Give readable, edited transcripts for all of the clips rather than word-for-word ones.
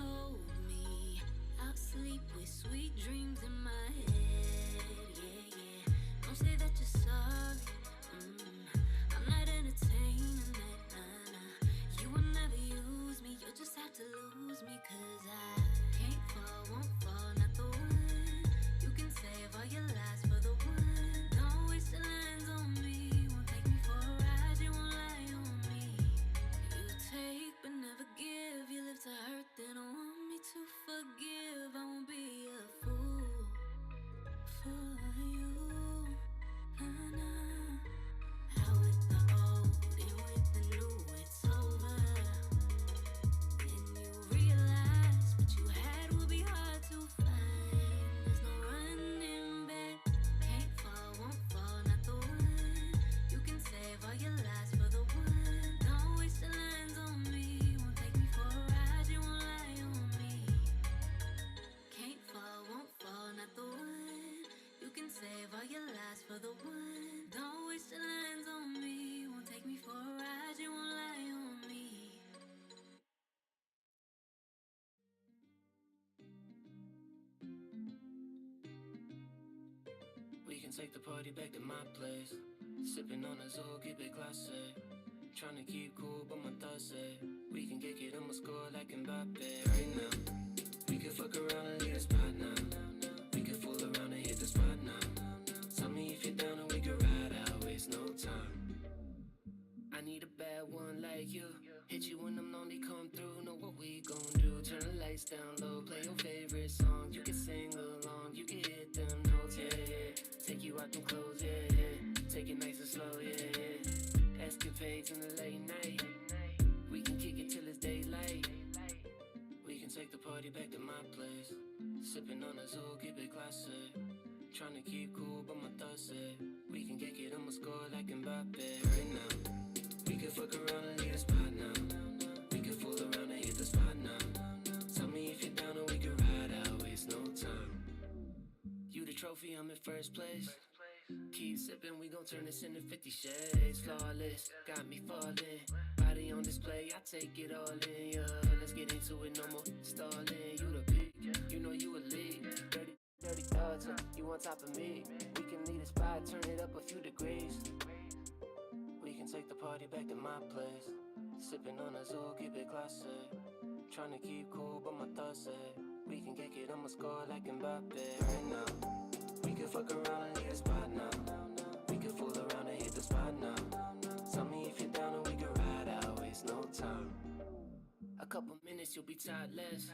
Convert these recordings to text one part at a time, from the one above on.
hold me. I'll sleep with sweet dreams in my head. Yeah, yeah. Don't say that you're sorry. I'm not entertaining that. Nah, nah. You will never use me. You'll just have to lose me. 'Cause I can't fall, won't fall, not the one. You can save all your lies for the one. Don't waste your lines on me. Won't take me for a ride. You won't lie on me. You take but never give. You live to hurt, then don't want me to forgive. I won't be a fool for you. Nah, nah. Out with the old, in with the new, it's over. Then you realize what you had will be hard to find. There's no running back. Can't fall, won't fall, not the one. You can save all your lies for the one. Don't waste your lines on me. Won't take me for a ride. You won't lie on me. Can't fall, won't fall, not the one. You can save all your lies for the one. Don't waste your lines on me. Won't take me for a ride. You won't lie on me. We can take the party back to my place. Sipping on a Zoe, keep it classy. Tryna keep cool, but my thoughts say we can get it, I'ma score like Mbappe right now. We can fuck around and leave the spot now. We can fool around and hit the spot now. Tell me if you're down and we can ride out, waste no time. I need a bad one like you. Hit you when I'm lonely, come through. Know what we gon' do. Turn the lights down low, play your favorite song. You can sing along, you can hit them notes, yeah, yeah. Take you out them clothes, yeah, yeah. Take it nice and slow, yeah, yeah. Escapades in the late night. We can kick it till it's daylight. We can take the party back to my place. Sipping on a Zoe, keep it classy. Tryna keep cool, but my thoughts say we can get it, I'ma score like Mbappe right now. We can fuck around and leave the spot now. We can fool around and hit the spot now. Tell me if you're down and we can ride out, waste no time. You the trophy, I'm in first place. Keep sipping, we gon' turn this into 50 shades. Flawless, got me falling. Body on display, I take it all in, yeah. Let's get into it, no more stalling. You the peak, you know you a lead. Dirty thoughts, you on top of me. We can leave the spot, turn it up a few degrees. We can take the party back to my place. Sipping on a Zoe, keep it classy. Tryna keep cool, but my thoughts say we can get it, I'ma score like Mbappe right now. We can fuck around and leave the spot now. We can fool around and hit the spot now. Tell me if you're down and we can ride out, waste no time. A couple minutes, you'll be tiredless.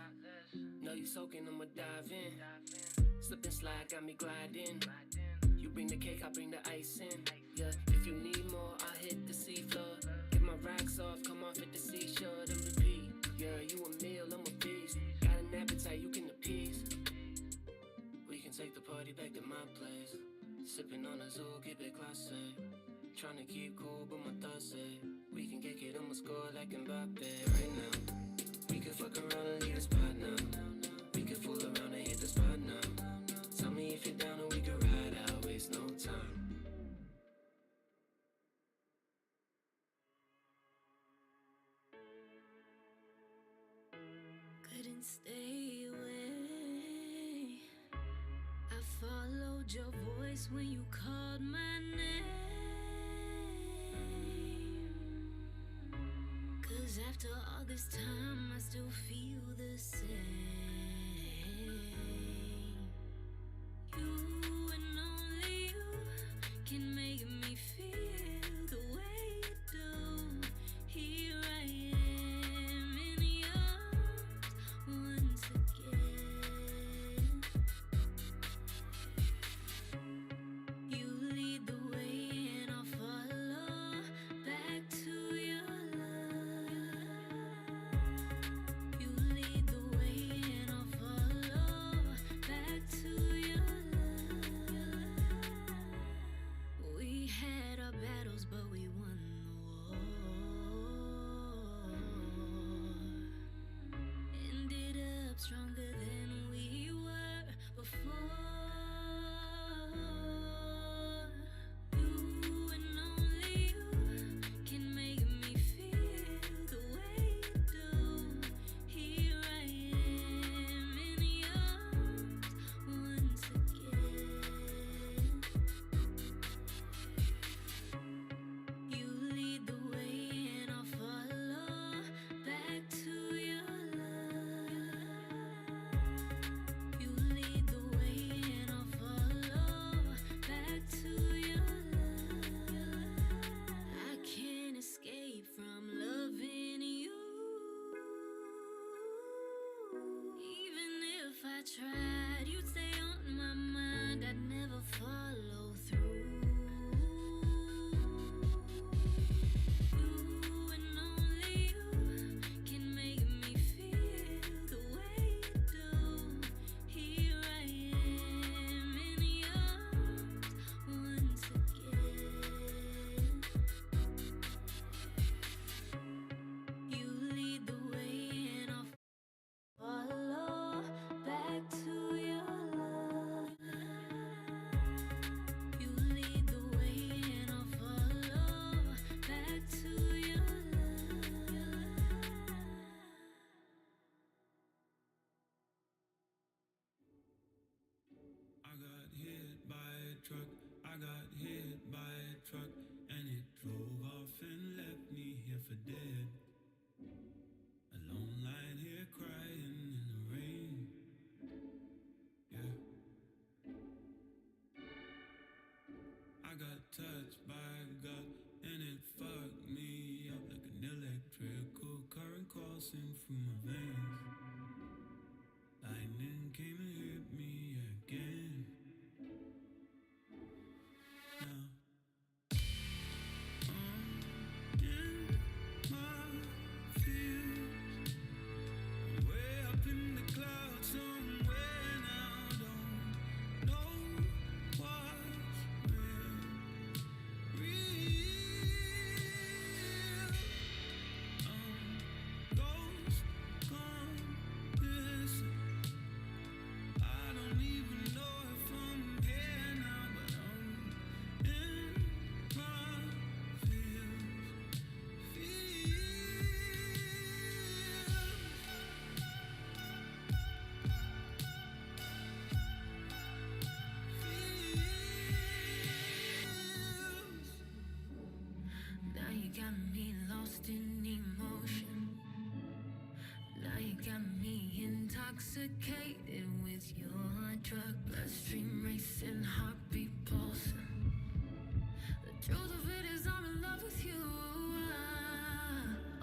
Know you soaking, I'ma dive in. Slip and slide, got me gliding. You bring the cake, I bring the ice in. Yeah, if you need more, I hit the seafloor. Get my rocks off, come off at the seashore, then repeat. Yeah, you a meal, I'm a feast. Got an appetite, you can appease. We can take the party back to my place. Sipping on a Zoe, keep it classy. Tryna keep cool, but my thoughts say we can get it, I'ma score like Mbappe right now. We can fuck around and leave the spot now. We can fool around and hit the spot now. Tell me if you're down and we can ride out, waste no time. Couldn't stay away. I followed your voice when you called my name. 'Cause after all this time I still feel the same. You and only you can make me feel the way you do. Here I am in your arms once again. You lead the way and I'll follow back to your love. You lead the way and touched by God, and it fucked me up like an electrical current coursing through my veins. Lightning came and hit me again. Now I'm in my fields, way up in the clouds somewhere now. Don't know what's real. Ghost gone missing. I don't even know if I'm here now, but I'm in my feels. Now you got me lost in emotion. Now you got me intoxicated with your drug. Bloodstream racing, heartbeat pulsing. The truth of it is I'm in love with you.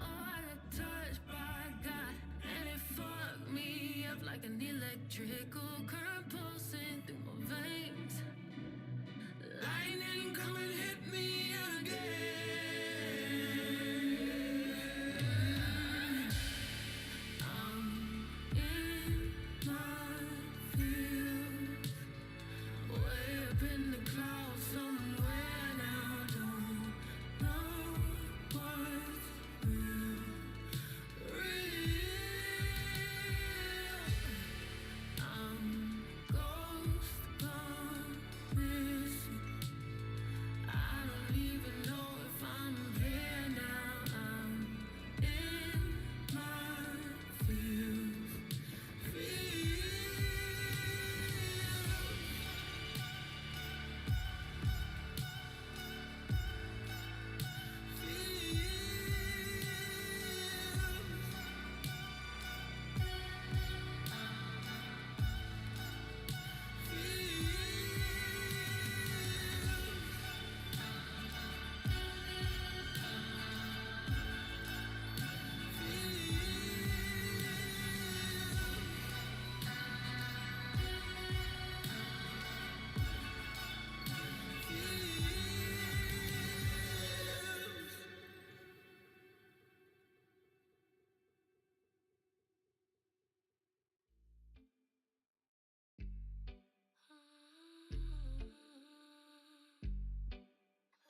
Oh, I got touched by God, and it fucked me up like an electrical current pulsing through my veins. Lightning come and hit me again. I'm in my fields, way up in the clouds somewhere now. Don't know what's real. I'm ghost gone missing. I don't even know if I'm here now. I'm in my fields.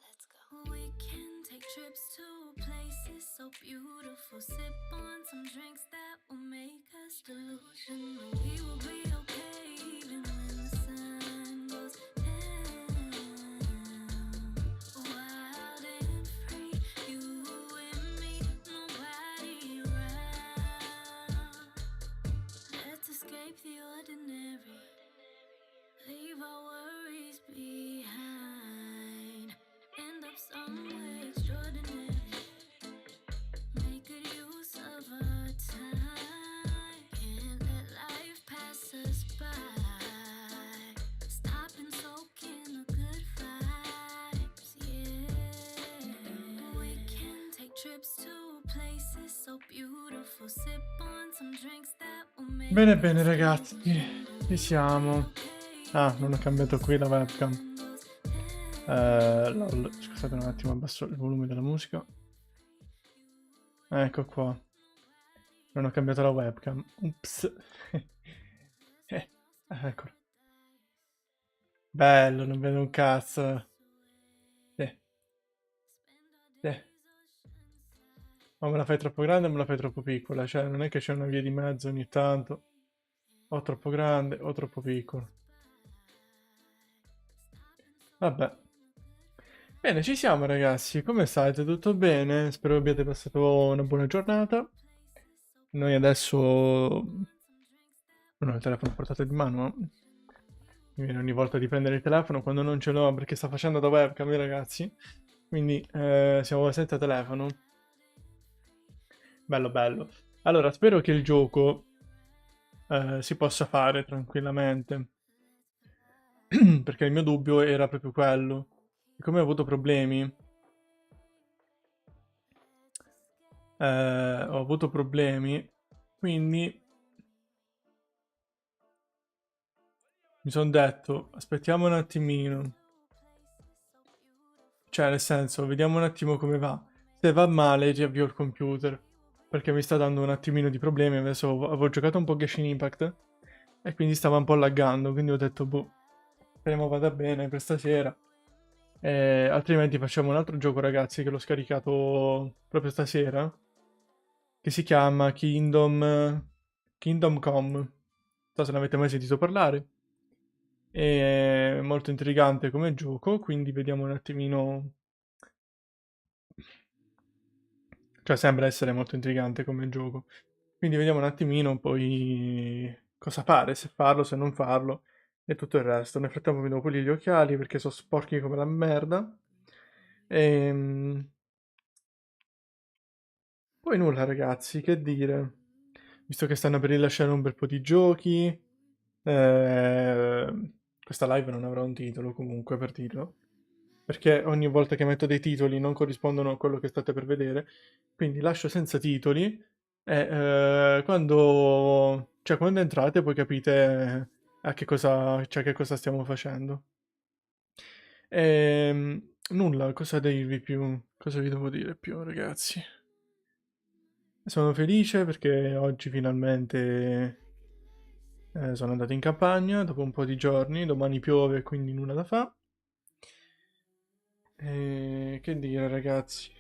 Let's go. We can take trips to places so beautiful. Sip on some drinks that will make us delusional. We will be okay even when the sun goes down. Wild and free, you and me, nobody around. Let's escape the ordinary. Leave our worries behind. End up somewhere extraordinary. Make good use of our time. Can't let life pass us by. Stop and soak in the good vibes, yeah. We can take trips to places so beautiful. Sip on some drinks that will make Bene, bene ragazzi, ci siamo. Ah, non ho cambiato qui la webcam. Lol, scusate un attimo, abbasso il volume della musica. Ecco qua. Non ho cambiato la webcam. Ups. Eccolo. Bello, non vedo un cazzo. Ma me la fai troppo grande o me la fai troppo piccola? Cioè, non è che c'è una via di mezzo ogni tanto. O troppo grande o troppo piccolo. Vabbè. Bene, ci siamo ragazzi. Come state? Tutto bene? Spero abbiate passato una buona giornata. Noi adesso non ho il telefono a portata di mano, ma mi viene ogni volta di prendere il telefono quando non ce l'ho perché sta facendo da webcam, ragazzi. Quindi siamo senza telefono. Bello, bello. Allora, spero che il gioco si possa fare tranquillamente. Perché il mio dubbio era proprio quello. Siccome ho avuto problemi, quindi mi sono detto, aspettiamo un attimino. Cioè, nel senso, vediamo un attimo come va. Se va male, riavvio il computer. Perché mi sta dando un attimino di problemi. Adesso avevo giocato un po' Genshin Impact. E quindi stava un po' laggando. Quindi ho detto, boh, speriamo vada bene per stasera. Altrimenti facciamo un altro gioco, ragazzi, che l'ho scaricato proprio stasera. Che si chiama Kingdom Come. Non so se ne avete mai sentito parlare. È molto intrigante come gioco, quindi vediamo un attimino. Cioè, sembra essere molto intrigante come gioco. Quindi vediamo un attimino poi cosa fare, se farlo, se non farlo e tutto il resto. Nel frattempo mi devo pulire gli occhiali perché sono sporchi come la merda. Ehm, Poi nulla, ragazzi, che dire. Visto che stanno per rilasciare un bel po' di giochi, questa live non avrà un titolo comunque per dirlo. Perché ogni volta che metto dei titoli non corrispondono a quello che state per vedere. Quindi lascio senza titoli e quando entrate poi capite che cosa stiamo facendo. Nulla, cosa dirvi più? Cosa vi devo dire più, ragazzi? Sono felice perché oggi finalmente sono andato in campagna dopo un po' di giorni, domani piove quindi nulla da fare. Che dire, ragazzi?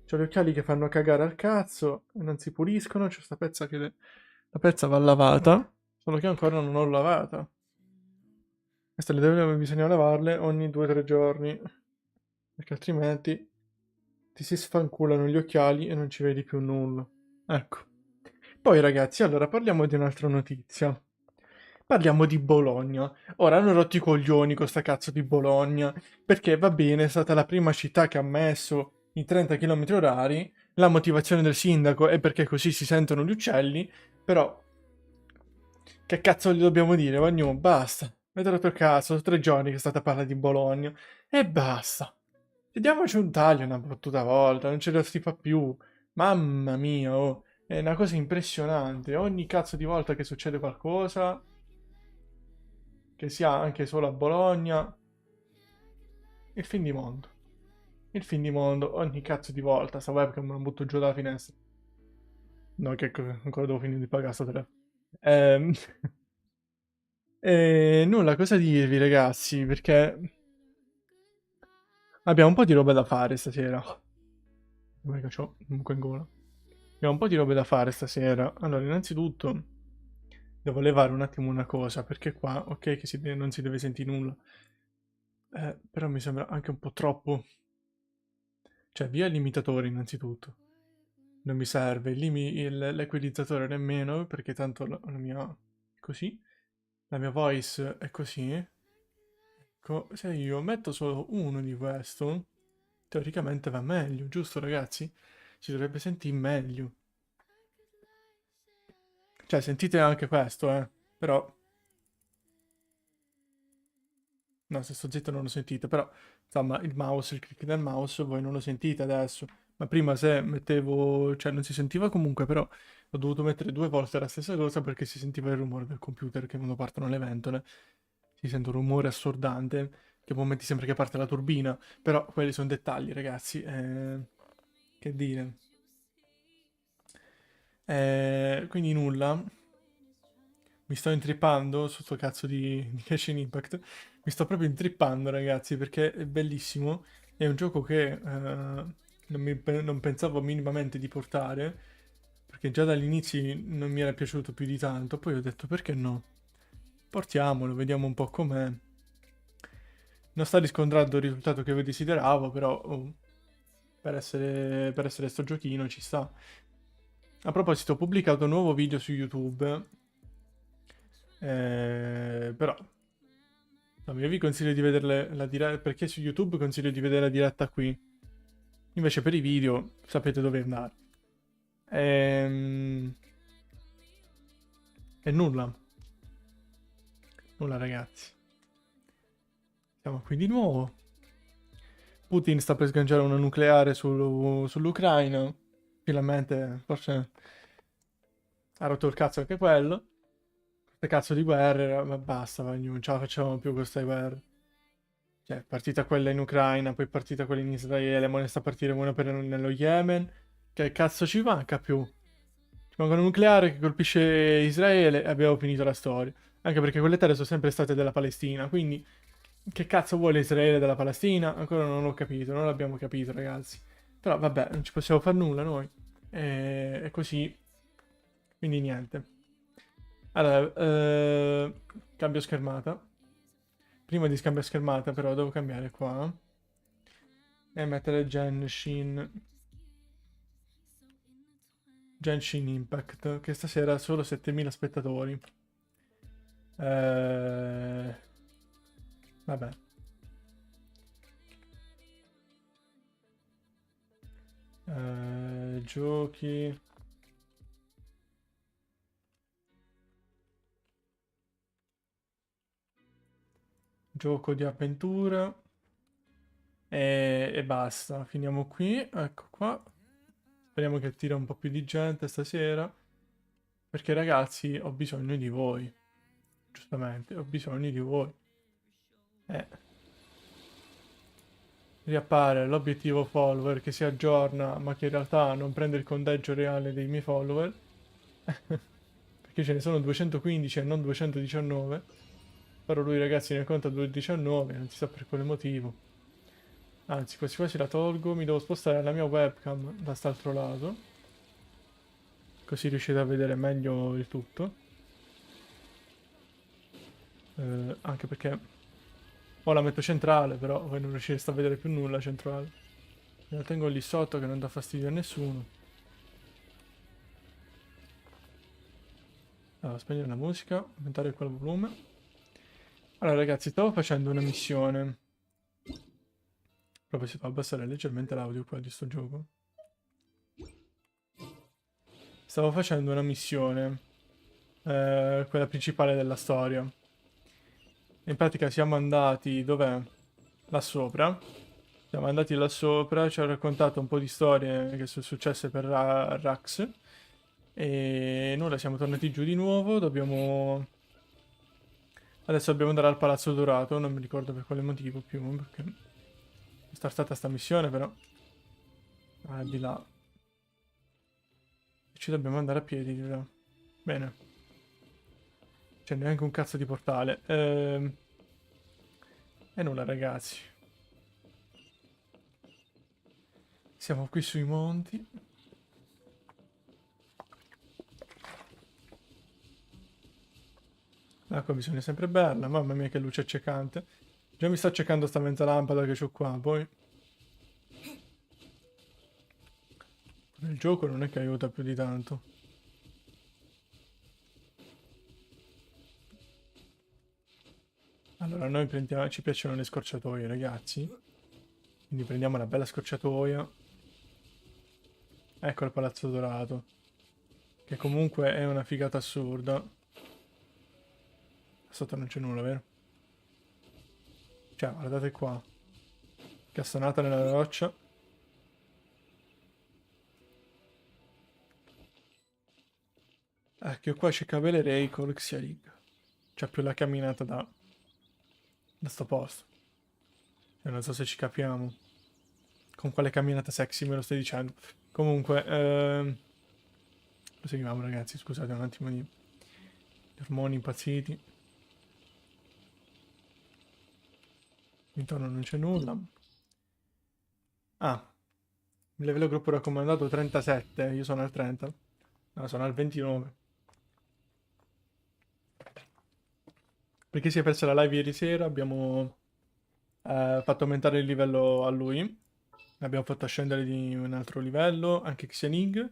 C'ho gli occhiali che fanno cagare al cazzo e non si puliscono. C'è sta pezza che la pezza va lavata, solo che ancora non l'ho lavata. Bisogna lavarle ogni 2-3 giorni, perché altrimenti ti si sfanculano gli occhiali e non ci vedi più nulla. Ecco. Poi ragazzi, allora parliamo di un'altra notizia. Parliamo di Bologna. Ora hanno rotto i coglioni con sta cazzo di Bologna, perché va bene, è stata la prima città che ha messo i 30 km orari, la motivazione del sindaco è perché così si sentono gli uccelli, però che cazzo gli dobbiamo dire, Vagno? Basta. Avete rotto il cazzo, sono 3 giorni che state a parlare di Bologna e basta. E diamoci un taglio una battuta volta, non ce la si fa più. Mamma mia, oh. È una cosa impressionante. Ogni cazzo di volta che succede qualcosa, che sia anche solo a Bologna, il fin di mondo. Il fin di mondo, ogni cazzo di volta. Sta webcam me la butto giù dalla finestra. No, ancora devo finire di pagare sto telefono. Ehm, nulla, cosa dirvi, ragazzi, perché abbiamo un po' di roba da fare stasera. Perché c'ho comunque in gola. Abbiamo un po' di robe da fare stasera. Allora, innanzitutto, devo levare un attimo una cosa, perché qua, ok, che non si deve sentire nulla. Però mi sembra anche un po' troppo. Cioè, via il limitatore innanzitutto. Non mi serve. L'equalizzatore nemmeno, perché tanto la mia è così. La mia voice è così. Ecco, se io metto solo uno di questo, teoricamente va meglio, giusto ragazzi? Si dovrebbe sentire meglio. Cioè, sentite anche questo, Però, no, se sto zitto non lo sentite, però, insomma, il click del mouse, voi non lo sentite adesso. Ma prima se mettevo, cioè non si sentiva comunque, però ho dovuto mettere 2 volte la stessa cosa perché si sentiva il rumore del computer che quando partono le ventole. Si sente un rumore assordante, che a momenti sembra che parte la turbina, però quelli sono dettagli, ragazzi. Che dire. Quindi nulla. Mi sto intrippando su sto cazzo di Genshin Impact. Mi sto proprio intrippando, ragazzi, perché è bellissimo. È un gioco che non pensavo minimamente di portare, perché già dall'inizio non mi era piaciuto più di tanto. Poi ho detto, perché no? Portiamolo, vediamo un po' com'è. Non sta riscontrando il risultato che io desideravo, però per essere sto giochino ci sta. A proposito, ho pubblicato un nuovo video su YouTube. Però insomma, io vi consiglio di vedere la diretta, perché su YouTube consiglio di vedere la diretta qui. Invece per i video sapete dove andare. Ehm, E nulla. Nulla ragazzi. Siamo qui di nuovo. Putin sta per sganciare una nucleare sull'Ucraina. Finalmente, forse ha rotto il cazzo anche quello. Queste cazzo di guerre, ma basta, non ce la facciamo più queste guerre. Cioè, è partita quella in Ucraina, poi è partita quella in Israele, ora ne sta a partire una nello Yemen. Che cazzo ci manca più? Ci manca un nucleare che colpisce Israele e abbiamo finito la storia. Anche perché quelle terre sono sempre state della Palestina, quindi che cazzo vuole Israele dalla Palestina? Ancora non l'ho capito, non l'abbiamo capito, ragazzi. Però vabbè, non ci possiamo fare nulla noi. E così. Quindi niente. Allora, cambio schermata. Prima di scambiare schermata, però, devo cambiare qua. E mettere Genshin Impact, che stasera ha solo 7000 spettatori. Vabbè. Giochi. Gioco di avventura. E basta. Finiamo qui. Ecco qua. Speriamo che tira un po' più di gente stasera. Perché ragazzi, ho bisogno di voi. Giustamente, ho bisogno di voi. Riappare l'obiettivo follower che si aggiorna, ma che in realtà non prende il conteggio reale dei miei follower. Perché ce ne sono 215 e non 219. Però lui ragazzi ne conta 219, non si sa per quale motivo. Anzi, quasi quasi la tolgo, mi devo spostare la mia webcam da quest'altro lato. Così riuscite a vedere meglio il tutto. Anche perché o la metto centrale, però voi non riuscireste a vedere più nulla centrale. La tengo lì sotto che non dà fastidio a nessuno. Allora, spegnere la musica, aumentare quel volume. Allora ragazzi, stavo facendo una missione. Proprio si fa abbassare leggermente l'audio qua di sto gioco. Stavo facendo una missione. Quella principale della storia. In pratica siamo andati, dov'è? Là sopra. Siamo andati là sopra, ci ha raccontato un po' di storie che sono successe per Rax. E nulla, siamo tornati giù di nuovo, dobbiamo... Adesso dobbiamo andare al Palazzo Dorato, non mi ricordo per quale motivo più, perché è startata sta missione però. Ah, di là. Ci dobbiamo andare a piedi di là. Bene. C'è neanche un cazzo di portale. E nulla ragazzi. Siamo qui sui monti. La commissione è sempre bella, mamma mia che luce accecante. Già mi sta accecando sta mezza lampada che ho qua, poi... Il gioco non è che aiuta più di tanto. Allora, a noi ci piacciono le scorciatoie, ragazzi. Quindi prendiamo una bella scorciatoia. Ecco il Palazzo Dorato. Che comunque è una figata assurda. Sotto non c'è nulla, vero? Cioè, guardate qua. Cassonata nella roccia. Ecco, qua ci cavelerei con l'Xiarig. C'è più la camminata da sto posto. Cioè, non so se ci capiamo. Con quale camminata sexy me lo stai dicendo. Comunque, proseguiamo ragazzi, scusate un attimo di... Gli ormoni impazziti. Intorno non c'è nulla. Ah, il livello gruppo raccomandato 37, io sono al 30. No, sono al 29. Perché si è persa la live ieri sera, abbiamo fatto aumentare il livello a lui. L'abbiamo fatto scendere di un altro livello, anche Xianing,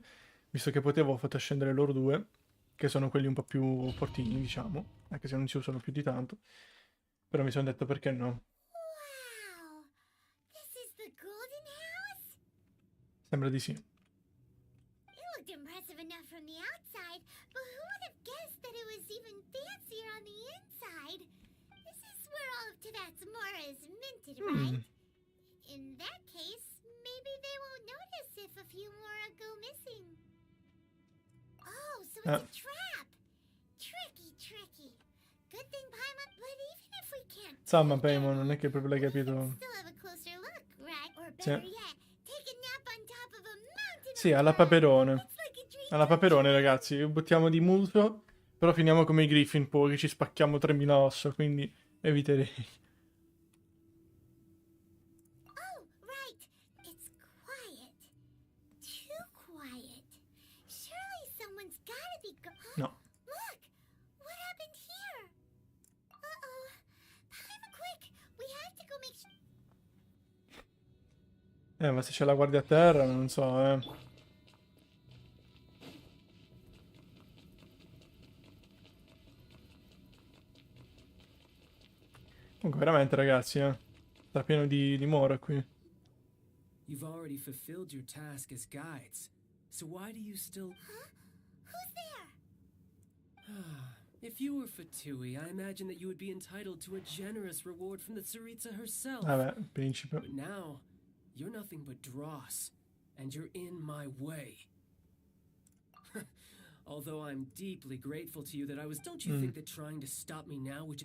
visto che potevo ho fatto scendere loro due, che sono quelli un po' più fortini, diciamo, anche se non si usano più di tanto. Però mi sono detto perché no. Wow! This is the Golden House? Sembra di sì. It looked impressive enough from the outside, but who would have guessed that it was even fancier on the inside? This is where all of Tibet's Mora is minted, right? In that So it's a trap. Tricky. Good thing Paimon, but even if we can't. Insomma, Paimon, non è che proprio l'hai capito. Still have a closer look, right? Or Sì. better yet, take a nap on top of a mountain. Sì, alla Paperone. It's like a dream. Alla Paperone, ragazzi. Buttiamo di muso, però finiamo come i Griffin poi, che ci spacchiamo 3000 ossa, quindi eviterei. Oh, right. It's quiet. Too quiet. Surely someone's gotta be No. Look! What happened here? Uh-oh. Paimon, quick! We have to go make sure. Ma se c'è la guardia a terra, non so, Comunque, veramente, ragazzi, sta pieno di mora qui. You've already fulfilled your task as guides, so why do you still... Huh? Who's there? If you were Fatui, I imagine that you would be entitled to a generous reward from the Tsaritsa herself. Vabbè, principe. But now, you're nothing but dross, and you're in my way. Although I'm deeply grateful to you that I was... Don't you think that trying to stop me now would...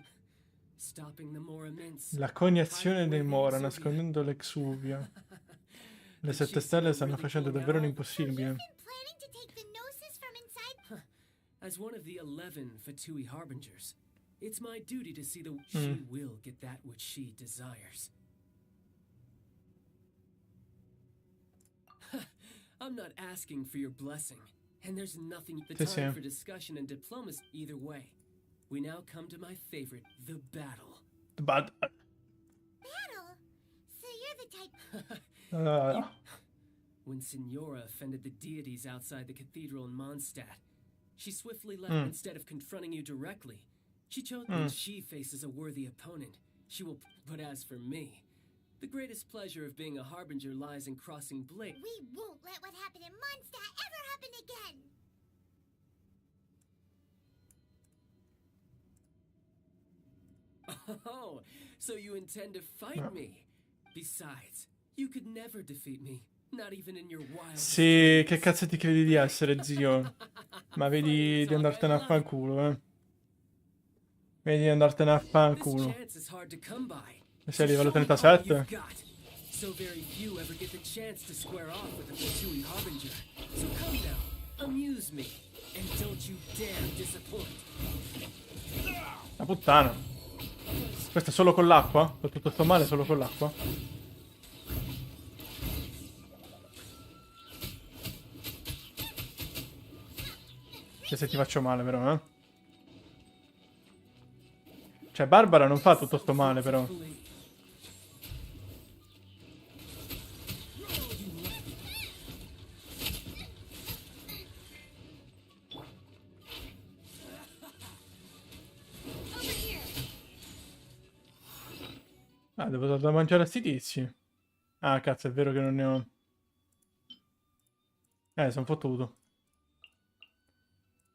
Stopping the more immense... La cognazione dei Mora, nascondendo l'exuvia. Le 7 stelle stanno facendo davvero l'impossibile. Been planning to take the gnosis from inside. As one of the 11 Fatui harbingers, it's my duty to see that she will get that which she desires. I'm not asking for your blessing, and there's nothing the time for discussion and diplomacy either way. We now come to my favorite, the battle. The battle? Battle? So you're the type... When Signora offended the deities outside the cathedral in Mondstadt, she swiftly left instead of confronting you directly. She chose when she faces a worthy opponent. She will... But as for me, the greatest pleasure of being a harbinger lies in crossing blade. We won't let what happened in Mondstadt ever happen again! Oh, so you intend to fight me? Besides, you could never defeat me, not even in your wild... Sì, che cazzo ti credi di essere, zio? Ma vedi di andartene a fanculo, Vedi di andartene a fanculo. E sei a livello 37? So very few ever get the chance to square off with a Fatui harbinger. So come now, amuse me, and don't you dare disappoint. La puttana. Questo è solo con l'acqua? Fa tutto sto male solo con l'acqua? Che se ti faccio male però, Cioè Barbara non fa tutto sto male però. Ah, devo dare da mangiare a sti tizi. Ah, cazzo, è vero che non ne ho. Sono fottuto.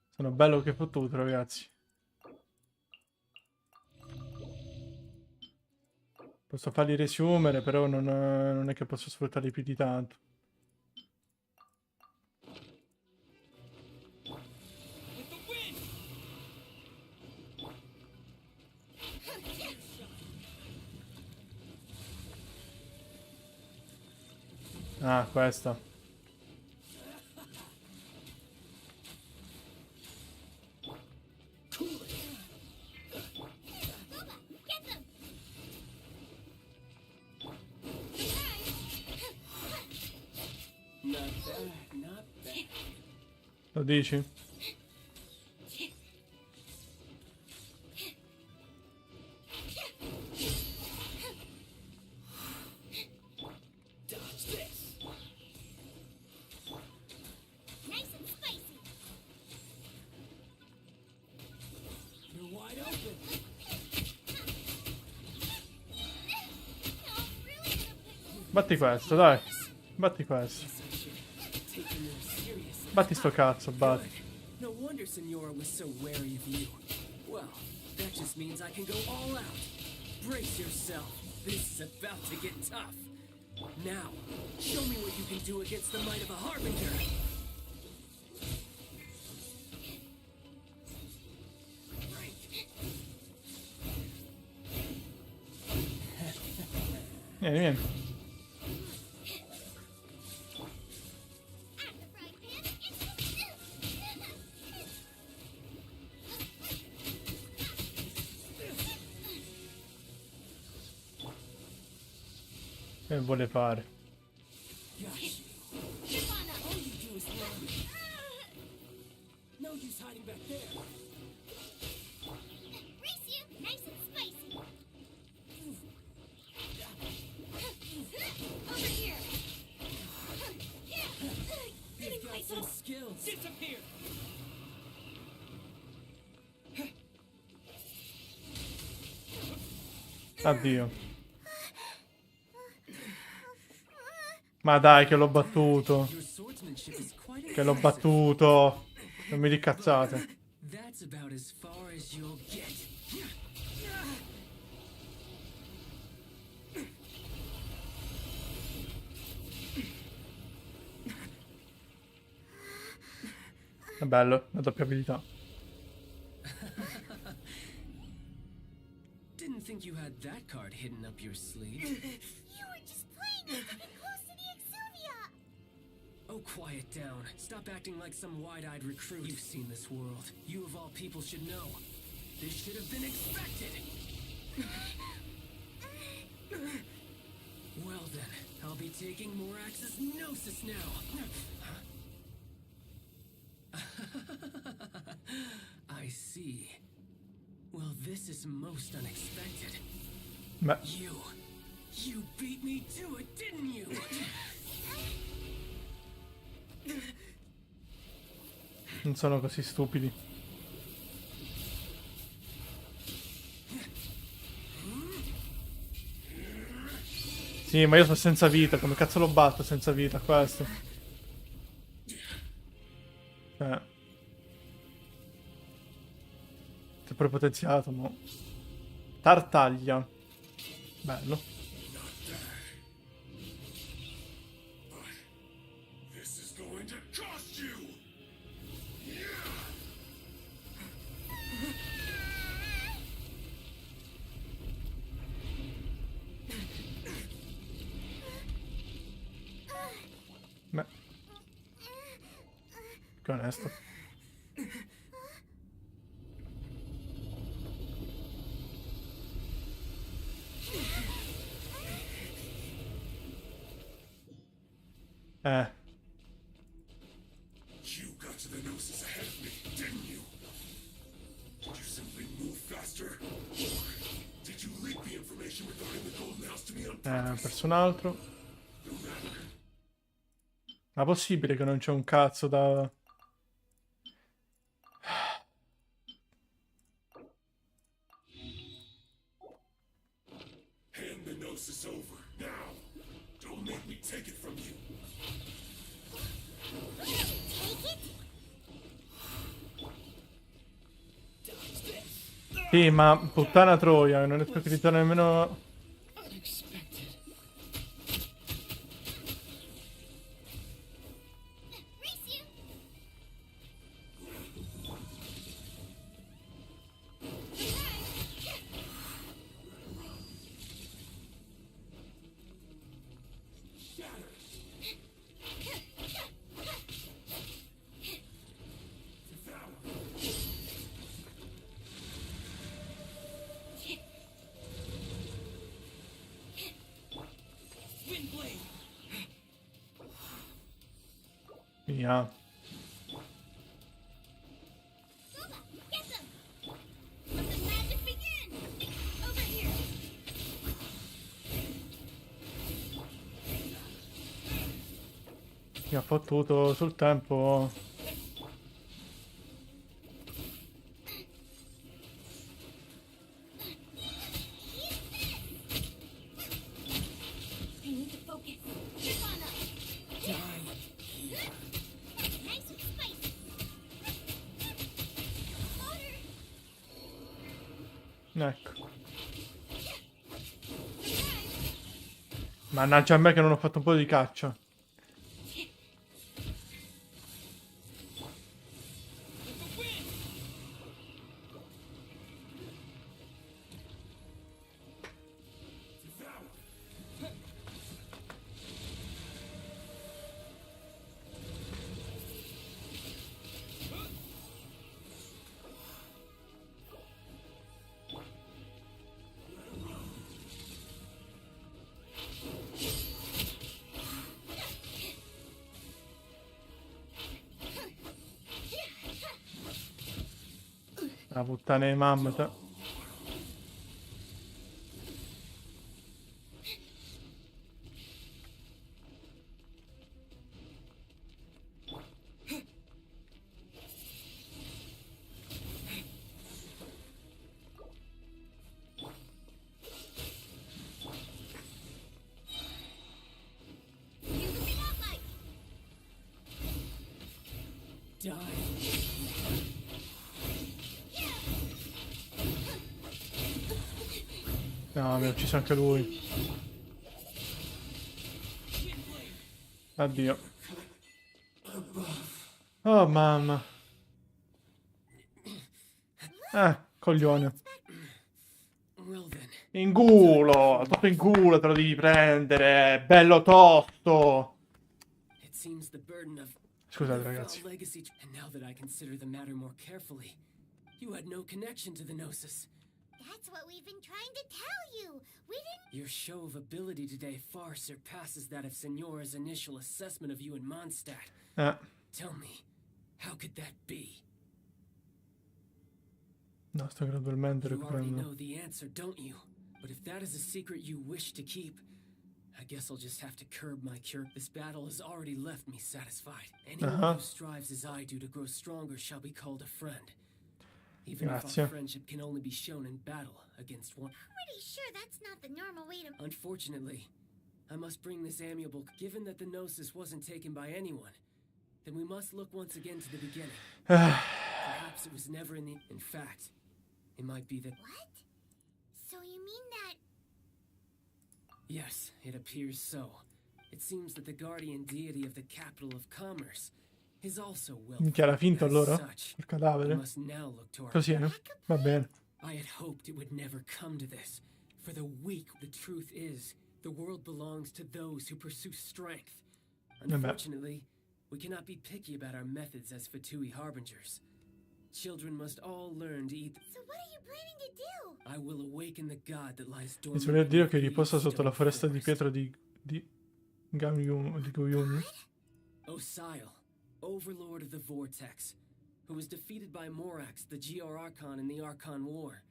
Sono bello che fottuto, ragazzi. Posso farli riassumere, però non è che posso sfruttarli più di tanto. Ah, questa. Lo dici? Batti questo, dai. Batti questo. Batti sto cazzo, batti. No wonder Signora was so wary of you. Well, that just means I can go all out. Brace yourself. This is about to get tough. Now, show me what you can do against the might of a harbinger. Vieni. Che vuole fare? No use hiding back there. Race you, nice and spicy. Over here. You've got some skills. Disappear. Addio. Ma dai, che l'ho battuto. Your swordsmanship is quite Che l'ho impressive. battuto. Non mi ricazzate. That's about as far as you'll get. È bello, la doppia abilità. Didn't think you had that card hidden up your sleeve. You were just playing it to get close to the Exuvia. Oh, quiet down. Stop acting like some wide-eyed recruit. You've seen this world. You of all people should know. This should have been expected. Well then, I'll be taking Morax's Gnosis now. I see. Well, this is most unexpected. Beh, You beat me to it, didn't you? non sono così stupidi. Sì, ma io sono senza vita. Come cazzo lo batto senza vita questo? È prepotenziato, mo. Tartaglia. Bello. This is going to cost you! Beh. Che onesto. You got to the Gnosis ahead of me, didn't you? Did you simply move faster? Or did you leak the information regarding the Golden House to me on purpose? Perso un altro. No matter. Ma possibile che non c'è un cazzo da... Hand the Gnosis over, now! Don't make me take it from you! Take it? Sì, ma puttana troia, non riesco a utilizzare nemmeno... Race you. Wind blade. Via. Booba, get them. Let the magic begin. Over here. Mi ha fottuto sul tempo. I need to focus. Trip on up. Nice and spicy. Water. Ecco. Mannaggia a me che non ho fatto un po' di caccia. La puttana di mamma. No, mi ha ucciso anche lui. Addio. Oh mamma. Coglione. Well then, In culo, tutto in culo te lo devi prendere. Bello tosto. it seems the burden of Scusate your ragazzi. foul legacy. And now that I consider the matter more carefully, you had no connection to the Gnosis. That's what we've been trying to tell you. We didn't. Your show of ability today far surpasses that of Signora's initial assessment of you in Mondstadt. Tell me, how could that be? No, sto gradualmente You already recuperando. know the answer, don't you? But if that is a secret you wish to keep, I guess I'll just have to curb my cure. This battle has already left me satisfied. Anyone who strives as I do to grow stronger shall be called a friend. Even if Grazie. our friendship can only be shown in battle against one. Pretty sure that's not the normal way to. Unfortunately, I must bring this amiable. Given that the Gnosis wasn't taken by anyone, then we must look once again to the beginning. Perhaps it was never in the. In fact, it might be that. What? So you mean that? Yes, it appears so. It seems that the guardian deity of the capital of commerce is also willful. Minchia, era finto As allora? such, Il we cadavere? must now look to our. Così è? Va bene. I had hoped it would never come to this. For the weak, the truth is, the world belongs to those who pursue strength. Unfortunately, we cannot be picky about our methods as Fatui harbingers. Children must all learn to eat. So what are you planning to do? I will awaken the god that lies Mi dormant. sembra Dio che beneath riposa these sotto la stone foresta di floors. pietra di Guyun. Osile, overlord of the Vortex, who was defeated by Morax, the GR Archon in the Archon War,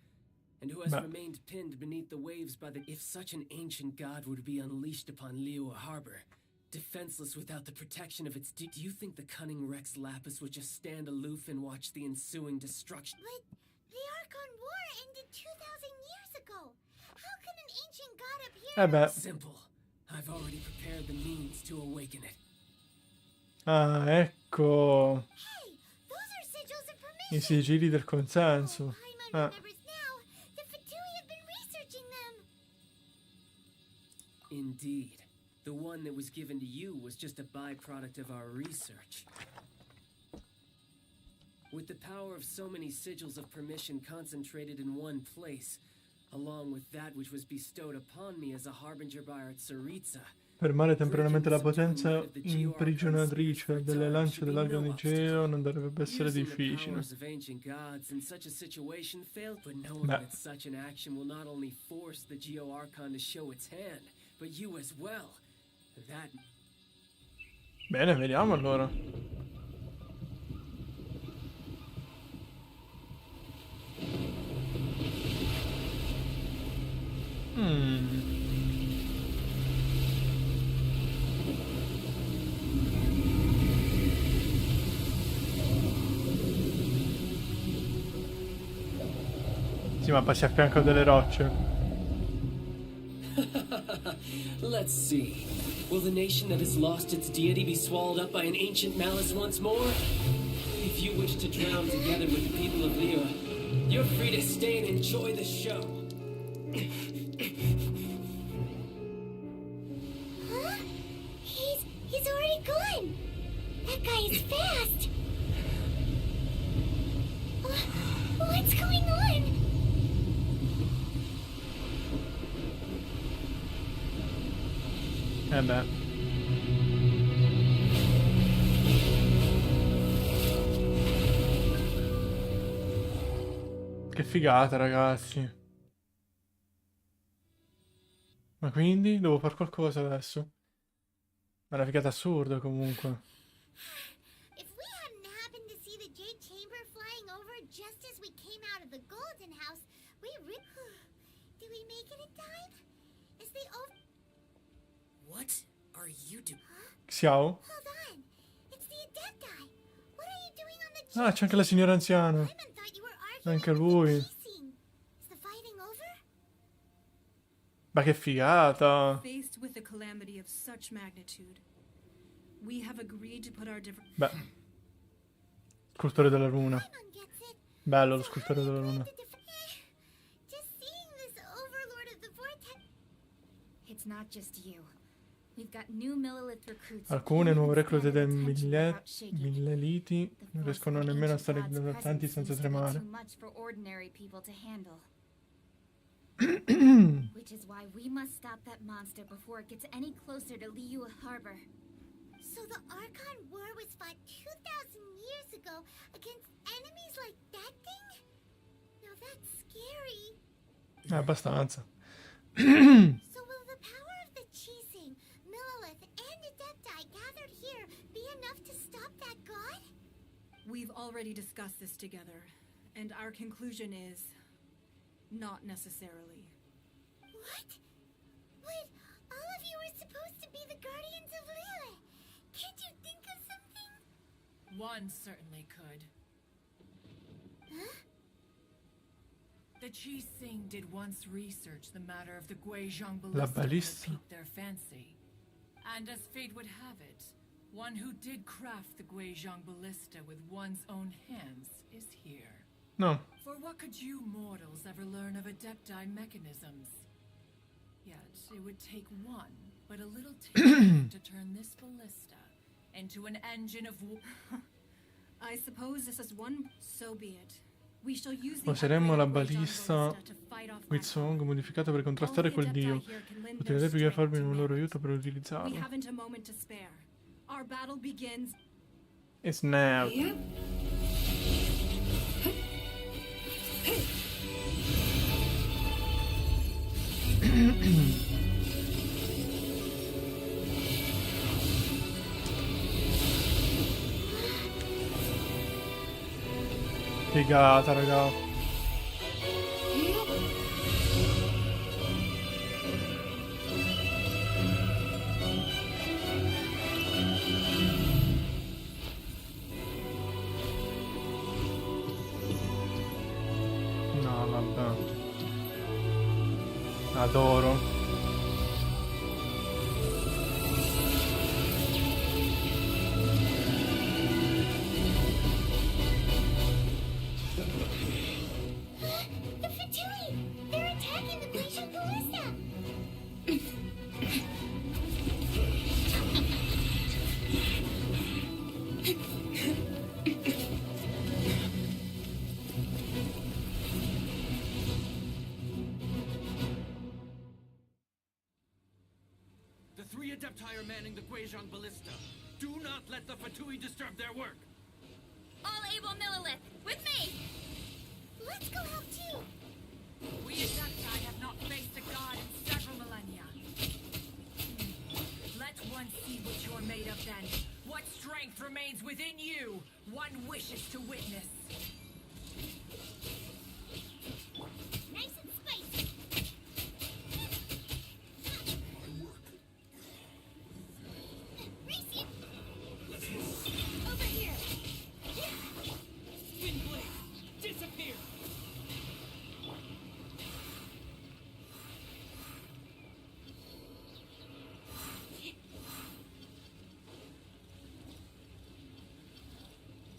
and who has Beh. remained pinned beneath the waves by the. If such an ancient god were to be unleashed upon Liua Harbor, defenseless without the protection of its. Do you think the cunning Rex Lapis would just stand aloof and watch the ensuing destruction? But the Archon War ended 2,000 years ago. How can an ancient god appear? Beh. Simple. I've already prepared the means to awaken it. Ah, ecco. Hey, those are sigils of permission. I sigilli del consenso. I'm members now. The Fatui have been researching them. Indeed. The one that was given to you was just a byproduct of our research. With the power of so many sigils of permission concentrated in one place, along with that which was bestowed upon me as a harbinger by our Tsaritsa, Fermare temporaneamente la potenza imprigionatrice delle lance dell'argano di Geo non dovrebbe essere using the difficile. powers of ancient gods in such a situation failed, but knowing Beh. that such an action will not only force the Geo Archon to show its hand, but you as well. That Bene, vediamo allora. Sì, ma passi a fianco delle rocce. Let's see. Will the nation that has lost its deity be swallowed up by an ancient malice once more? If you wish to drown together with the people of Lira, you're free to stay and enjoy the show. Huh? He's already gone. That guy is fast. What's going on? Beh. Che figata, ragazzi. Ma quindi devo fare qualcosa adesso? È una figata assurda comunque. If we hadn't happened to see the Jade Chamber flying over just as we came out of the Golden House, we did we make it in time? Is the What are you doing? Xiao? Hold on. It's the Adepti. What are you doing on the Ah, c'è anche la signora anziana. Simon thought you were arguing Anche with the lui. chasing. Is the fighting over? Ma che figata. Faced with a calamity of such magnitude, we have agreed to put our different. Beh. Scultore della luna. Simon gets it. Bello lo So scultore how do della you luna. plan to just seeing this overlord of the vortex. It's not just you. We've got new Millelith recruits. Alcune nuove reclute dei Milleliti milleliti non riescono nemmeno a stare attenti senza tremare. Too much for ordinary people to handle. Which is why we must stop that monster before it gets any closer to Liyue Harbor. So the Archon War was fought 2,000 years ago against enemies like that thing? Now that's scary. Abbastanza. So will the power of the Chising, Millelith, and Adepti gathered here be enough to stop that god? We've already discussed this together, and our conclusion is not necessarily. What? But all of you are supposed to be the guardians of Liyue. Can't you think of something? One certainly could. Huh? The Ci Sing did once research the matter of the Guizhong La ballista, and ballista. it piqued their fancy. And as fate would have it, one who did craft the Guizhong ballista with one's own hands is here. No. For what could you mortals ever learn of Adepti mechanisms? Yet it would take one, but a little taste to turn this ballista into an engine of war. I suppose this is one. So be it. We shall use the Useremo la upgraded Guizhong balista ballista to fight off that Witsong god. modificata per All contrastare the quel Adepti dio. here can lend their Utilizzate per strength farvi to un loro make it. aiuto per We utilizzarlo. haven't a moment to spare. Our battle begins. E snap. Figata, raga. No, vabbè. Adoro. The Fatui! They're attacking the glacial ballista! The three Adepti are manning the Guizhong ballista. Do not let the Fatui disturb their work. All able Millelith, with me! Let's go help too! We Adepti have not faced a god in several millennia. Let one see what you're made of then. What strength remains within you? One wishes to witness. Nice and spicy! Race you! Over here! Twin blade, disappear!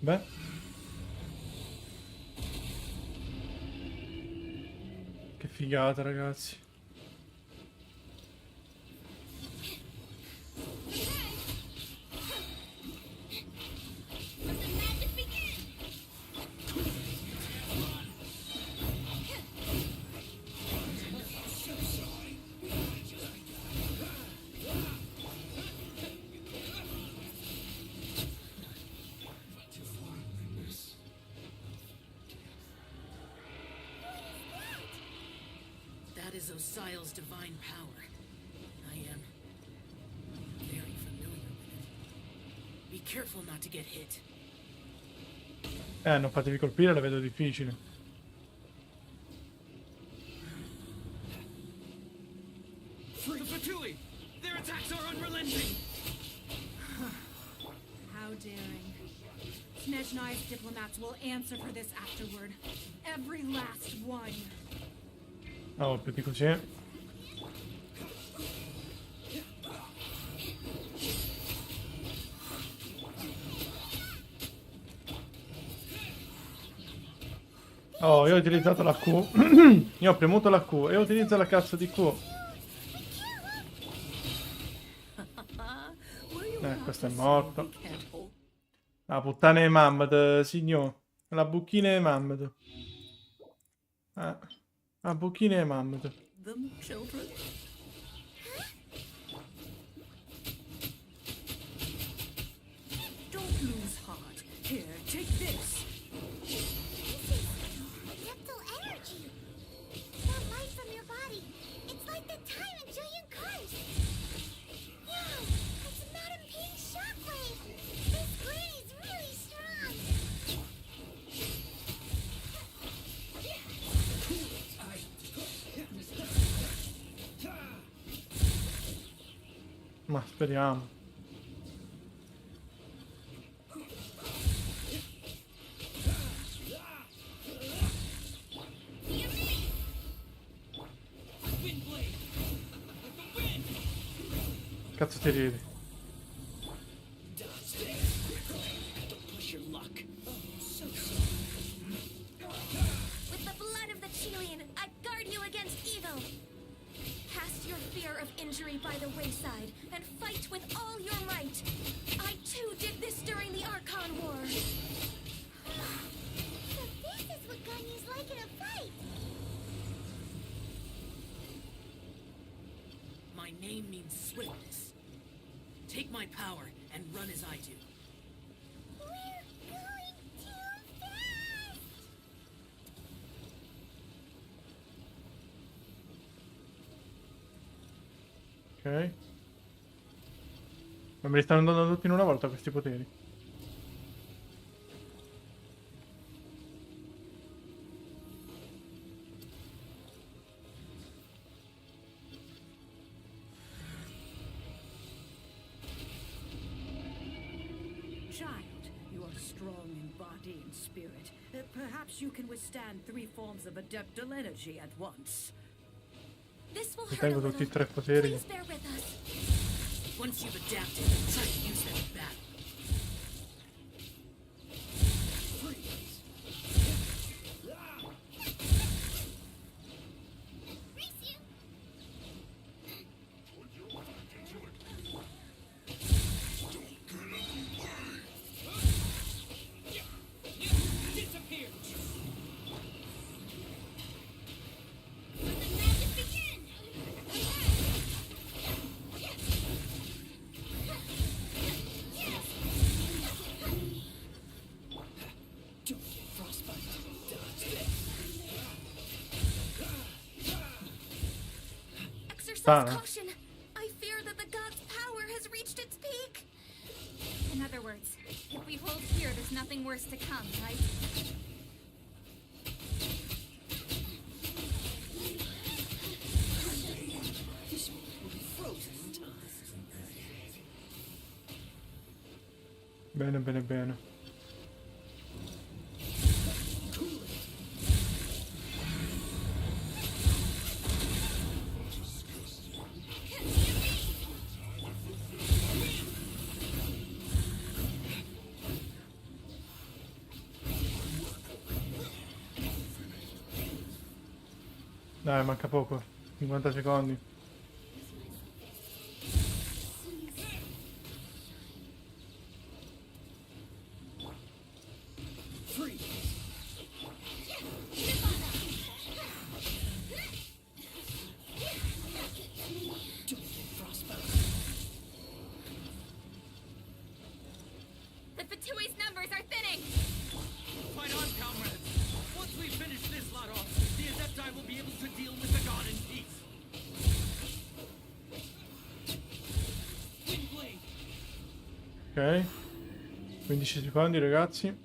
Beh. Che figata, ragazzi. Let the magic begin! That is Osial's divine power. I am very familiar with it. Be careful not to get hit. Non fatevi colpire, la vedo difficile. The Fatui! Their attacks are unrelenting! How daring. Snezhnai's diplomats will answer for this afterward. Every last one. Oh, più di così. Oh, io ho utilizzato la Q. Io ho premuto la Q e utilizzo la cazzo di Q. Questo è morto. La puttana di Mammat, signor. La buchina di Mammat. La buchina di Mammat. Them children. Don't lose heart. Here, take this. Reptile energy. That light from your body. It's like the time in Julian Cars. Wow, it's Madame Ping's shockwave. This granny's really strong. Ma speriamo. Cazzo ti ridi? With the blood of the Chilean, I guard you against evil. Cast your fear of injury by the wayside and fight with all your might. I too did this during the Archon War. So this is what Ganyu's like in a fight. My name means swiftness. Take my power and run as I do. We're going too fast. Ok. Ma me li stanno dando tutti in una volta questi poteri. Child, you are strong in body and spirit. Perhaps you can withstand 3 forms of adeptal energy at once. This will Mi hurt a tengo little. tutti e 3 poteri. Please bear with us. Once you've adapted, try to use them in battle. Disappear! Let the magic begin. Don't get frostbite. Exercise Ah. caution. I fear that the god's power has reached its peak. In other words, if we hold here, there's nothing worse to come, right? This will be frozen in time. Bene, bene, bene. Dai, manca poco. 50 secondi. Don't get frostbite. The Fatui's numbers are thinning. Fight on, comrades! Once we finish this lot off, the Adepti will be able to deal with the god in peace. Windblade! Ok. 15 secondi, ragazzi.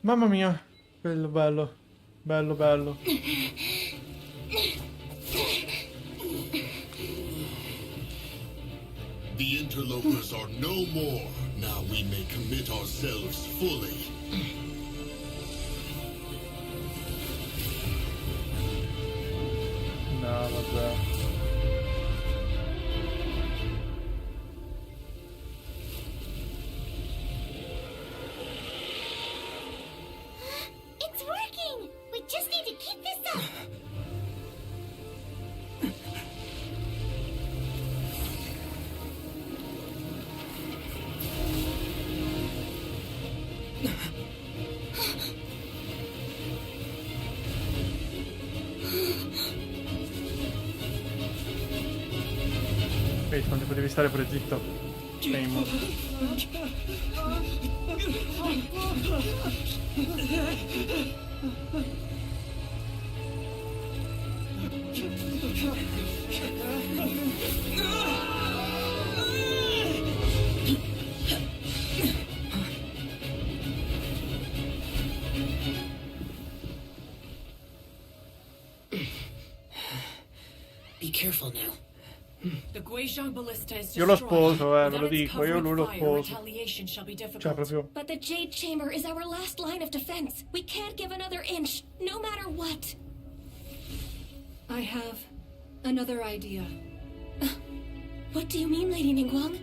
Mamma mia, bello bello, bello bello. The interlopers are no more. Now we may commit ourselves fully. No, vabbè. It's working! We just need to keep this up! Wait, quanto potevi stare pure zitto? Scemo. Be careful now. The Guizhong ballista is Io lo destroyed. sposo, ve lo Without its dico, io lui lo covering fire, sposo. retaliation shall be difficult. Cioè, proprio... But the Jade Chamber is our last line of defense. We can't give another inch, no matter what. I have another idea. What do you mean, Lady Ningguang?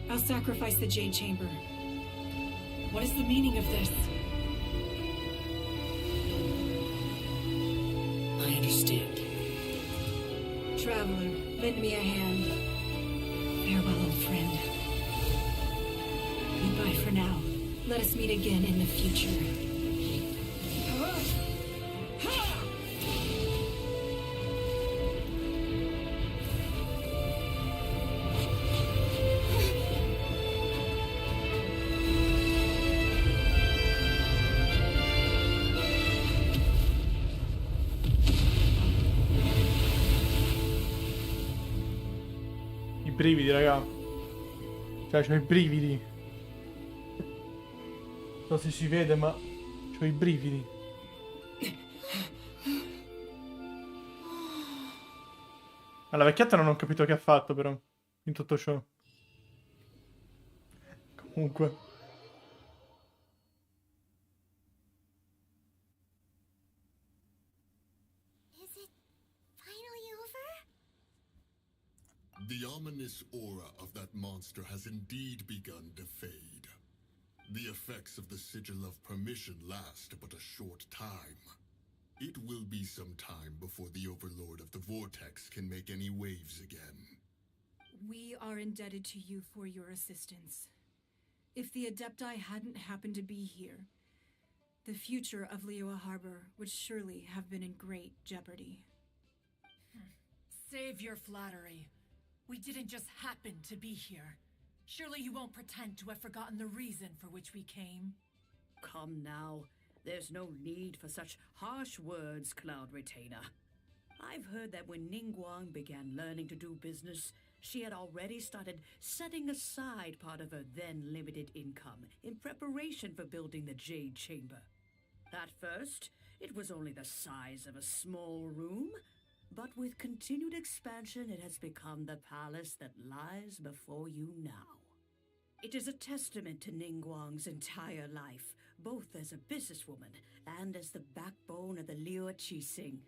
I'll sacrifice the Jade Chamber. What is the meaning of this? I understand. Traveler, lend me a hand. Farewell, old friend. Goodbye for now. Let us meet again in the future. I brividi, raga. Cioè, c'ho i brividi. Non so se si vede, ma c'ho i brividi. Ma la vecchietta non ho capito che ha fatto, però, in tutto ciò. Comunque. Is it finally over? The ominous aura of that monster has indeed begun to fade. The effects of the Sigil of Permission last but a short time. It will be some time before the Overlord of the Vortex can make any waves again. We are indebted to you for your assistance. If the Adepti hadn't happened to be here, the future of Liyue Harbor would surely have been in great jeopardy. Save your flattery. We didn't just happen to be here. Surely you won't pretend to have forgotten the reason for which we came. Come now. There's no need for such harsh words, Cloud Retainer. I've heard that when Ningguang began learning to do business, she had already started setting aside part of her then limited income in preparation for building the Jade Chamber. At first, it was only the size of a small room, but with continued expansion, it has become the palace that lies before you now. It is a testament to Ningguang's entire life, both as a businesswoman and as the backbone of the Liyue Qixing.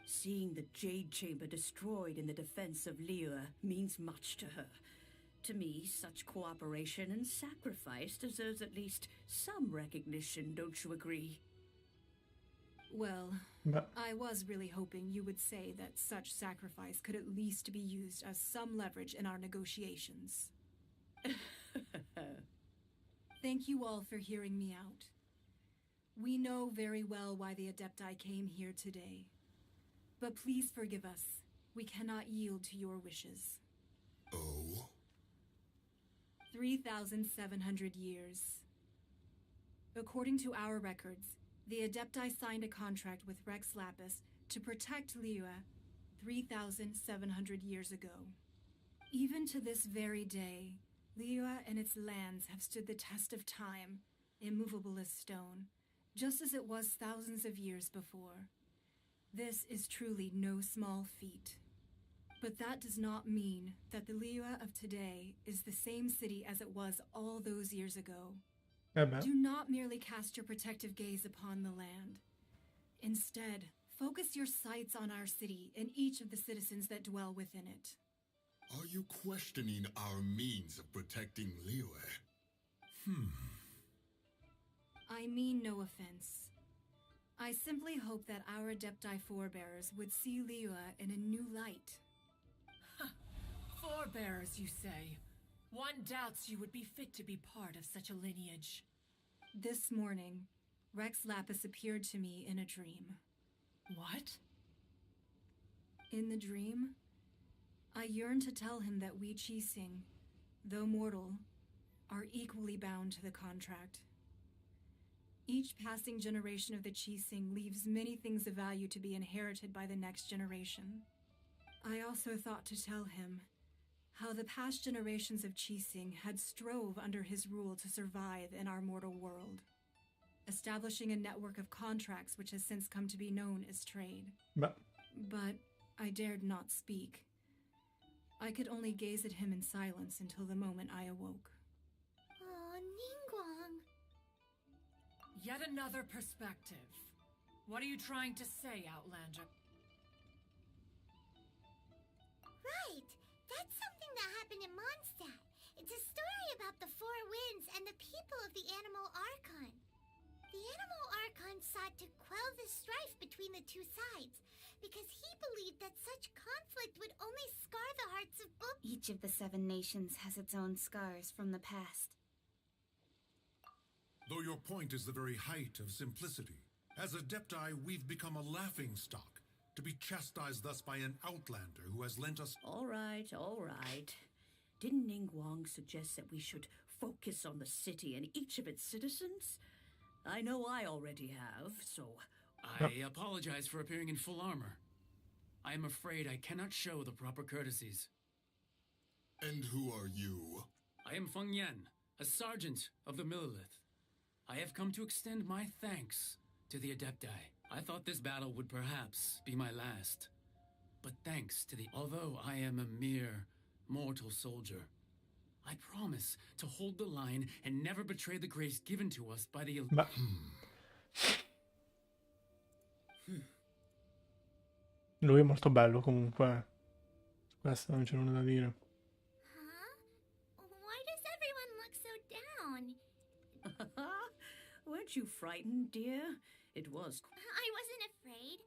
Seeing the Jade Chamber destroyed in the defense of Liyue means much to her. To me, such cooperation and sacrifice deserves at least some recognition, don't you agree? Well, Beh, I was really hoping you would say that such sacrifice could at least be used as some leverage in our negotiations. Thank you all for hearing me out. We know very well why the Adepti came here today. But please forgive us. We cannot yield to your wishes. Oh? 3,700 years. According to our records, the Adepti signed a contract with Rex Lapis to protect Liyue 3,700 years ago. Even to this very day, Liyue and its lands have stood the test of time, immovable as stone, just as it was thousands of years before. This is truly no small feat. But that does not mean that the Liyue of today is the same city as it was all those years ago. Do not merely cast your protective gaze upon the land. Instead, focus your sights on our city and each of the citizens that dwell within it. Are you questioning our means of protecting Liyue? I mean no offense. I simply hope that our Adepti forebears would see Liyue in a new light. Forebears, you say? One doubts you would be fit to be part of such a lineage. This morning, Rex Lapis appeared to me in a dream. What? In the dream, I yearned to tell him that we Qixing, though mortal, are equally bound to the contract. Each passing generation of the Qixing leaves many things of value to be inherited by the next generation. I also thought to tell him how the past generations of Qixing had strove under his rule to survive in our mortal world, establishing a network of contracts which has since come to be known as trade. But I dared not speak. I could only gaze at him in silence until the moment I awoke. Oh, Ningguang. Yet another perspective. What are you trying to say, Outlander? Right. That's something that happened in Mondstadt. It's a story about the Four Winds and the people of the Animal Archon. The Animal Archon sought to quell the strife between the two sides because he believed that such conflict would only scar the hearts of both. Each of the 7 nations has its own scars from the past. Though your point is the very height of simplicity, as Adepti, we've become a laughingstock, to be chastised thus by an outlander who has lent us— All right. Didn't Ningguang suggest that we should focus on the city and each of its citizens? I know I already have, so... I apologize for appearing in full armor. I am afraid I cannot show the proper courtesies. And who are you? I am Feng Yan, a sergeant of the Millelith. I have come to extend my thanks to the Adepti. I thought this battle would perhaps be my last. But thanks to the... Although I am a mere mortal soldier, I promise to hold the line and never betray the grace given to us by the... Lui è molto bello comunque. Su questo non c'è nulla da dire. Huh? Why does everyone look so down? Weren't you frightened, dear? It was... I wasn't afraid.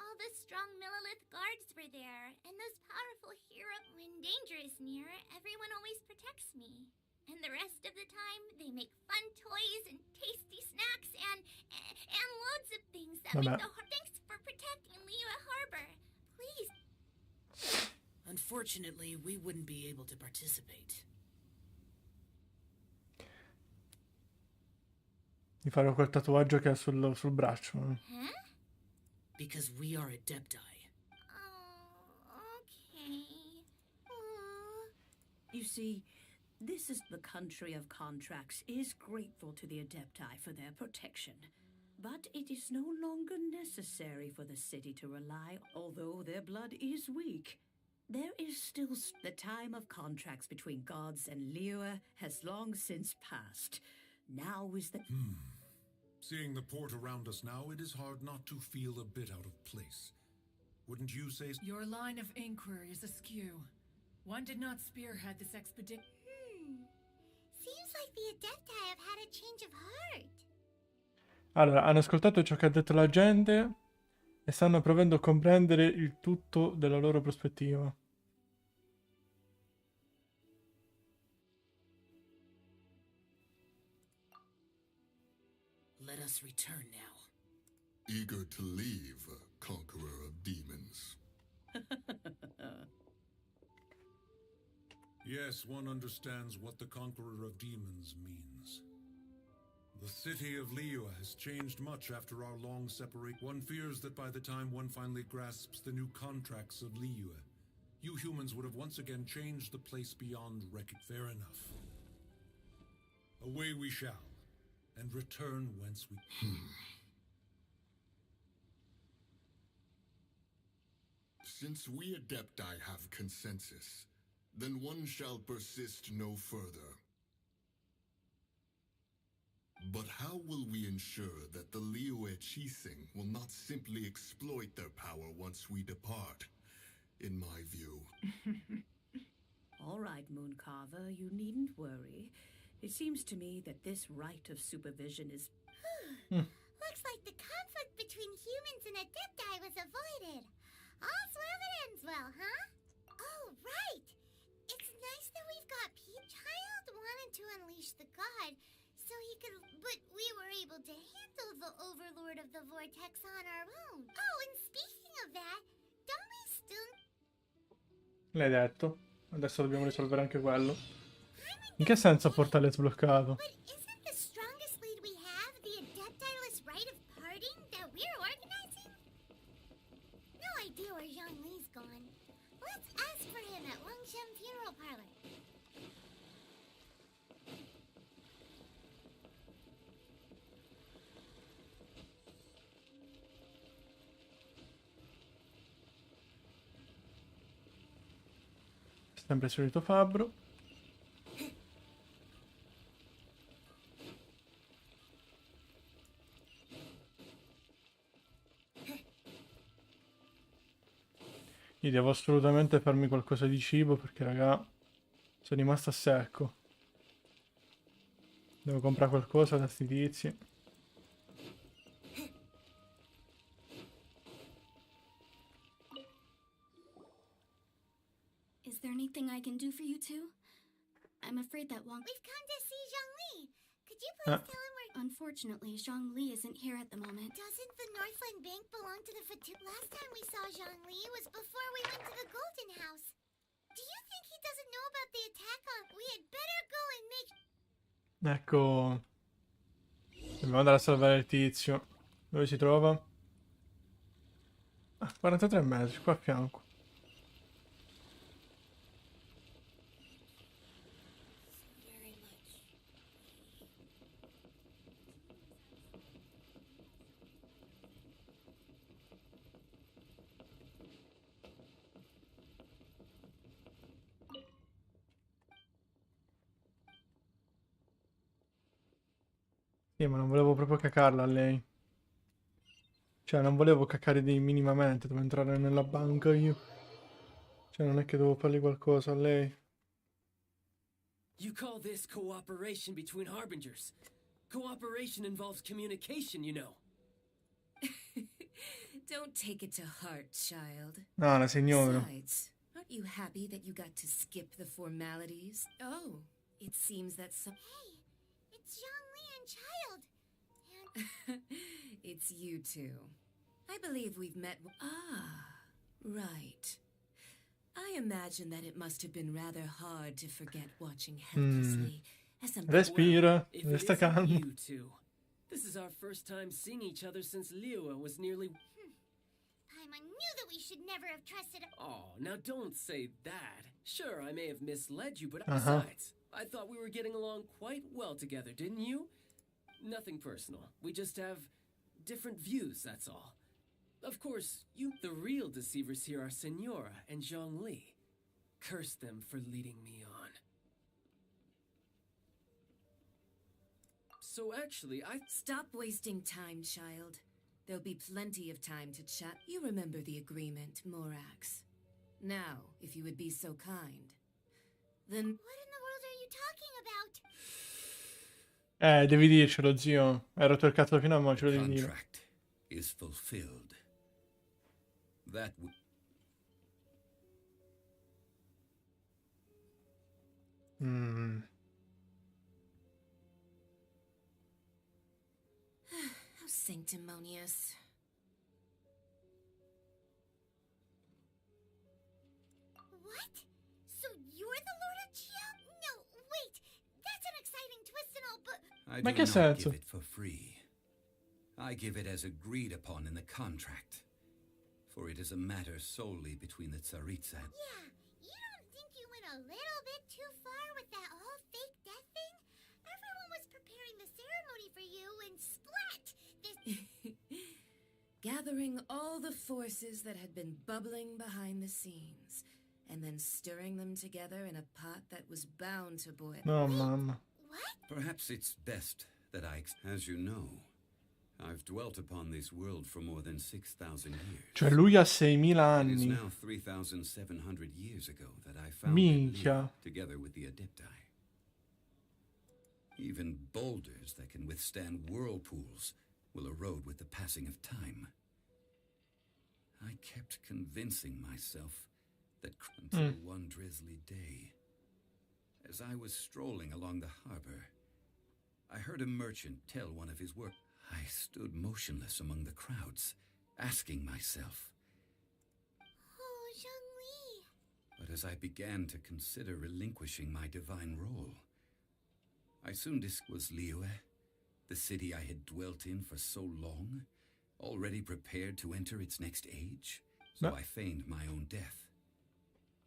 All the strong Millelith guards were there, and those powerful heroes. When danger is near, everyone always protects me. And the rest of the time, they make fun toys and tasty snacks and loads of things that make the... Thanks for protecting Liyue Harbor. Please. Unfortunately, we wouldn't be able to participate. Mi farò quel tatuaggio che ha sul braccio. Huh? Because we are Adepti. Oh, okay. You see, this is the country of contracts is grateful to the Adepti for their protection. But it is no longer necessary for the city to rely, although their blood is weak. There is still the time of contracts between gods and Liyue has long since passed. Now is the... Seeing the port around us now, it is hard not to feel a bit out of place. Wouldn't you say... Your line of inquiry is askew. One did not spearhead this expedition. Seems like the Adepti have had a change of heart. Allora, hanno ascoltato ciò che ha detto la gente e stanno provando a comprendere il tutto della loro prospettiva. Let us return now. Eager to leave, conqueror of demons. Yes, one understands what the Conqueror of Demons means. The city of Liyue has changed much after our long separation. One fears that by the time one finally grasps the new contracts of Liyue, you humans would have once again changed the place beyond reckoning. Fair enough. Away we shall. and return whence we... Since we Adepti have consensus, then one shall persist no further. But how will we ensure that the Liyue Qixing will not simply exploit their power once we depart? In my view. All right, Mooncarver, you needn't worry. It seems to me that this right of supervision is... Looks like the conflict between humans and Adepti was avoided. All's well that ends well, huh? Oh, right! It's nice that we've got Pete. Child wanted to unleash the god, so he could... But we were able to handle the Overlord of the Vortex on our own. Oh, and speaking of that, don't we still... L'hai detto. Adesso dobbiamo risolvere anche quello. In che senso portale sbloccato? But isn't the strongest lead we have the Adeptiless rite of parting that we're organizing? No idea where Zhongli's gone. Let's ask for him at Longshem Funeral Parlor. Sempre il solito fabbro. Io devo assolutamente farmi qualcosa di cibo perché, raga, sono rimasto a secco. Devo comprare qualcosa da sti tizi. Is there anything I can do for you two? I'm afraid that Wong... We've come to see Zhongli. Could you please tell him where... Unfortunately, Zhongli isn't here at the moment. Doesn't the Northland Bank belong to the Fatu... Last time we saw Zhongli was before we went to the Golden House. Do you think he doesn't know about the attack on... We had better go and make... Ecco. Dobbiamo andare a salvare il tizio. Dove si trova? Ah, 43 metri, qua a fianco. Sì, ma non volevo proprio cacarla a lei. Cioè, non volevo cacare minimamente, devo entrare nella banca io. Cioè, non è che devo fargli qualcosa a lei. You call this cooperation between harbingers? Cooperation involves communication, you know. Don't take it to heart, child. No, la signora. Besides, aren't you happy that you got to skip the formalities? Oh, it seems that some... Hey, it's Zhongli and Child. And... It's you two. I believe we've met... Ah, right. I imagine that it must have been rather hard to forget watching helplessly as some... Respira, If it resta isn't calmo. you two. This is our first time seeing each other since Liyue was nearly... I knew that we should never have trusted... Oh, now don't say that. Sure, I may have misled you, but besides, I thought we were getting along quite well together, didn't you? Nothing personal. We just have different views, that's all. Of course, the real deceivers here are Senora and Zhongli. Curse them for leading me on. So actually, Stop wasting time, child. There'll be plenty of time to chat. You remember the agreement, Morax. Now, if you would be so kind, then... What in the world are you talking about? Devi dircelo, zio. Hai rotto il cazzo fino a mo', ce lo devi dire. Contract is fulfilled. That How sanctimonious. What? So you're the Lord of Chia? No, wait. That's an exciting twist and all, but... I Ma do che not senso? give it for free. I give it as agreed upon in the contract. For it is a matter solely between the Tsaritsa. Yeah, you don't think you went a little bit too far with that whole fake death thing? Everyone was preparing the ceremony for you gathering all the forces that had been bubbling behind the scenes, and then stirring them together in a pot that was bound to boil. No, mamma. Perhaps it's best that as you know, I've dwelt upon this world for more than 6,000 years. Cioè lui ha 6.000 It is anni. now 3,700 years ago that I founded Minchia. Liyue together with the Adepti. Even boulders that can withstand whirlpools will erode with the passing of time. I kept convincing myself that until one drizzly day, as I was strolling along the harbor, I heard a merchant tell one of his work. I stood motionless among the crowds, asking myself, Oh, Zhongli. but as I began to consider relinquishing my divine role, I soon was Liyue, the city I had dwelt in for so long, already prepared to enter its next age. So I feigned my own death,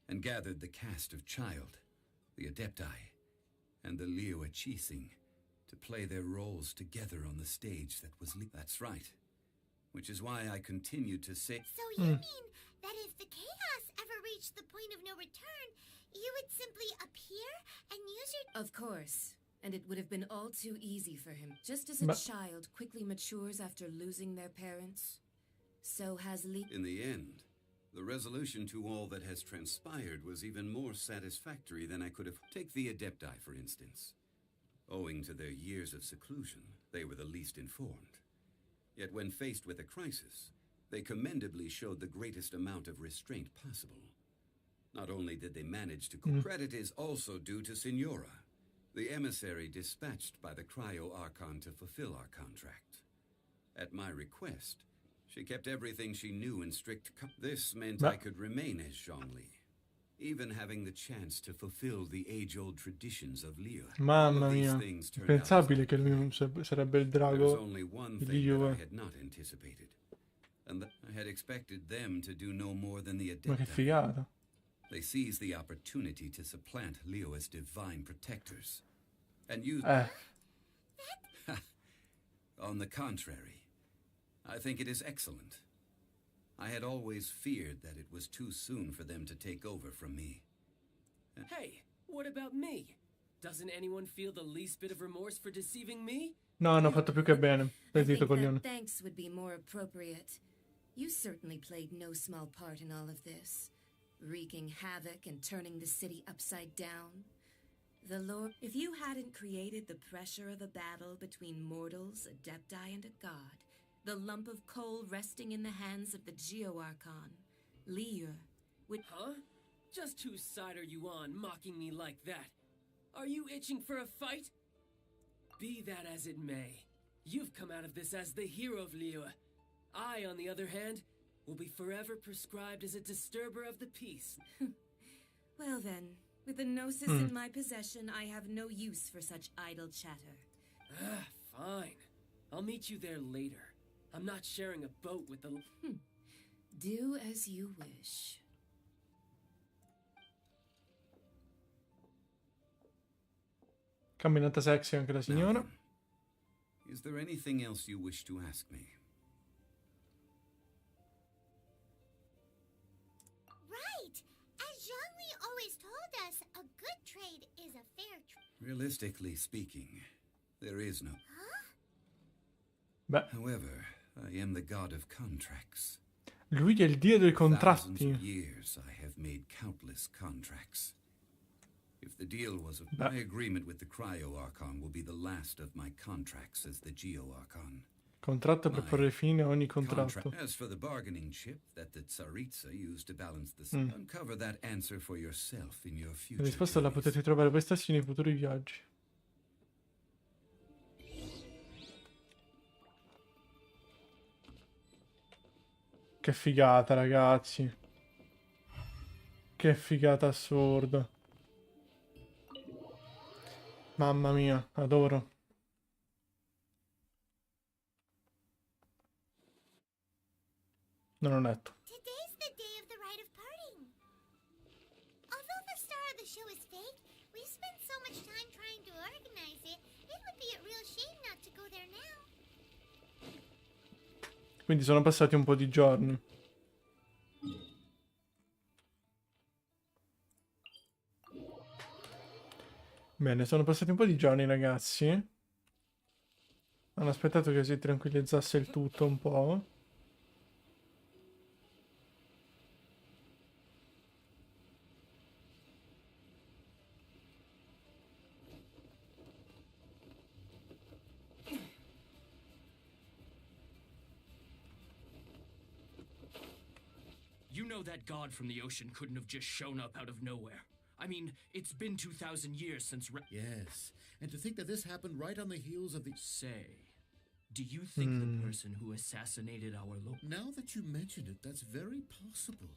and gathered the cast of Child, the Adepti, and the Liyue Chising to play their roles together on the stage that was That's right. Which is why I continued to say... So you mean that if the chaos ever reached the point of no return, you would simply appear and use your... Of course. And it would have been all too easy for him. Just as a child quickly matures after losing their parents, so has Li... In the end, the resolution to all that has transpired was even more satisfactory than I could have... Take the Adepti, for instance. Owing to their years of seclusion, they were the least informed. Yet when faced with a crisis, they commendably showed the greatest amount of restraint possible. Not only did they manage to... Credit is also due to Signora, the emissary dispatched by the Cryo-Archon to fulfill our contract. At my request, she kept everything she knew in strict... This meant I could remain as Zhongli, even having the chance to fulfill the age-old traditions of Liyue. Mamma mia, pensabile che lui sarebbe il drago di Liyue. And I had expected them to do no more than the Ma che Adepti. figata. They seized the opportunity to supplant Liyue as divine protectors, and used... On the contrary, I think it is excellent. I had always feared that it was too soon for them to take over from me. Hey, what about me? Doesn't anyone feel the least bit of remorse for deceiving me? No, hanno fatto più che bene. Stai zitto, coglione. Thanks would be more appropriate. You certainly played no small part in all of this, wreaking havoc and turning the city upside down. The Lord... If you hadn't created the pressure of a battle between mortals, Adepti, and a god, the lump of coal resting in the hands of the Geo-Archon, Liyue, would... Huh? Just whose side are you on, mocking me like that? Are you itching for a fight? Be that as it may, you've come out of this as the hero of Liyue. I, on the other hand, will be forever prescribed as a disturber of the peace. Well then, with the Gnosis in my possession, I have no use for such idle chatter. Fine. I'll meet you there later. I'm not sharing a boat with the... Do as you wish. Camminata sexy anche la signora. Is there anything else you wish to ask me? Right! As Zhongli always told us, a good trade is a fair trade. Realistically speaking, there is no... Beh, However, I am the god of contracts. lui è il dio dei Thousands contratti. of years I have made countless contracts. If the deal was my agreement with the Cryo-Archon will be the last of my contracts as the Geo-Archon. Contratto per porre fine a ogni contratto. As for the bargaining chip that the Tsaritsa used to balance the sun, uncover that answer for yourself in your future. La risposta la potete trovare voi stessi nei futuri viaggi. Che figata, ragazzi. Che figata assurda. Mamma mia, adoro. Non ho letto. Today's the day of the rite of parting. Although the star of the show is fake, we've spent so much time trying to organize it, it would be a real shame not to go there now. Quindi sono passati un po' di giorni. Bene, sono passati un po' di giorni, ragazzi. Hanno aspettato che si tranquillizzasse il tutto un po'. You know that god from the ocean couldn't have just shown up out of nowhere. I mean, it's been 2,000 years since Yes, and to think that this happened right on the heels of the... Say, do you think the person who assassinated our Lord... Now that you mention it, that's very possible.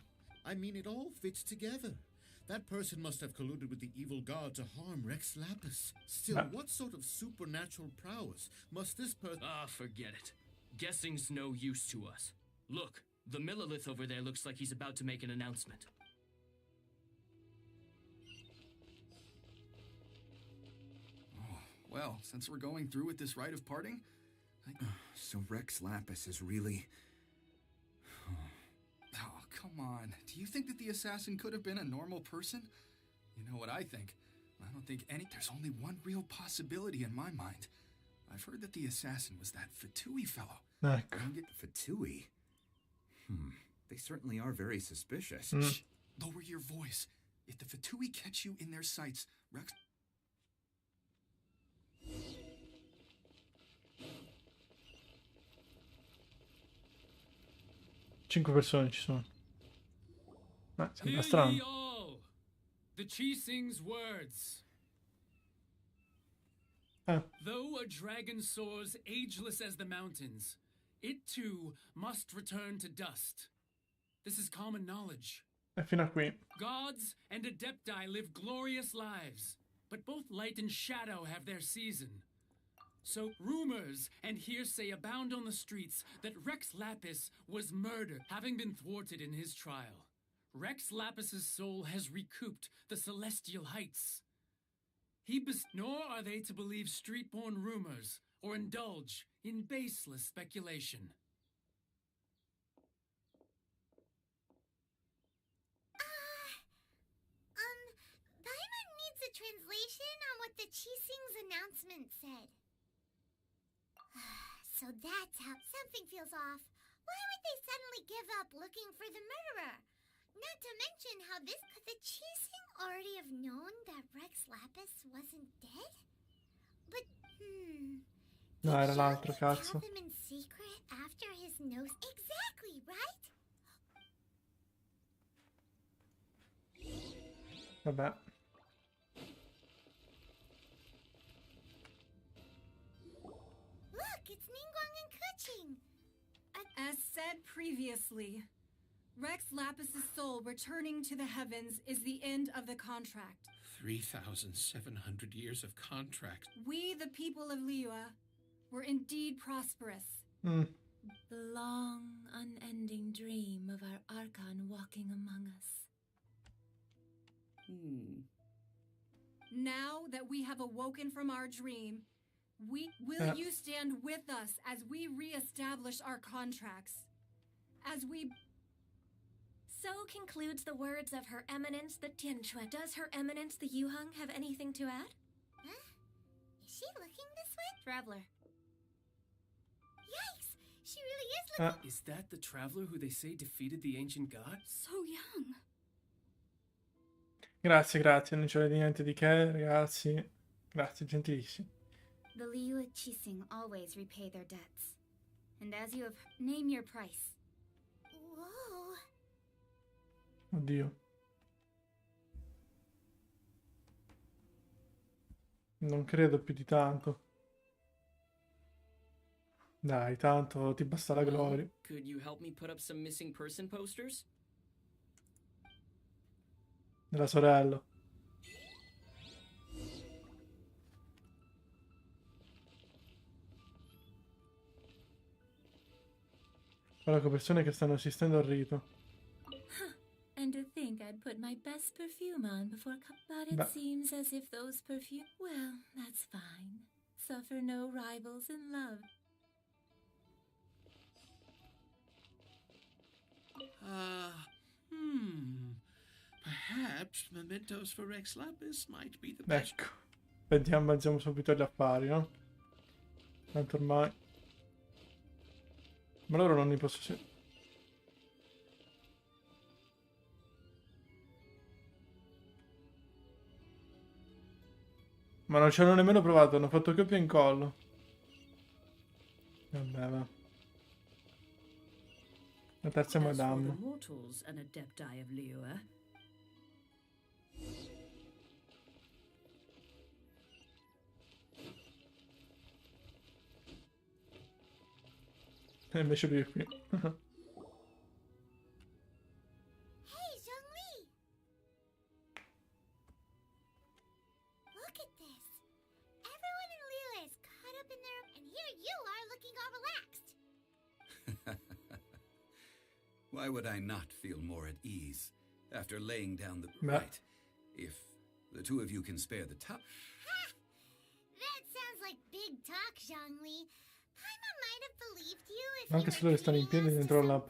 I mean, it all fits together. That person must have colluded with the evil god to harm Rex Lapis. Still, what sort of supernatural prowess must this person... Ah, forget it. Guessing's no use to us. Look, the Millilith over there looks like he's about to make an announcement. Well, since we're going through with this rite of parting... So Rex Lapis is really... Oh, come on. Do you think that the assassin could have been a normal person? You know what I think? I don't think any... There's only one real possibility in my mind. I've heard that the assassin was that Fatui fellow. Fatui? They certainly are very suspicious. Shh! Lower your voice. If the Fatui catch you in their sights, Rex... 5 persone ci sono. Sembra Hear ye strano. all, the Ci sings words. Though a dragon soars ageless as the mountains, it too must return to dust. This is common knowledge. E fino a qui. Gods and Adepti live glorious lives, but both light and shadow have their season. So rumors and hearsay abound on the streets that Rex Lapis was murdered, having been thwarted in his trial. Rex Lapis's soul has recouped the celestial heights. Nor are they to believe street-born rumors or indulge in baseless speculation. Paimon needs a translation on what the Ci Sing's announcement said. So that's how something feels off. Why would they suddenly give up looking for the murderer? Not to mention how this... Could the Ci Sing already have known that Rex Lapis wasn't dead? But, No, era l'altro, cazzo. Have him in secret after his nose... Exactly, right? Vabbè. Look, it's Ningguang and Keqing. As said previously, Rex Lapis's soul returning to the heavens is the end of the contract. 3,700 years of contract. We, the people of Liyue, were indeed prosperous. The long, unending dream of our Archon walking among us. Now that we have awoken from our dream, will you stand with us as we re-establish our contracts? As we... So concludes the words of Her Eminence the Tianxue. Does Her Eminence the Yuheng have anything to add? Huh? Is she looking this way? Traveler. Yikes! She really is looking... Is that the traveler who they say defeated the ancient god? So young. Grazie, grazie. Non c'è niente di che, ragazzi. Grazie, gentilissimi. The Liyue Ci Sing always repay their debts. And as you have... Name your price. Whoa. Oddio. Non credo più di tanto. Dai, tanto ti basta la gloria. Could you help me put up some missing person posters? Della sorella. Guarda che persone che stanno assistendo al rito. And to think I'd put my best perfume on before... But it seems as if those perfume... Well, that's fine. Suffer no rivals in love. Perhaps mementos for Rex Lapis might be the best. Ecco. Vediamo, alziamo subito gli affari, no? Tanto ormai... Ma loro non li posso... Ma non ci hanno nemmeno provato, hanno fatto copia e incollo. Vabbè, va. La terza As for the madame. mortals and adepti of Liyue, E invece lui è qui. Hey, Zhongli! Look at this. Everyone in Liyue is caught up in their... And here you are looking all relaxed. Why would I not feel more at ease after laying down the... Beh. Right. If the two of you can spare the top... That sounds like big talk, Zhongli. Paimon might have believed you if Anche se loro stanno in piedi dentro alla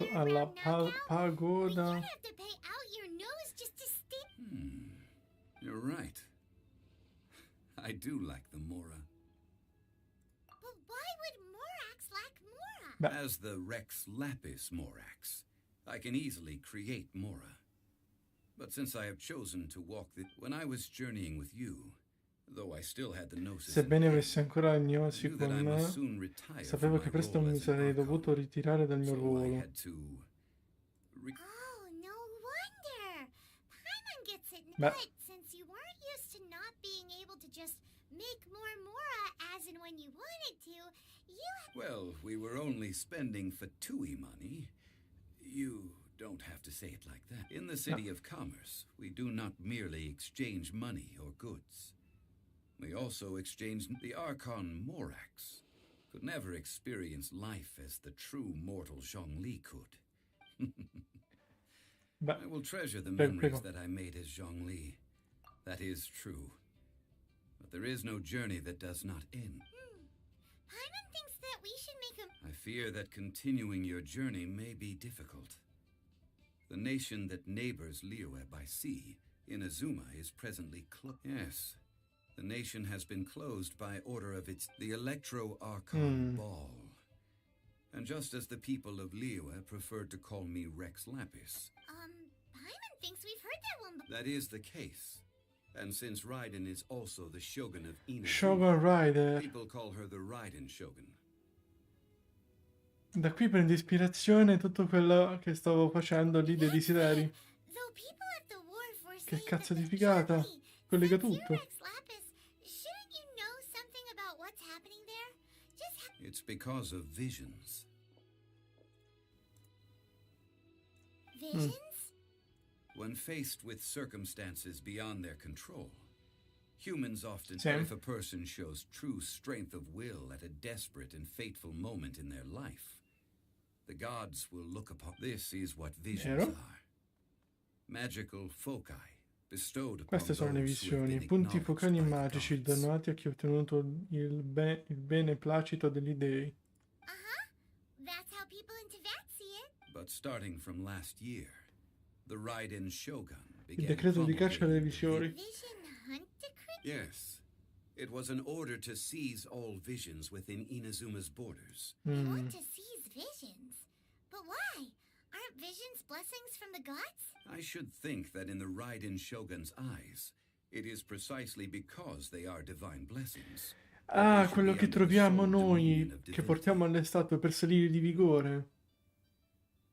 pagoda. you have to pay out your nose just to stay... You're right. I do like the Mora. But why would Morax lack Mora? Beh. As the Rex Lapis Morax, I can easily create Mora. But since I have chosen to walk the... When I was journeying with you, though I still had the gnosis... Sebbene avessi ancora gnosi knew that I con must me, soon retire from sapevo my che presto role mi as an sarei Archon. dovuto ritirare dal mio So I ruolo. had to... Oh, no wonder. Paimon gets it. Beh. But since you weren't used to not being able to just make more Mora as and when you wanted to, you had... Well, we were only spending Fatui money. You don't have to say it like that. In the City of Commerce, we do not merely exchange money or goods. We also exchange... The Archon Morax could never experience life as the true mortal Zhongli could. Beh, I will treasure the prego, memories prego. that I made as Zhongli. That is true. But there is no journey that does not end. Paimon thinks that we should make a... I fear that continuing your journey may be difficult. The nation that neighbors Liyue by sea, Inazuma, is presently closed. Yes, the nation has been closed by order of its... the Electro-Archon Ball. And just as the people of Liyue preferred to call me Rex Lapis. Paimon thinks we've heard that one before. That is the case. And since Raiden is also the Shogun of Inazuma, Shogun Rider. people call her the Raiden Shogun. Da qui prendo ispirazione tutto quello che stavo facendo lì dei desideri. Though people at the wharf were Che saying cazzo that di figata. Zhongli, Collega since you're tutto. Rex Lapis, shouldn't you know something about what's happening there? It's because of visions. Visions? When faced with circumstances beyond their control, humans often... Same. If a person shows true strength of will at a desperate and fateful moment in their life, the gods will look upon... This is what visions Vero? are. Magical foci bestowed upon Queste sono le those who have visioni, been punti acknowledged focali by the magici gods. donati a chi ha ottenuto il bene placito degli dei. That's how people in Teyvat see it. But starting from last year, the Raiden Shogun Il began decreto di caccia delle promulgating visioni. Vision hunt decree? Yes. It was an order to seize all visions within Inazuma's borders. They want to seize visions. But why? Aren't visions blessings from the gods? I should think that in the Raiden Shogun's eyes, it is precisely because they are divine blessings. Ah, quello che troviamo noi, che portiamo alle statue per salire di vigore.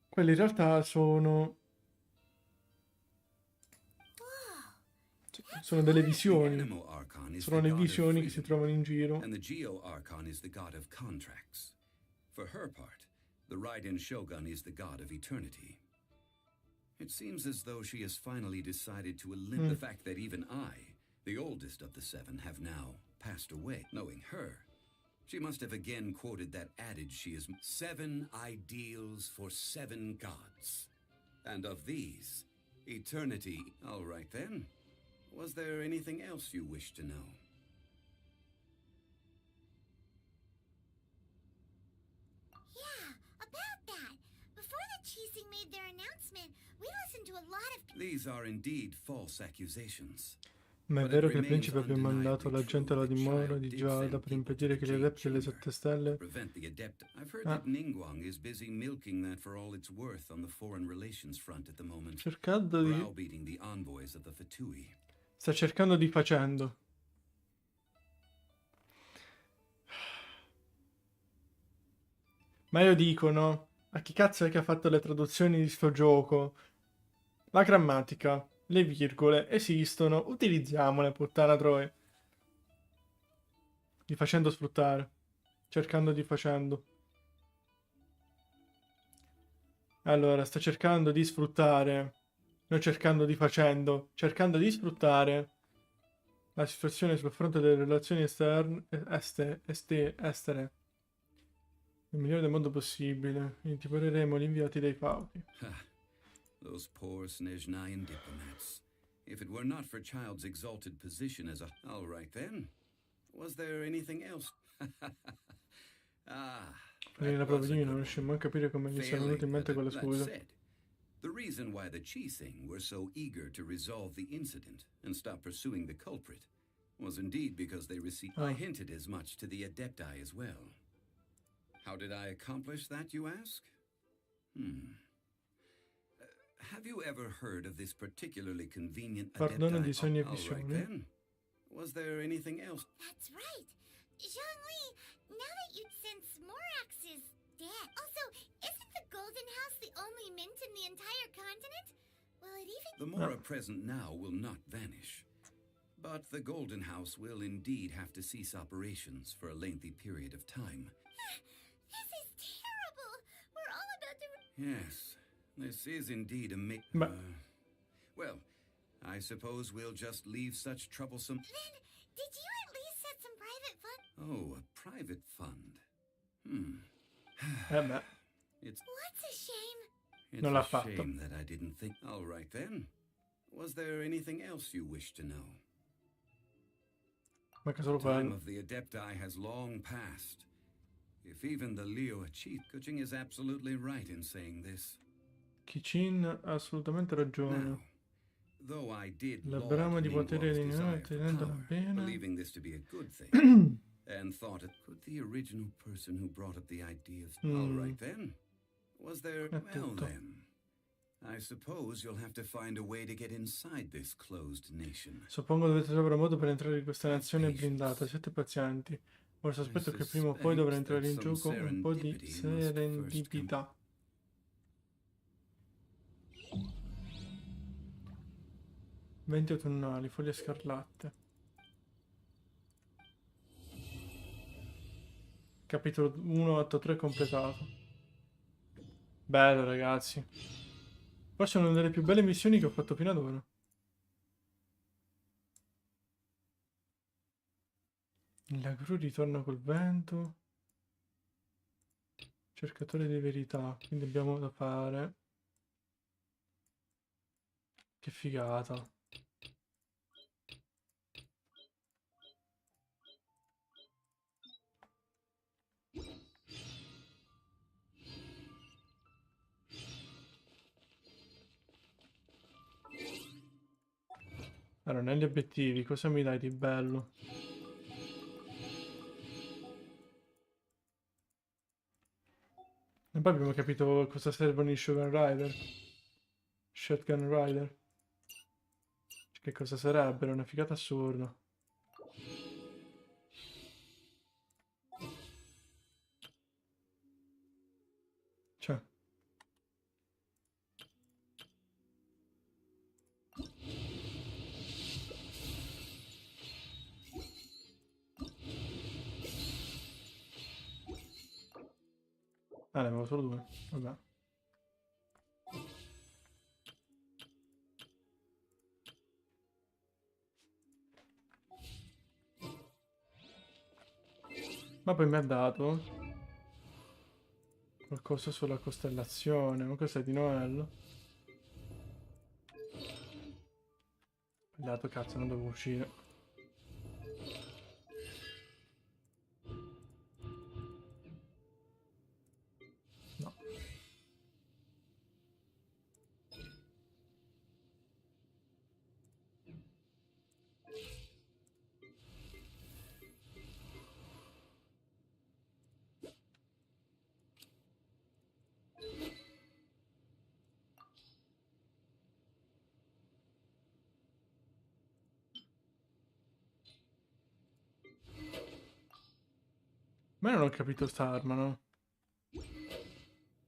Quelli in realtà sono... Sono delle visioni. Animo Archon is Sono the le god of visioni che si freedom, trovano in giro. and the Geo Archon is the god of contracts. For her part, the Raiden Shogun is the god of eternity. It seems as though she has finally decided to eliminate the fact that even I, the oldest of the seven, have now passed away. Knowing her, she must have again quoted that adage she is 7 ideals for 7 gods. And of these, eternity... All right then. Was there anything else you wish to know? Yeah, about that. Before the Chising made their announcement, spokesman. We listen to a lot of... These are indeed false accusations. Ma è vero che il principe abbia mandato la gente alla dimora di Giada per impedire che gli adepti delle sette stelle... Prevent the adept. I've heard that Ningguang is busy milking that for all it's worth on the foreign relations front at the moment. Cercando di... Browbeating the envoys of the Fatui. Sta cercando di facendo. Ma io dico, no? A chi cazzo è che ha fatto le traduzioni di sto gioco? La grammatica, le virgole esistono, utilizziamole, puttana troia. Di facendo sfruttare. Cercando di facendo. Allora, sta cercando di sfruttare. Non cercando di facendo. Cercando di sfruttare la situazione sul fronte delle relazioni esterne. Estere. Il migliore del modo possibile. Intimoreremo gli inviati dai Fauti. Those poor Snezhnayan diplomats. If it were not for Child's exalted position as a... All right then. Was there anything else? La prova di non riuscimmo a capire come gli siano venute in mente quelle scuse. The reason why the Qising were so eager to resolve the incident and stop pursuing the culprit was indeed because they received... I hinted as much to the Adepti as well. How did I accomplish that, you ask? Have you ever heard of this particularly convenient Perdono di sogni e All right, visioni. then. Was there anything else? That's right. Zhongli, now that you'd sense Morax is dead. Also, isn't the Golden House the only mint in the entire continent? Will it even... The Mora present now will not vanish. But the Golden House will indeed have to cease operations for a lengthy period of time. This is terrible. We're all about to... Yes, this is indeed a well, I suppose we'll just leave such troublesome... Then, did you at least set some private fund? Oh, a private fund. It's... What's a shame? It's Non l'ha a fatto. shame that I didn't think... All right, then. Was there anything else you wish to know? Manca solo Time quello. of the Adepti has long passed. If even the Leo chief, Kuching is absolutely right in saying this. Kichin ha assolutamente ragione. Though I did La laud brama di potere Ningguang's eliminare desire for tenendo la power, pena. believing this to be a good thing, and thought it could the original person who brought up the idea of... All right, then. Was there... Well, tutto. then. I suppose you'll have to find a way to get inside this closed nation. Suppongo dovete trovare modo per entrare in questa nazione blindata. Siete pazienti. Ora sospetto che prima o poi dovrà entrare in gioco un po' di serendipità. Venti autunnali, foglie scarlatte. Capitolo 1, atto 3 completato. Bello, ragazzi. Forse è una delle più belle missioni che ho fatto fino ad ora. La gru ritorna col vento. Cercatore di verità. Quindi abbiamo da fare. Che figata. Allora, negli obiettivi, cosa mi dai di bello? E poi abbiamo capito cosa servono i Shogun Rider. Shotgun Rider. Che cosa sarebbero? Una figata assurda. Cioè. Ah, ne avevo solo due. Vabbè. Ma poi mi ha dato qualcosa sulla costellazione. Ma cos'è di Noel? Sbagliato, cazzo, non dovevo uscire. No. Ma io non ho capito sta arma, no?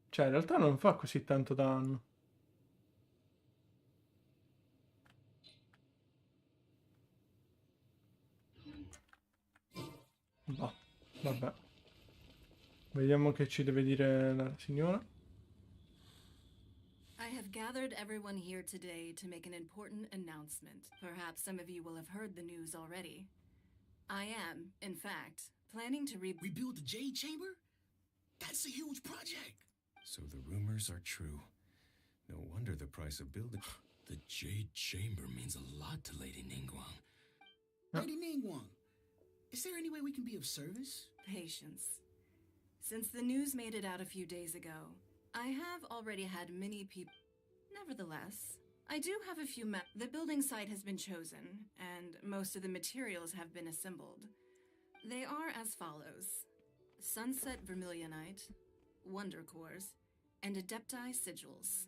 Cioè, in realtà non fa così tanto danno. Boh, vabbè. Vediamo che ci deve dire la signora. I have gathered everyone here today to make an important announcement. Perhaps some of you will have heard the news already. I am, in fact, planning to rebuild the Jade Chamber? That's a huge project. So the rumors are true. No wonder the price of building... The Jade Chamber means a lot to Lady Ningguang. Lady Ningguang, is there any way we can be of service? Patience. Since the news made it out a few days ago, I have already had many people... Nevertheless, I do have a few The building site has been chosen, and most of the materials have been assembled. They are as follows. Sunset Vermilionite, Wonder Cores, and Adepti Sigils.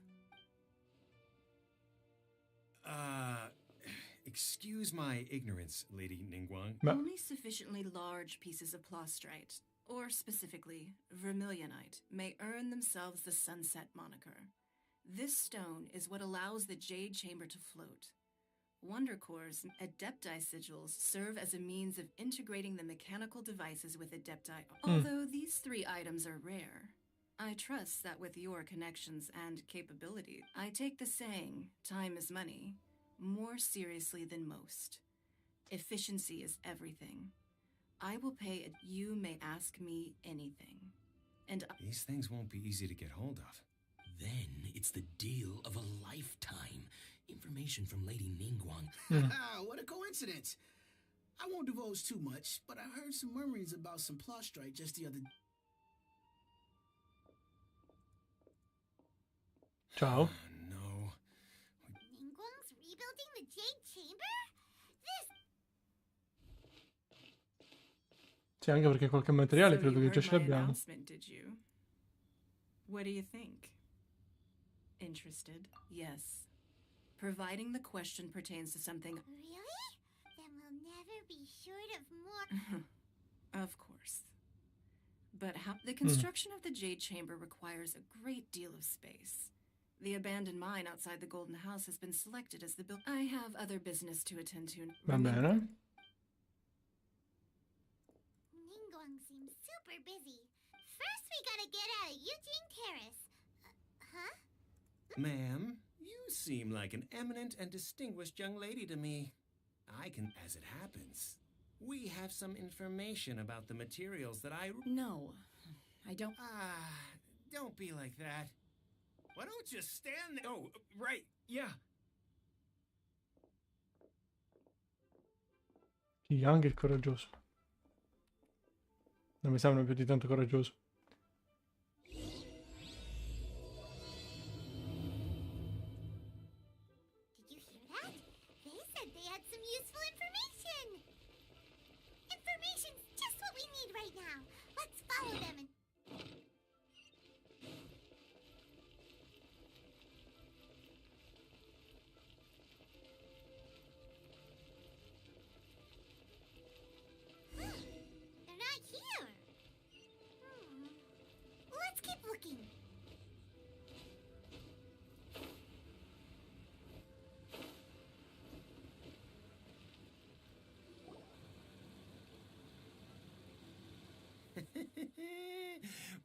Excuse my ignorance, Lady Ningguang. Only sufficiently large pieces of plastrite, or specifically, vermilionite, may earn themselves the Sunset moniker. This stone is what allows the Jade Chamber to float. Wonder Cores, Adepti Sigils, serve as a means of integrating the mechanical devices with Adepti. Although these 3 items are rare, I trust that with your connections and capabilities, I take the saying, time is money, more seriously than most. Efficiency is everything. I will pay it. You may ask me anything. And These things won't be easy to get hold of. Then it's the deal of a lifetime. Information from Lady Ningguang. What a coincidence. I won't divulge too much, but I heard some murmurings about some plastrite just the other day. Ciao. No. Ningguang's rebuilding the Jade Chamber? This... Sì, anche perché qualche materiale credo che già ce l'abbiamo. announcement, did you? What do you think? Interested? Yes. Providing the question pertains to something... Really? Then we'll never be short of more... Of course. But how... The construction of the Jade Chamber requires a great deal of space. The abandoned mine outside the Golden House has been selected as the build... I have other business to attend to. Va bene. Ningguang seems super busy. First we gotta get out of Eugene Terrace. Huh? Ma'am, you seem like an eminent and distinguished young lady to me. I can, as it happens, we have some information about the materials that I... No, I don't... Don't be like that. Why don't you stand there? Oh, right, yeah. Young è coraggioso. Non mi sembra più di tanto coraggioso. Did you hear that? They said they had some useful information. Information's just what we need right now. Let's follow them and... They're not here. Let's keep looking.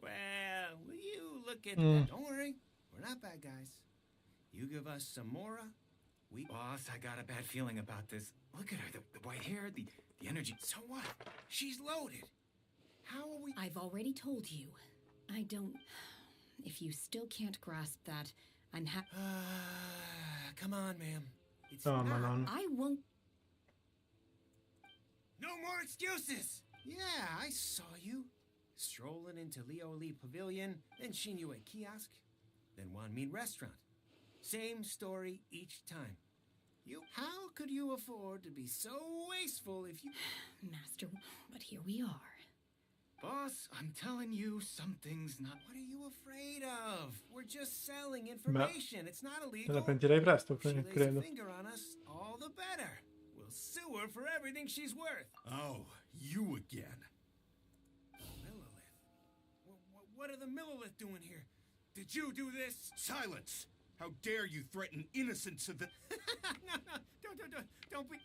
Well, will you look at that? Don't worry, we're not bad guys. You give us some Mora, we... Boss, I got a bad feeling about this. Look at her, the white hair, the energy. So what? She's loaded. How are we... I've already told you. I don't... If you still can't grasp that, I'm happy... Come on, ma'am. It's Oh, not... Madonna. I won't... No more excuses! Yeah, I saw you. Strolling into Leo Lee Pavilion, then Shinyu Kiosk, then Wanmin Restaurant. Same story each time. How could you afford to be so wasteful if you... Master, but here we are. Boss, I'm telling you, something's not... What are you afraid of? We're just selling information. It's not Me illegal. la pentirei presto, If she lays a credo. finger on us, all the better. We'll sue her for everything she's worth. Oh, you again. Well, What are the Millilith doing here? Did you do this? Silence! How dare you threaten innocents of the... No, don't be...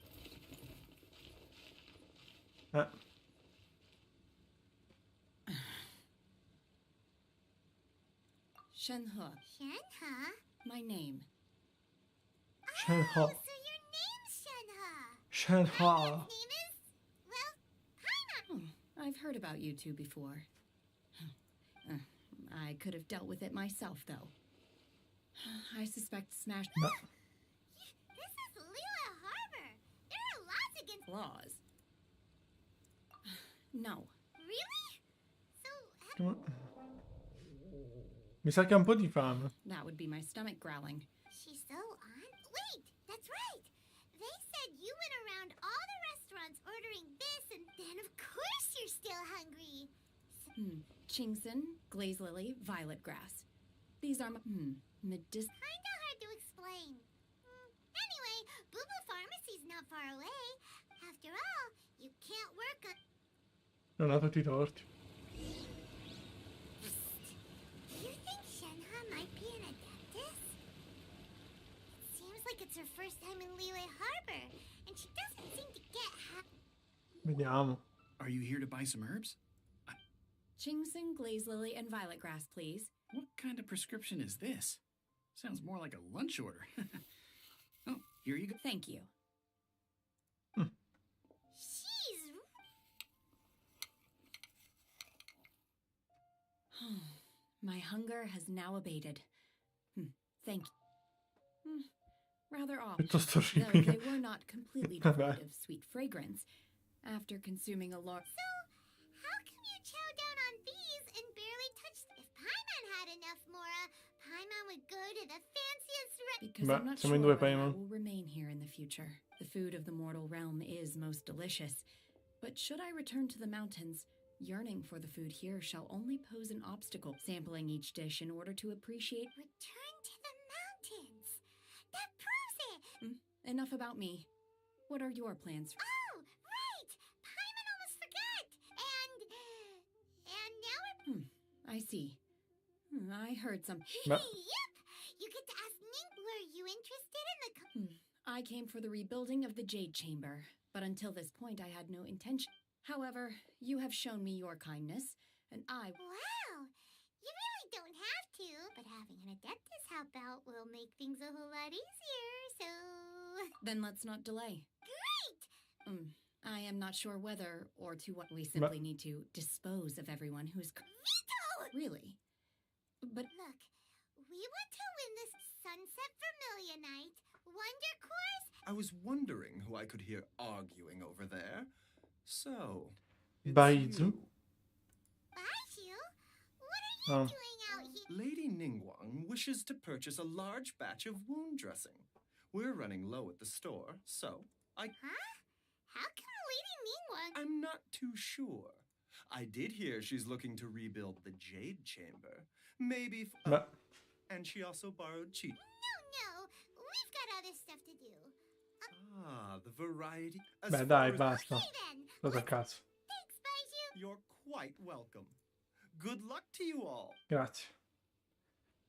Shenhe. Shenhe? My name. Shenhe. So your name's Shenhe. Shenhe. Name is, well, Paimon. I've heard about you two before. I could have dealt with it myself, though. I suspect Smash... This is Liyue Harbor. There are laws against... Laws? No. Really? So... Mi sa che ha un po' di fame. That would be my stomach growling. She's so on... Wait, that's right. They said you went around all the restaurants ordering this, and then of course you're still hungry. Chingson, glaze lily, violet grass. These are medicinal. Kinda hard to explain. Anyway, Boo Boo Pharmacy's not far away. After all, you can't work on... Non ha tutti i torti. Do you think Shenhe might be an adeptus? It seems like it's her first time in Liyue Harbor, and she doesn't seem to get Vediamo. Are you here to buy some herbs? Chingson, glaze lily, and violet grass, please. What kind of prescription is this? Sounds more like a lunch order. Oh, here you go. Thank you. She's... My hunger has now abated. Thank you. Rather odd. Piuttosto Though orribile. they were not completely devoid of sweet fragrance. After consuming a large... So, how come you chow down on these and barely touch... If Paimon had enough Mora, Paimon would go to the fanciest Because Beh, I'm not siamo sure in due, whether I Paimon. will remain here in the future. The food of the mortal realm is most delicious. But should I return to the mountains, yearning for the food here shall only pose an obstacle. Sampling each dish in order to appreciate... Return to the mountains! That proves it! Enough about me. What are your plans? Oh, right! Paimon almost forgot! And now we're... I see. I heard some... Beh. Yep! You get to ask Ning, were you interested in the... I came for the rebuilding of the Jade Chamber, but until this point I had no intention. However, you have shown me your kindness, and I... Wow! You really don't have to, but having an adeptus help out will make things a whole lot easier, so... Then let's not delay. Great! I am not sure whether or to what we simply need to dispose of everyone who's... Veto! Really? But... Look, we want to win this Sunset Vermilionite Wonder Course. I was wondering who I could hear arguing over there. So... Baizu. Baiju? What are you doing out here? Lady Ningguang wishes to purchase a large batch of wound dressing. We're running low at the store, so I... Huh? How come Lady Ningguang... I'm not too sure. I did hear she's looking to rebuild the Jade Chamber. Maybe... and she also borrowed Chi. No. We've got other stuff to do. Ah, the variety... Beh, dai, basta. Cosa cazzo. Thanks, Baiju. You're quite welcome. Good luck to you all. Grazie.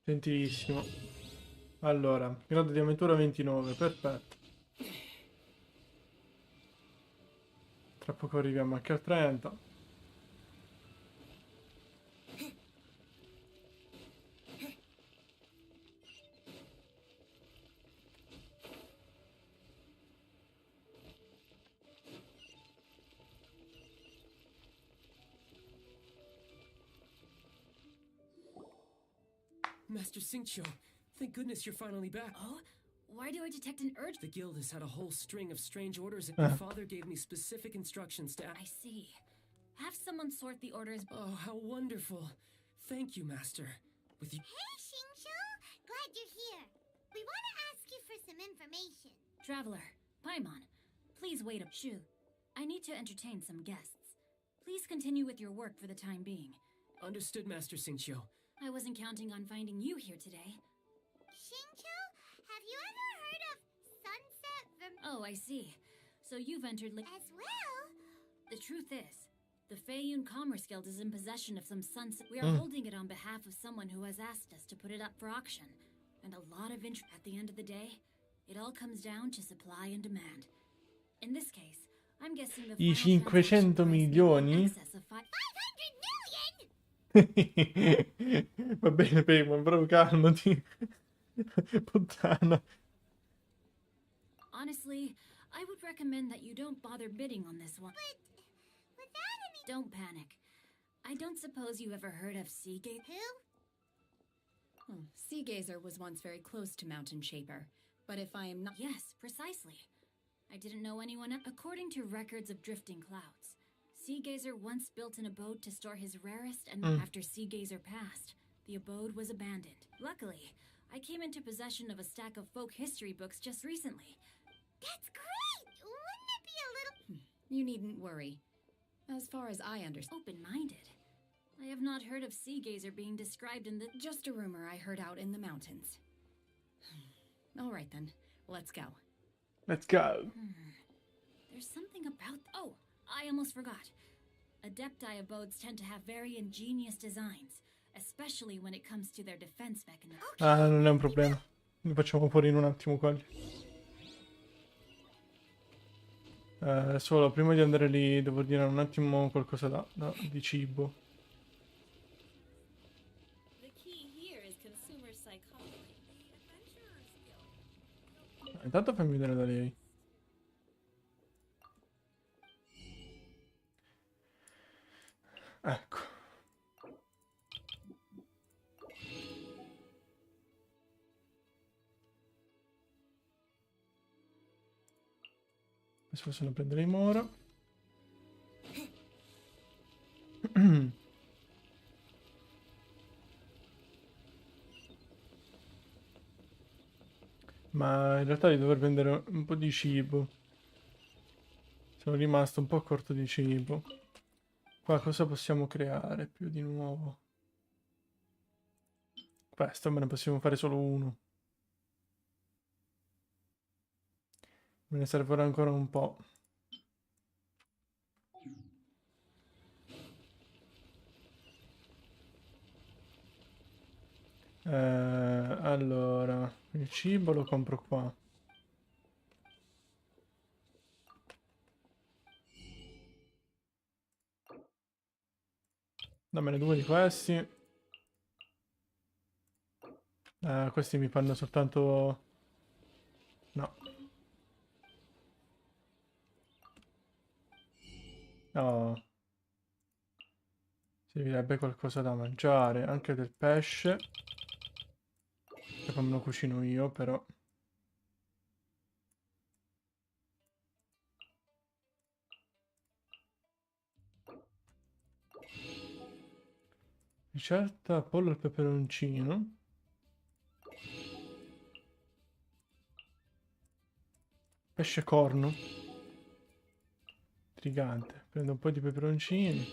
Gentilissimo. Allora, grado di avventura 29, perfetto. Tra poco arriviamo anche al 30. Master Xingqiu, thank goodness you're finally back. Oh? Why do I detect an urge? The guild has had a whole string of strange orders, and your father gave me specific instructions to... I see. Have someone sort the orders. Oh, how wonderful. Thank you, Master. With you... Hey, Xingqiu. Glad you're here. We want to ask you for some information. Traveler, Paimon, please wait up. Shu, I need to entertain some guests. Please continue with your work for the time being. Understood, Master Xingqiu. I wasn't counting on finding you here today. Xingqiu, have you ever heard of Sunset Oh, I see. So you've entered as well? The truth is, The Feiyun Commerce Guild is in possession of some sunset. We are holding it on behalf of someone who has asked us to put it up for auction. And a lot of interest. At the end of the day, it all comes down to supply and demand. In this case, I'm guessing the I final 500 milioni? Va bene, Payman, però calmati. Puttana. Honestly, I would recommend that you don't bother bidding on this one. But without any... Don't panic. I don't suppose you ever heard of Seagazer? Who? Seagazer was once very close to Mountain Shaper, but if I am not... Yes, precisely. I didn't know anyone else. According to records of drifting clouds, Seagazer once built an abode to store his rarest, and after Seagazer passed, the abode was abandoned. Luckily, I came into possession of a stack of folk history books just recently. That's great! Wouldn't it be a little... You needn't worry. As far as I understand... Open-minded. I have not heard of Seagazer being described in the... Just a rumor I heard out in the mountains. All right then, let's go. Let's go. There's something about... Oh, I almost forgot. Adepti abodes tend to have very ingenious designs, especially when it comes to their defense mechanism. Ah, non è un problema. Li facciamo fuori in un attimo quelli. Solo prima di andare lì devo dire un attimo qualcosa di cibo. Intanto fammi vedere da lei. Ecco. Questo lo prenderemo ora. Ma in realtà devo prendere un po' di cibo. Sono rimasto un po' corto di cibo. Qua cosa possiamo creare più di nuovo? Questo me ne possiamo fare solo uno. Me ne servirà ancora un po'. Allora, il cibo lo compro qua. Dammene 2 di questi. Questi mi fanno soltanto... No. No. Servirebbe qualcosa da mangiare, anche del pesce. Come lo cucino io, però. Ricetta pollo al peperoncino. Pesce corno. Intrigante. Prendo un po' di peperoncini.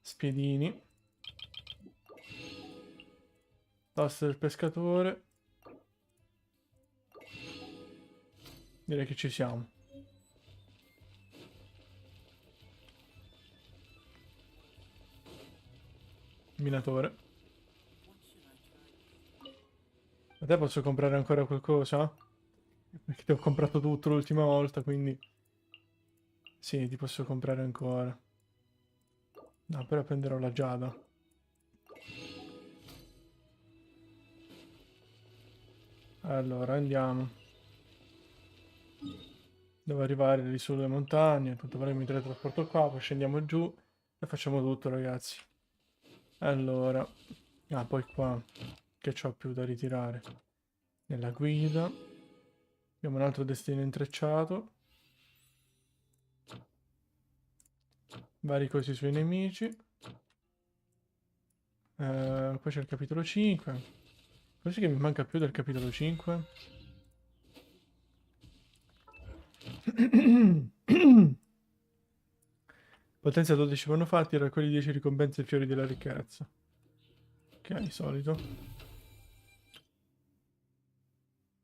Spiedini. Toast del pescatore. Direi che ci siamo. Minatore. A te posso comprare ancora qualcosa? Perché ti ho comprato tutto l'ultima volta, quindi... Sì, ti posso comprare ancora. No, però prenderò la giada. Allora, andiamo. Devo arrivare lì sulle montagne, tanto avremo il teletrasporto qua, poi scendiamo giù e facciamo tutto, ragazzi. Allora, poi qua che c'ho più da ritirare? Nella guida. Abbiamo un altro destino intrecciato. Vari cosi sui nemici. Qua c'è il capitolo 5. Cos'è che mi manca più del capitolo 5? Potenza 12 manufatti, raccogli 10 ricompense e fiori della ricchezza. Ok, solito.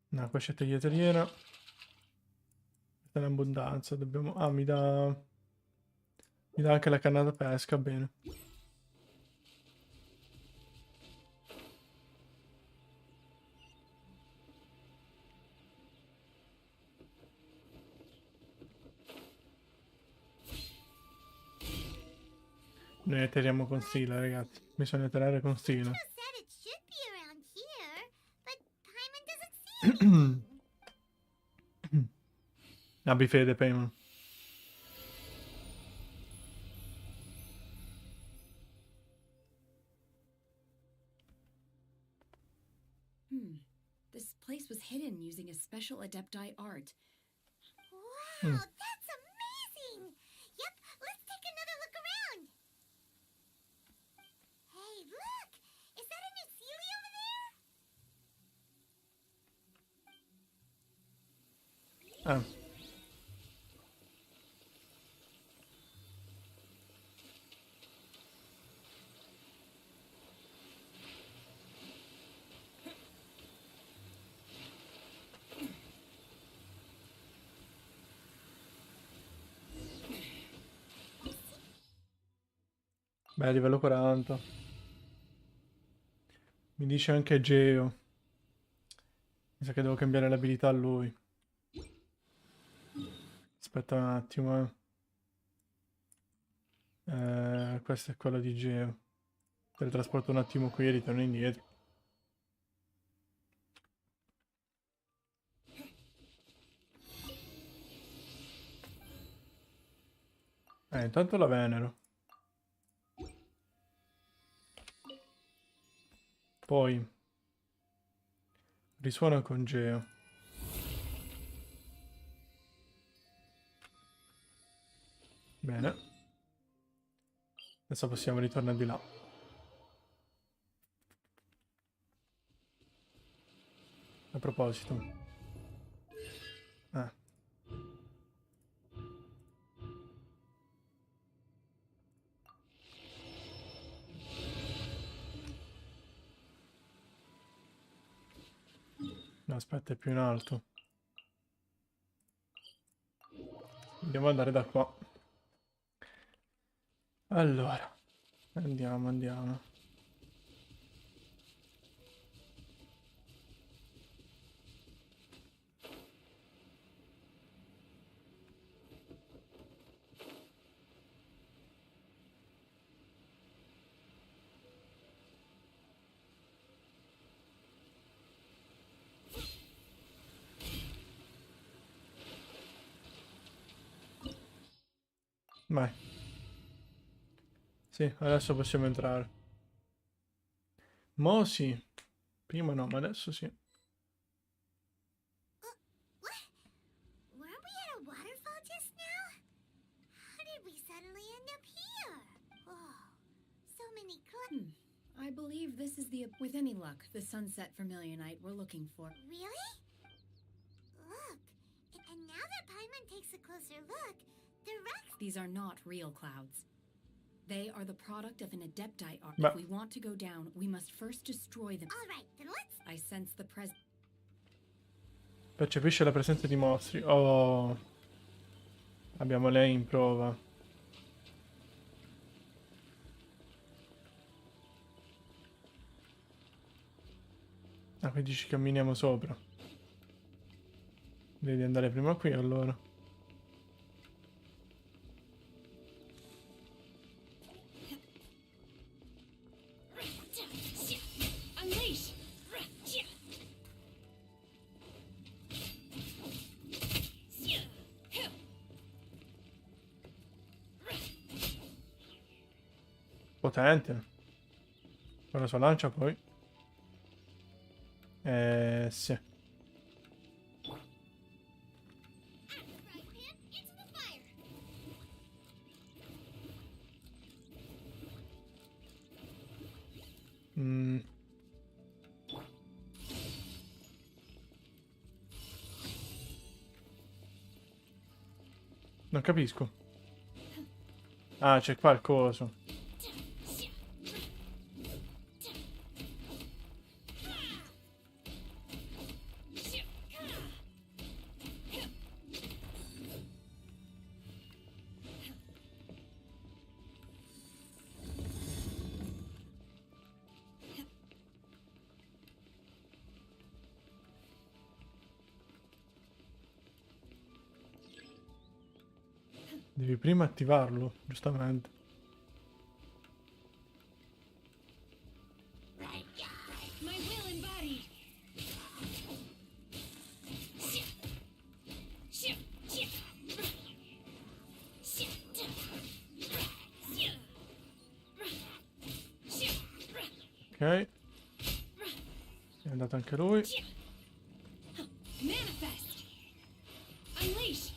Qua c'è tagliateriera. Questa è l'abbondanza, dobbiamo... mi dà Mi dà anche la canna da pesca, bene. Noi tiriamo con stile, ragazzi. Bisogna tenere con stile. said it should be around here, but Paimon doesn't see anything. Abbi fede, Paimon. This place was hidden using a special Adepti art. Wow, that's amazing! Yep, let's take another look around. Hey, look! Is that a new Sealy over there? Ah. Beh, livello 40. Mi dice anche Geo. Mi sa che devo cambiare l'abilità a lui. Aspetta un attimo, questo è quello di Geo. Teletrasporto un attimo qui e ritorno indietro. Intanto la venero. Poi risuona con Geo. Bene. Adesso possiamo ritornare di là. A proposito. No, aspetta, è più in alto. Dobbiamo andare da qua. Allora. Andiamo. Vai. Sì, adesso possiamo entrare. Mo' sì. Prima no, ma adesso sì. Weren't we at a waterfall just now? How did we suddenly end up here? Oh, so many I believe this is with any luck, the sunset vermilionite we're looking for. Really? Look, and now that Paimon takes a closer look, the rocks... These are not real clouds. They are the product of an Adepti art. Beh. If we want to go down, we must first destroy them. All right, then let's... I sense the presence. Percepisce la presenza di mostri. Oh. Abbiamo lei in prova. Ah, quindi ci camminiamo sopra. Devi andare prima qui allora. Potente. Con la sua lancia poi. Sì. Non capisco. Ah, c'è qua il coso. Devi prima attivarlo, giustamente. My will embodied. Ok. È andato anche lui. Manifest. Unleash.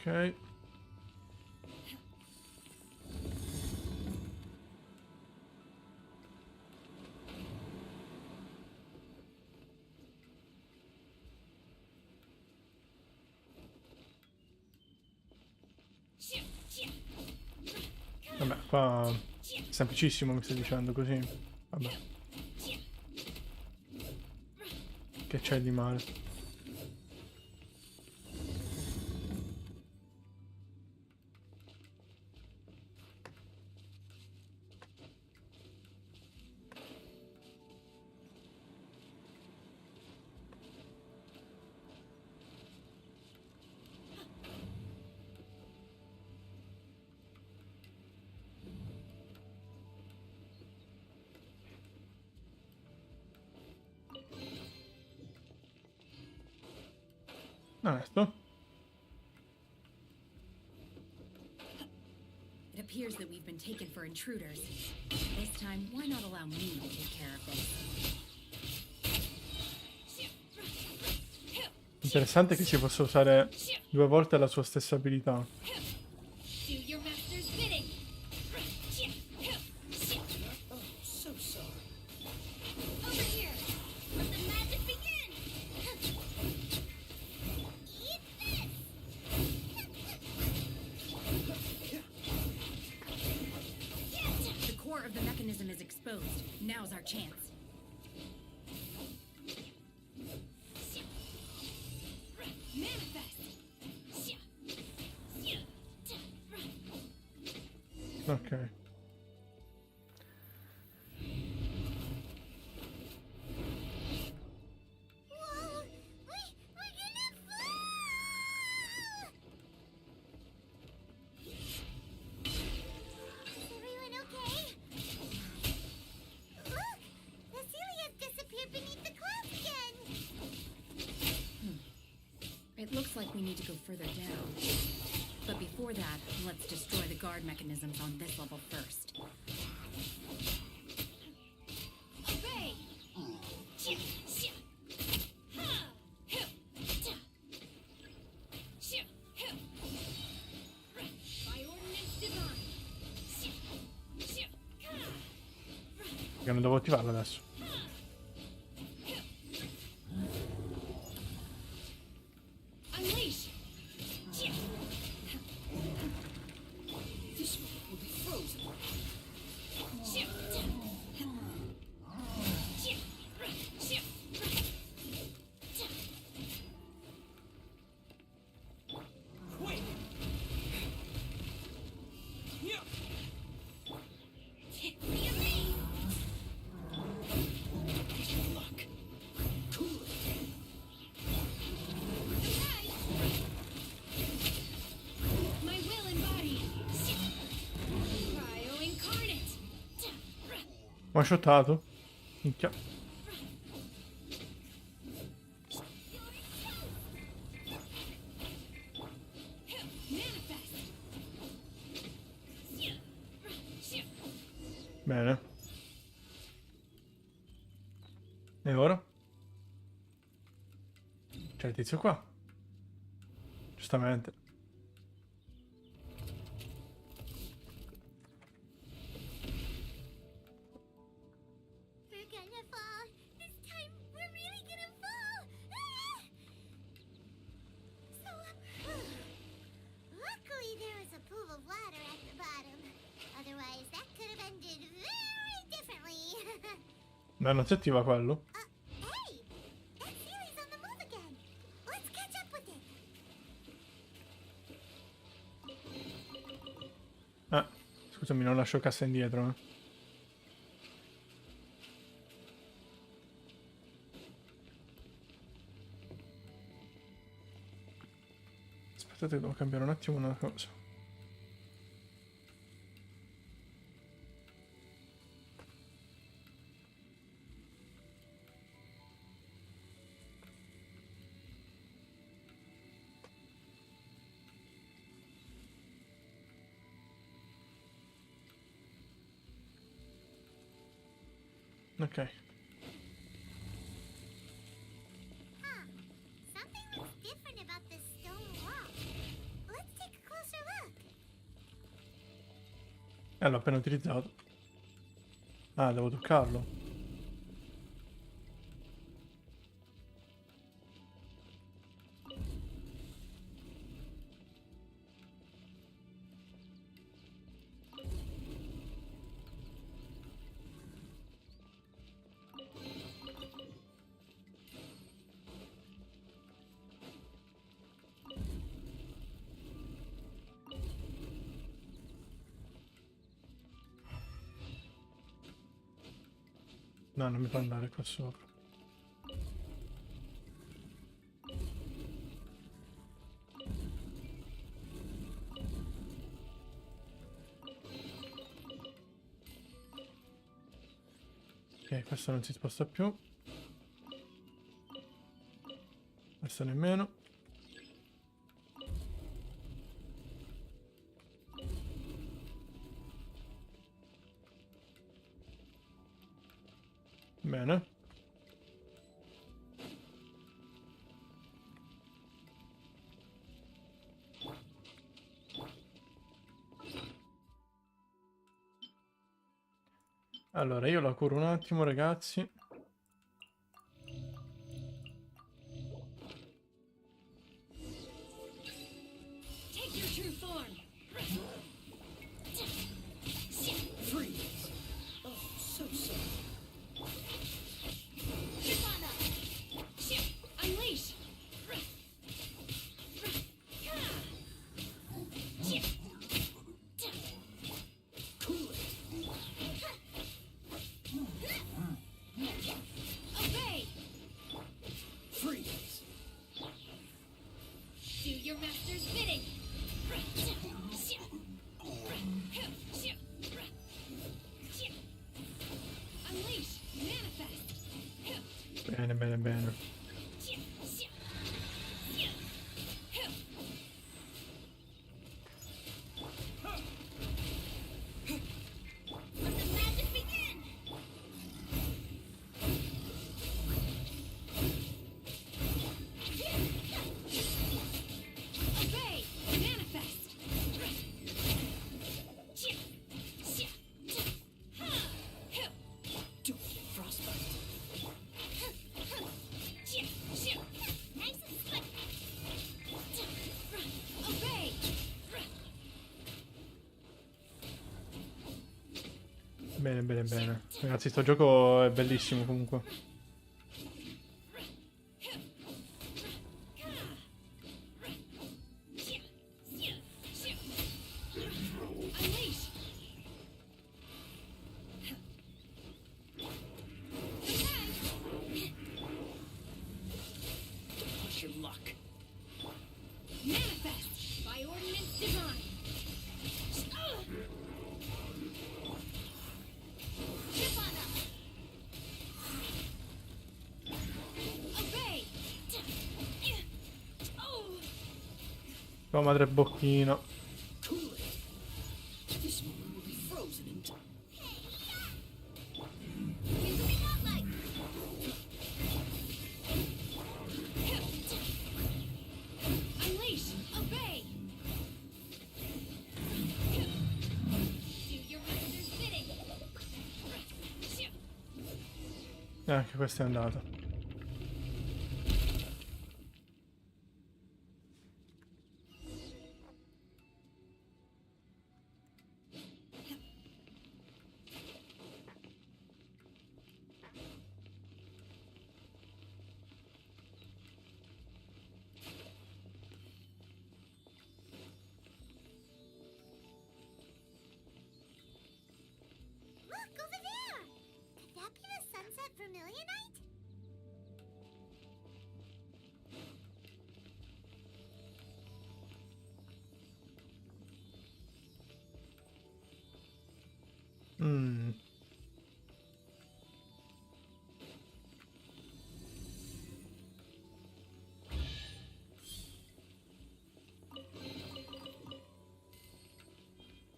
Ok. Vabbè, qua è semplicissimo, mi stai dicendo così. Vabbè. Che c'è di male? Onesto. It appears that we've been taken for intruders. This time, why not allow me to take care of this? Interessante che si possa usare 2 volte la sua stessa abilità. Do your master's bidding. Oh, so sorry. Over here. Let the magic begin. Eat this. The core of the mechanism is exposed. Now's our chance. Manifest. Ok. Whoa! We're gonna fall! Is everyone okay? Look! The Celia's disappeared beneath the clouds again! It looks like we need to go further down. But before that, let's destroy the guard mechanisms on this level first. Obey. By ordinance divine. Che non devo attivarlo adesso. Unleash. This will be frozen. Wait. Luck. Cool it. My will embodied. Cryo incarnate. One shotato. Minchia. Manifest. Bene. E ora? C'è il tizio qua. Giustamente. We're gonna fall! This time, we're really gonna fall! Ah! So, luckily there was a pool of water at the bottom. Otherwise, that could have ended very differently. Beh, non si attiva quello. Hey! That Sealy's on the move again! Let's catch up with it! Scusami, non lascio cassa indietro, eh. Aspettate, devo cambiare un attimo una cosa. Ok. Something looks different about this stone wall. Let's take a closer look. L'ho appena utilizzato. Ah, devo toccarlo. No, non mi fa andare qua sopra. Ok, questo non si sposta più. Questo nemmeno. Bene. Allora, io la curo un attimo, ragazzi. Take your true form. Freeze. Oh, so sorry. Unleash. Cool it. Obey. Freeze. Do your master's bidding. Unleash. Manifest. Bene, bene, bene. Let the magic begin. Obey. Manifest. Don't get frostbite. Nice and slick. Obey. Bene, bene, bene. Ragazzi, sto gioco è bellissimo comunque. Unleash. Push your luck. Manifest by ordinance divine. Chip on up. Obey. Oh. Oh, madre bocchino. Cool it. This moment will be frozen in time. Unleash. Obey. Do your master's bidding. Anche questo è andato.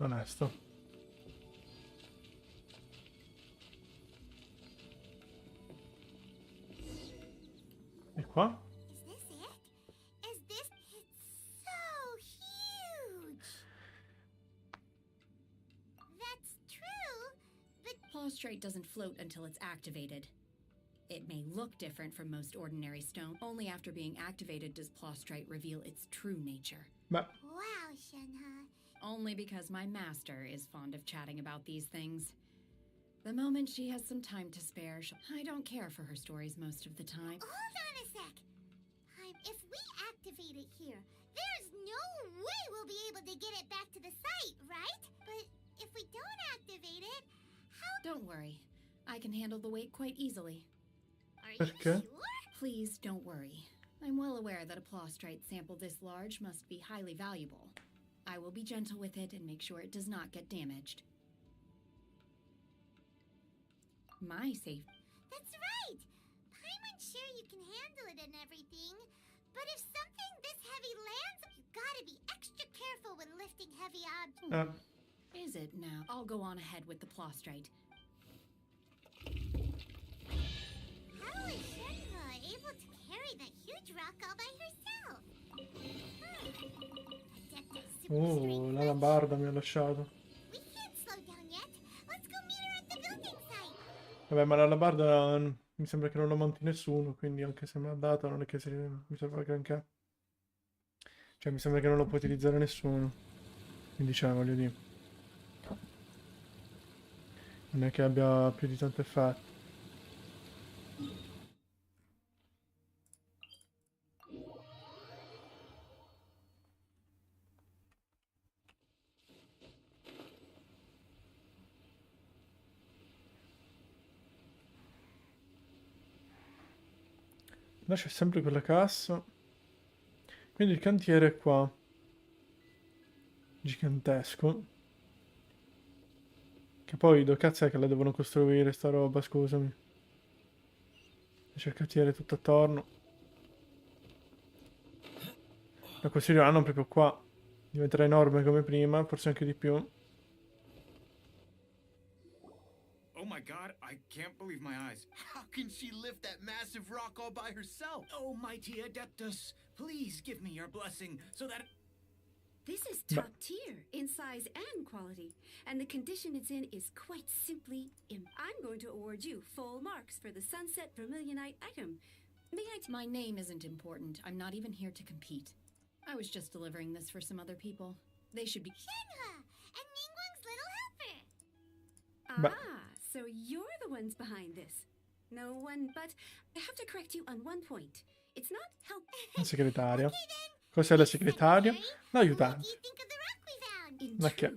onesto. E qua? Is this it? Is this? It's so huge. That's true, but Plaustrite doesn't float until it's activated. It may look different from most ordinary stone. Only after being activated does Plaustrite reveal its true nature. Beh, wow, Shenhe. Only because my master is fond of chatting about these things. The moment she has some time to spare, I don't care for her stories most of the time. Hold on a sec. If we activate it here, there's no way we'll be able to get it back to the site, right? But if we don't activate it, how... Don't worry. I can handle the weight quite easily. Are you perché? sure? Please don't worry. I'm well aware that a Plaustrite sample this large must be highly valuable. I will be gentle with it and make sure it does not get damaged. My safe. That's right. Paimon's sure you can handle it and everything. But if something this heavy lands, you gotta be extra careful when lifting heavy objects. Is it now? I'll go on ahead with the Plaustrite. How is Shenhe able to carry that huge rock all by herself? Adeptus super strength. La lambarda mi ha lasciato. We can't slow down yet. Let's go meet her at the building site. Vabbè, ma la lambarda mi sembra che non la monti nessuno, quindi anche se me l'ha data non è che mi serva granché. Cioè, mi sembra che non lo può utilizzare nessuno. Quindi, cioè, voglio dire, non è che abbia più di tanto effetto. Là c'è sempre quella cassa. Quindi il cantiere è qua. Gigantesco. Che poi dove cazzo è che la devono costruire sta roba, scusami. C'è il cantiere tutto attorno. La costruiranno proprio qua. Diventerà enorme come prima, forse anche di più. Oh my god, I can't believe my eyes. How can she lift that massive rock all by herself? Oh, mighty Adeptus, please give me your blessing so that... This is top tier in size and quality, and the condition it's in is quite simply I'm going to award you full marks for the Sunset Vermilionite item. My name isn't important. I'm not even here to compete. I was just delivering this for some other people. They should be... Shenhe and Ningguang's little helper. So you're the ones behind this. No one, but I have to correct you on one point. It's not help. La segretaria. Cos'è la segretaria? L'aiutante. Ma che?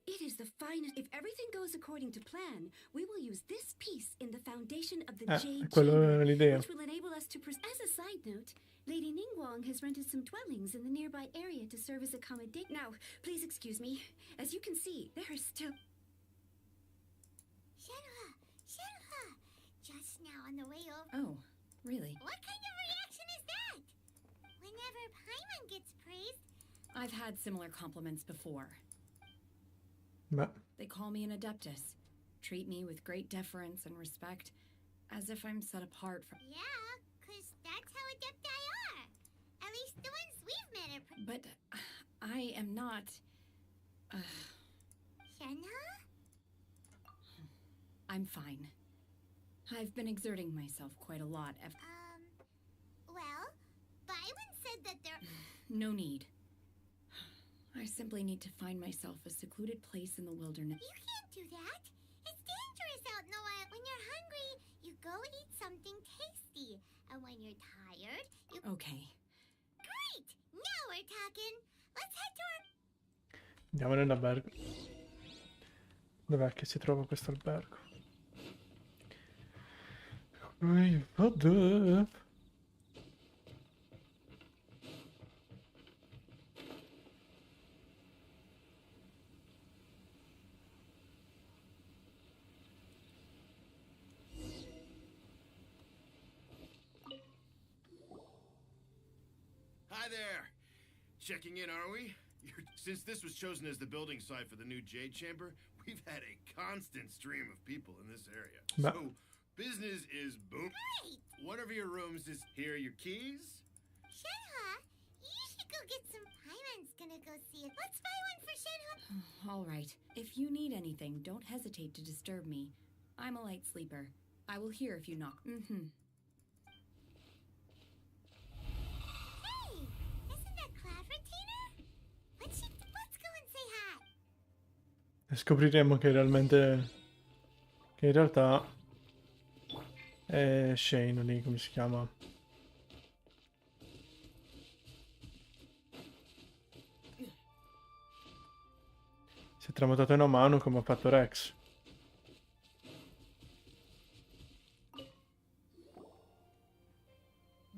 It is the finest. If everything goes according to plan, we will use this piece in the foundation of the Jade quello Chamber, è l'idea. which will enable us to. As a side note, Lady Ningguang has rented some dwellings in the nearby area to serve as accommodation. Now, please excuse me. As you can see, there are still. Shenhe, just now on the way over. Oh, really? What kind of reaction is that? Whenever Paimon gets praised, I've had similar compliments before. Beh. They call me an adeptus, treat me with great deference and respect, as if I'm set apart from... Yeah, 'cause that's how Adepti are. At least the ones we've met are... But I am not... Shenhe? I'm fine. I've been exerting myself quite a lot. Well, Byron said that there... No need. I simply need to find myself a secluded place in the wilderness. You can't do that. It's dangerous out in the wild. When you're hungry, you go eat something tasty. And when you're tired, you... Okay. Great! Now we're talking. Let's head to our... Andiamo nell'albergo. Dov'è che si trova questo albergo? Vabbè. Hi there. Checking in, are we? Since this was chosen as the building site for the new Jade Chamber, we've had a constant stream of people in this area. Beh. So, business is boom. Great! One of your rooms is here are your keys. Shenhe, you should go get some. Paimon's gonna go see it. Let's buy one for Shenhe. All right. If you need anything, don't hesitate to disturb me. I'm a light sleeper. I will hear if you knock. Hey, isn't that Cloud Retainer? Let's go and say hi. E scopriremo che realmente... Che in realtà... È Shane lì, come si chiama? Si è tramotato in una mano come ha fatto Rex.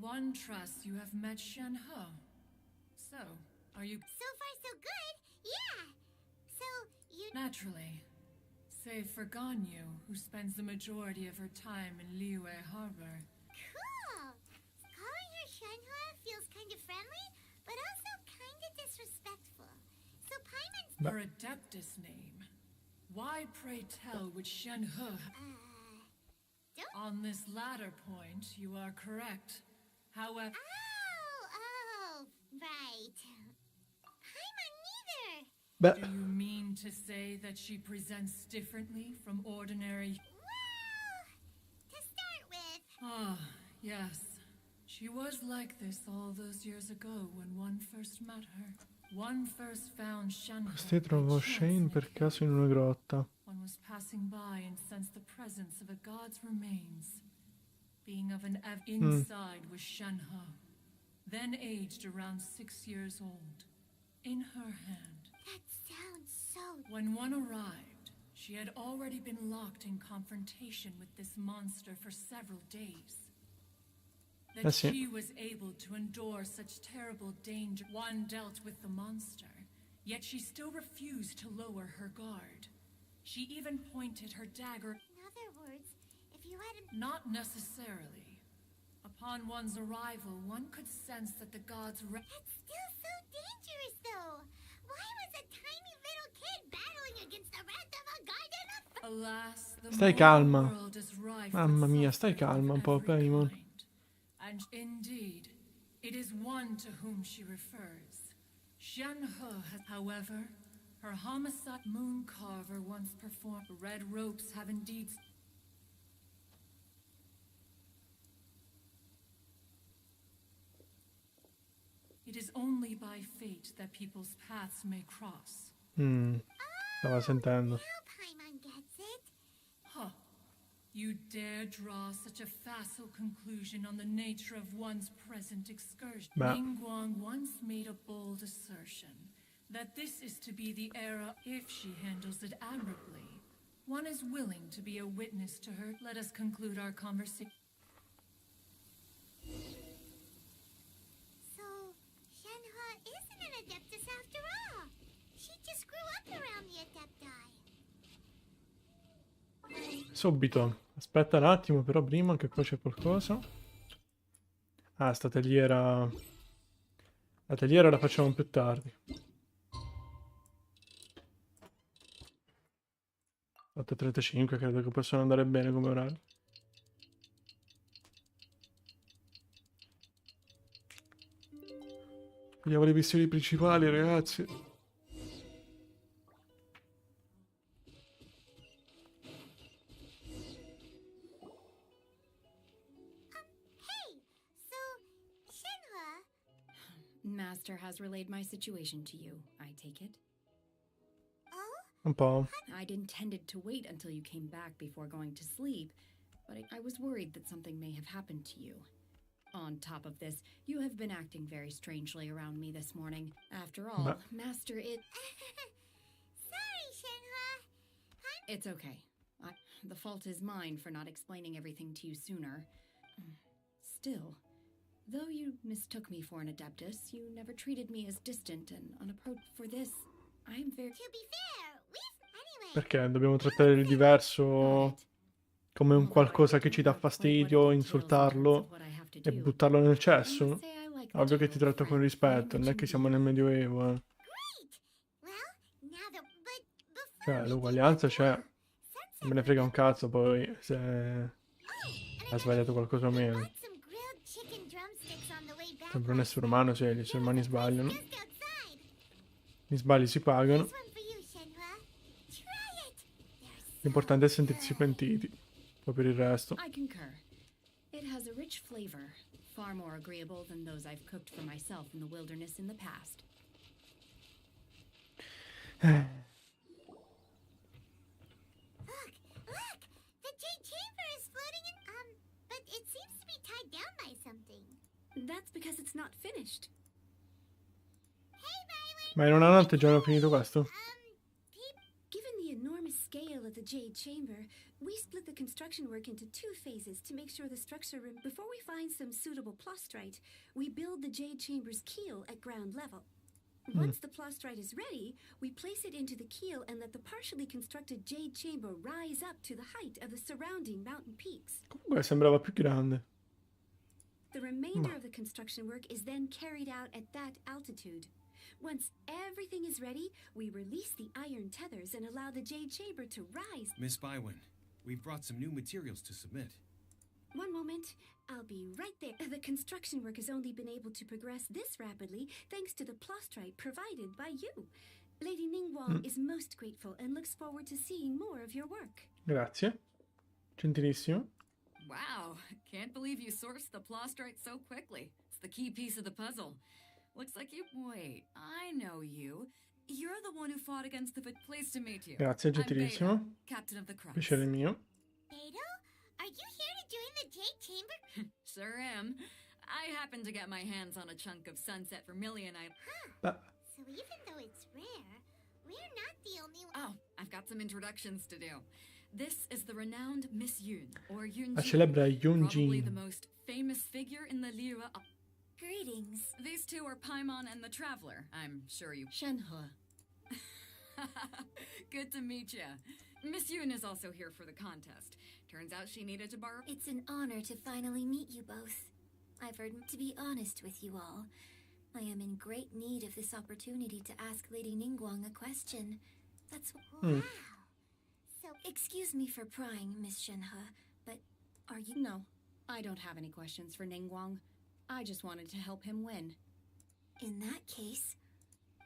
One trusts you have met Shenhe. So, are you... So far, so good. Yeah. So, you... Naturally. Save for Ganyu, who spends the majority of her time in Liyue Harbor. Cool. Calling her Shenhe feels kind of friendly, but also kind of disrespectful. So Paimon's... Her Adeptus name. Why, pray tell, would Shenhe... On this latter point, you are correct. However... Oh, right. Paimon neither. Beh. Do you mean to say that she presents differently from ordinary... Well, to start with... Ah, yes. She was like this all those years ago when one first met her. One first found Shenhe. Questi trovò Shane per caso in una grotta. One was passing by and sensed the presence of a god's remains. Being of an inside was Shenhe, then aged around 6 years old. In her hand. That sounds so... When one arrived, she had already been locked in confrontation with this monster for several days. That she was able to endure such terrible danger. One dealt with the monster, yet she still refused to lower her guard. She even pointed her dagger... In other words, if you hadn't... Not necessarily. Upon one's arrival, one could sense that the gods... That's still so dangerous, though. Why was a tiny little kid battling against the wrath of a god and a... Alas, the Stai calma. world is rife Mamma with mia, stai suffering calma un of po', every Paimon. kind. And indeed, it is one to whom she refers. Shenhe has, however, her homicide moon carver once performed. Red ropes have indeed... It is only by fate that people's paths may cross. Stava sentendo. Now Paimon gets it. Huh. You dare draw such a facile conclusion on the nature of one's present excursion. Beh. Ningguang once made a bold assertion that this is to be the era if she handles it admirably. One is willing to be a witness to her. Let us conclude our conversation. So, Shenhe isn't an Adeptus after all. She just grew up around the Adepti. Subito. Aspetta un attimo, però prima che qua c'è qualcosa. Ah, sta teliera... La teliera la facciamo più tardi. 8:35 credo che possano andare bene come orario. Vediamo le missioni principali, ragazzi. Hey, so, Shenhe... Master has relayed my situation to you, I take it? Un po'. I'd intended to wait until you came back before going to sleep, but I was worried that something may have happened to you. On top of this, you have been acting very strangely around me this morning. After all, Beh. Master, Sorry, Shenhe. It's okay. The fault is mine for not explaining everything to you sooner. Still, though you mistook me for an Adeptus, you never treated me as distant and unapproached. For this, I am very... To be fair, anyway... Perché dobbiamo trattare il diverso come un qualcosa che ci dà fastidio, insultarlo e buttarlo nel cesso? Ovvio che ti tratto con rispetto, non è che siamo nel Medioevo, Cioè, l'uguaglianza c'è. Non me ne frega un cazzo poi se ha sbagliato qualcosa o meno. Sempre un essere umano, se gli esseri umani sbagliano. Gli sbagli si pagano. L'importante è sentirsi pentiti. Poi per il resto. I concur. It has a rich flavor, far more agreeable than those I've cooked for myself in the wilderness in the past. Look! The jade chamber is floating in... but it seems to be tied down by something. That's because it's not finished. Ma in una notte già hanno finito questo? Given the enormous scale of the jade chamber, we split the construction work into 2 phases to make sure the structure room... Before we find some suitable plastrite, we build the jade chamber's keel at ground level. Once the plastrite is ready, we place it into the keel and let the partially constructed jade chamber rise up to the height of the surrounding mountain peaks. Comunque sembrava più grande. The remainder of the construction work is then carried out at that altitude. Once everything is ready, we release the iron tethers and allow the jade chamber to rise. Miss Bywin, we've brought some new materials to submit. One moment, I'll be right there. The construction work has only been able to progress this rapidly thanks to the plastrite provided by you. Lady Ningguang is most grateful and looks forward to seeing more of your work. Grazie. Gentilissimo. Wow, can't believe you sourced the plastrite so quickly. It's the key piece of the puzzle. Looks like you... Wait, I know you. You're the one who fought against the... Pleased to meet you. Grazie, gentilissimo. I'm Beta, captain of the Cross. Piacere mio. Beto? Are you here to join the jade chamber? Sure am. I happen to get my hands on a chunk of sunset vermilionite. Huh. So even though it's rare, we're not the only one... Oh, I've got some introductions to do. This is the renowned Miss Yun, or Yun La Jin, celebra Yun probably Jin. the most famous figure in the Lira. Greetings. These two are Paimon and the Traveler. I'm sure you... Shenhe. Good to meet you. Miss Yun is also here for the contest. Turns out she needed to borrow... It's an honor to finally meet you both. I've heard, to be honest with you all, I am in great need of this opportunity to ask Lady Ningguang a question. That's what... Wow. So, excuse me for prying, Miss Shenhe, but are you... No, I don't have any questions for Ningguang. I just wanted to help him win. In that case,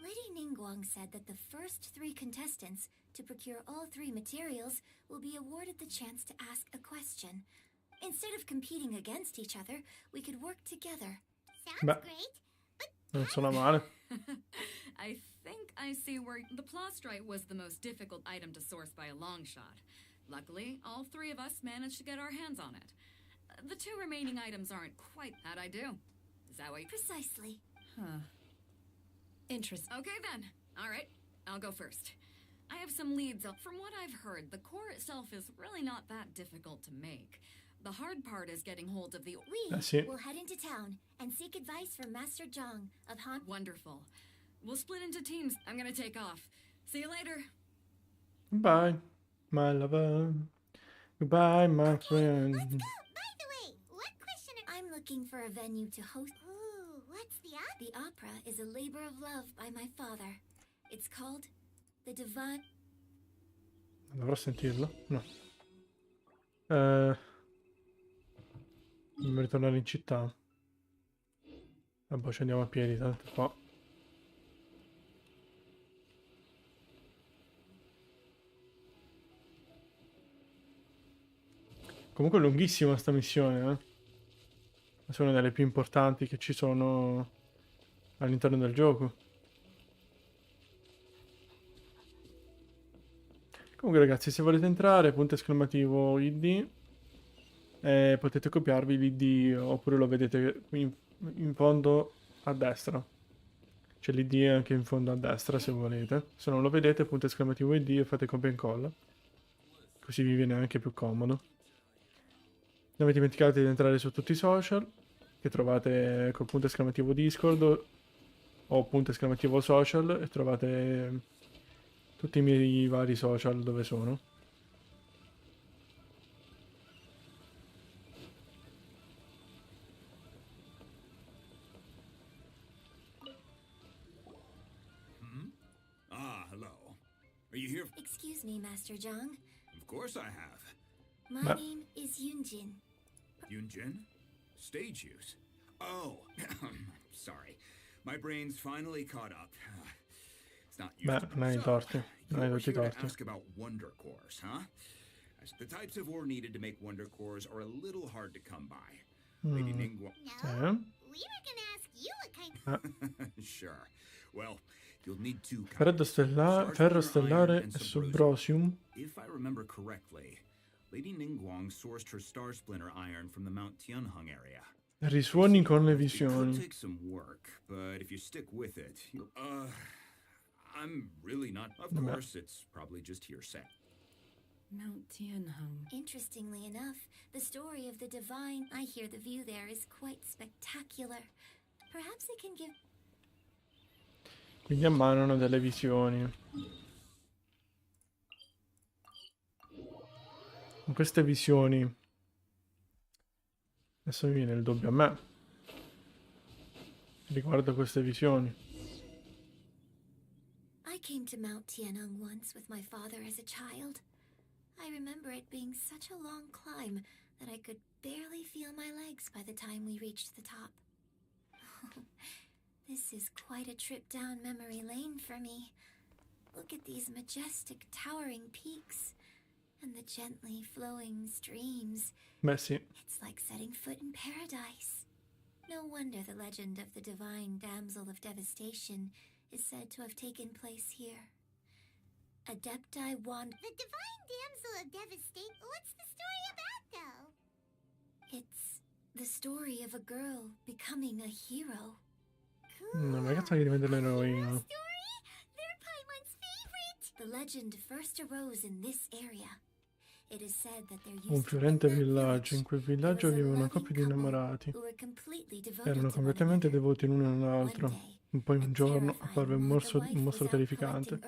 Lady Ningguang said that the first 3 contestants to procure all 3 materials will be awarded the chance to ask a question. Instead of competing against each other, we could work together. Sounds great. Non sono male. I think I see where the plastrite was the most difficult item to source by a long shot. Luckily, all 3 of us managed to get our hands on it. The 2 remaining items aren't quite... How'd I do? Is that what you... Precisely. Huh. Interesting. Okay then. All right, I'll go first. I have some leads. From what I've heard, the core itself is really not that difficult to make. The hard part is getting hold of the... We will head into town and seek advice from Master Zhang of Han... Wonderful. We'll split into teams. I'm gonna take off. See you later. Bye, my lover. Goodbye, my friend. Let's go. By the way, what question I'm looking for a venue to host... Ooh, what's the opera? The opera is a labor of love by my father. It's called The Divine... Dovrò sentirlo? No. Dobbiamo ritornare in città. Vabbè, ci andiamo a piedi, tanto qua. Comunque è lunghissima sta missione, eh. È una delle più importanti che ci sono all'interno del gioco. Comunque ragazzi, se volete entrare, !ID, potete copiarvi l'ID oppure lo vedete qui in fondo a destra. C'è l'ID anche in fondo a destra se volete. Se non lo vedete, !ID e fate copia e incolla. Così vi viene anche più comodo. Non vi dimenticate di entrare su tutti i social, che trovate col !Discord o !social, e trovate tutti i miei vari social dove sono. Hello. Are you here? Excuse me, Master Zhang. Of course I have. My name is Yunjin. Yunjin? Stage use. Oh, sorry. My brain's finally caught up. It's not used to be. Non hai torti. Non hai tutti i Here to torti. ask about wonder cores, huh? As the types of ore needed to make wonder cores are a little hard to come by. Lady Ningguang. We were gonna ask you what kind Sure. Well, you'll need two Ferro stellare e subrosium. If I remember correctly, Lady Ningguang sourced her star splinter iron from the Mount Tianheng area. Risuoni con le It could visioni. take some work, but if you stick with it, I'm really not. Of Vabbè. course, it's probably just hearsay. Mount Tianheng. Interestingly enough, the story of the divine, I hear the view there is quite spectacular. Perhaps it can give... Quindi ammanano delle visioni. Con queste visioni... Adesso mi viene il dubbio a me. Riguardo queste visioni. I came to Mount Tianheng once with my father as a child. I remember it being such a long climb that I could barely feel my legs by the time we reached the top. This is quite a trip down memory lane for me. Look at these majestic towering peaks and the gently flowing streams. Beh sì. It's like setting foot in paradise. No wonder the legend of the divine damsel of devastation is said to have taken place here. Adepti want... The divine damsel of devastation. What's the story about, though? It's the story of a girl becoming a hero. No, ma cazzo che diventa l'eroina? They're Paimon's favorite. The legend first arose in this area. It is said that there Un used to fiorente villaggio. In quel villaggio viveva una coppia di innamorati. who were completely devoted Erano to one completamente devoti l'uno all'altro. Poi un giorno apparve un mostro terrificante.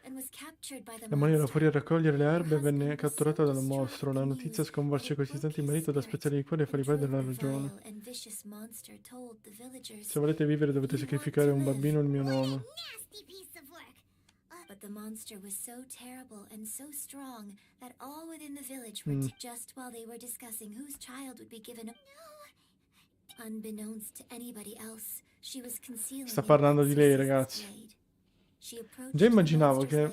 and was captured by the La moglie era monster. fuori a raccogliere le erbe e venne catturata dal mostro. La notizia sconvolse così tanto il marito da spezzare il cuore e fargli perdere la ragione. Vile and vicious monster told the villagers, Se volete vivere dovete sacrificare un bambino in mio nome. Nasty piece of work. but the monster was so terrible and so strong that all within the village were just while they were discussing whose child would be given a... Unbeknownst to anybody else, she was concealing Sta parlando di lei, ragazzi. Già immaginavo che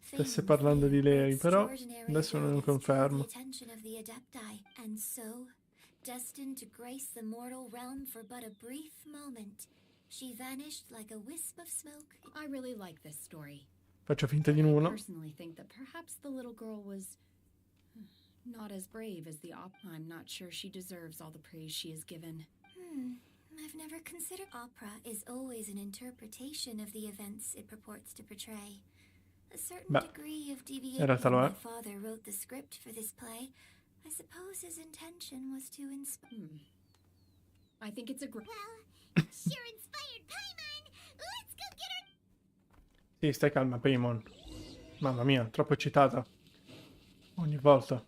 stesse parlando di lei, però adesso non lo confermo. And so, destined to grace the mortal realm for but a brief moment, she vanished like a wisp of smoke. I really like this story. Faccio finta di I nulla. personally think that perhaps the little girl was not as brave as the I'm not sure she deserves all the praise she is given. I've never considered opera is always an interpretation of the events it purports to portray. A certain degree of deviation. My father wrote the script for this play. I suppose his intention was to inspire. I think it's a great... Well, sure inspired Paimon. Let's go get her. Sì, stai calma, Paimon. Mamma mia, troppo eccitata. Ogni volta.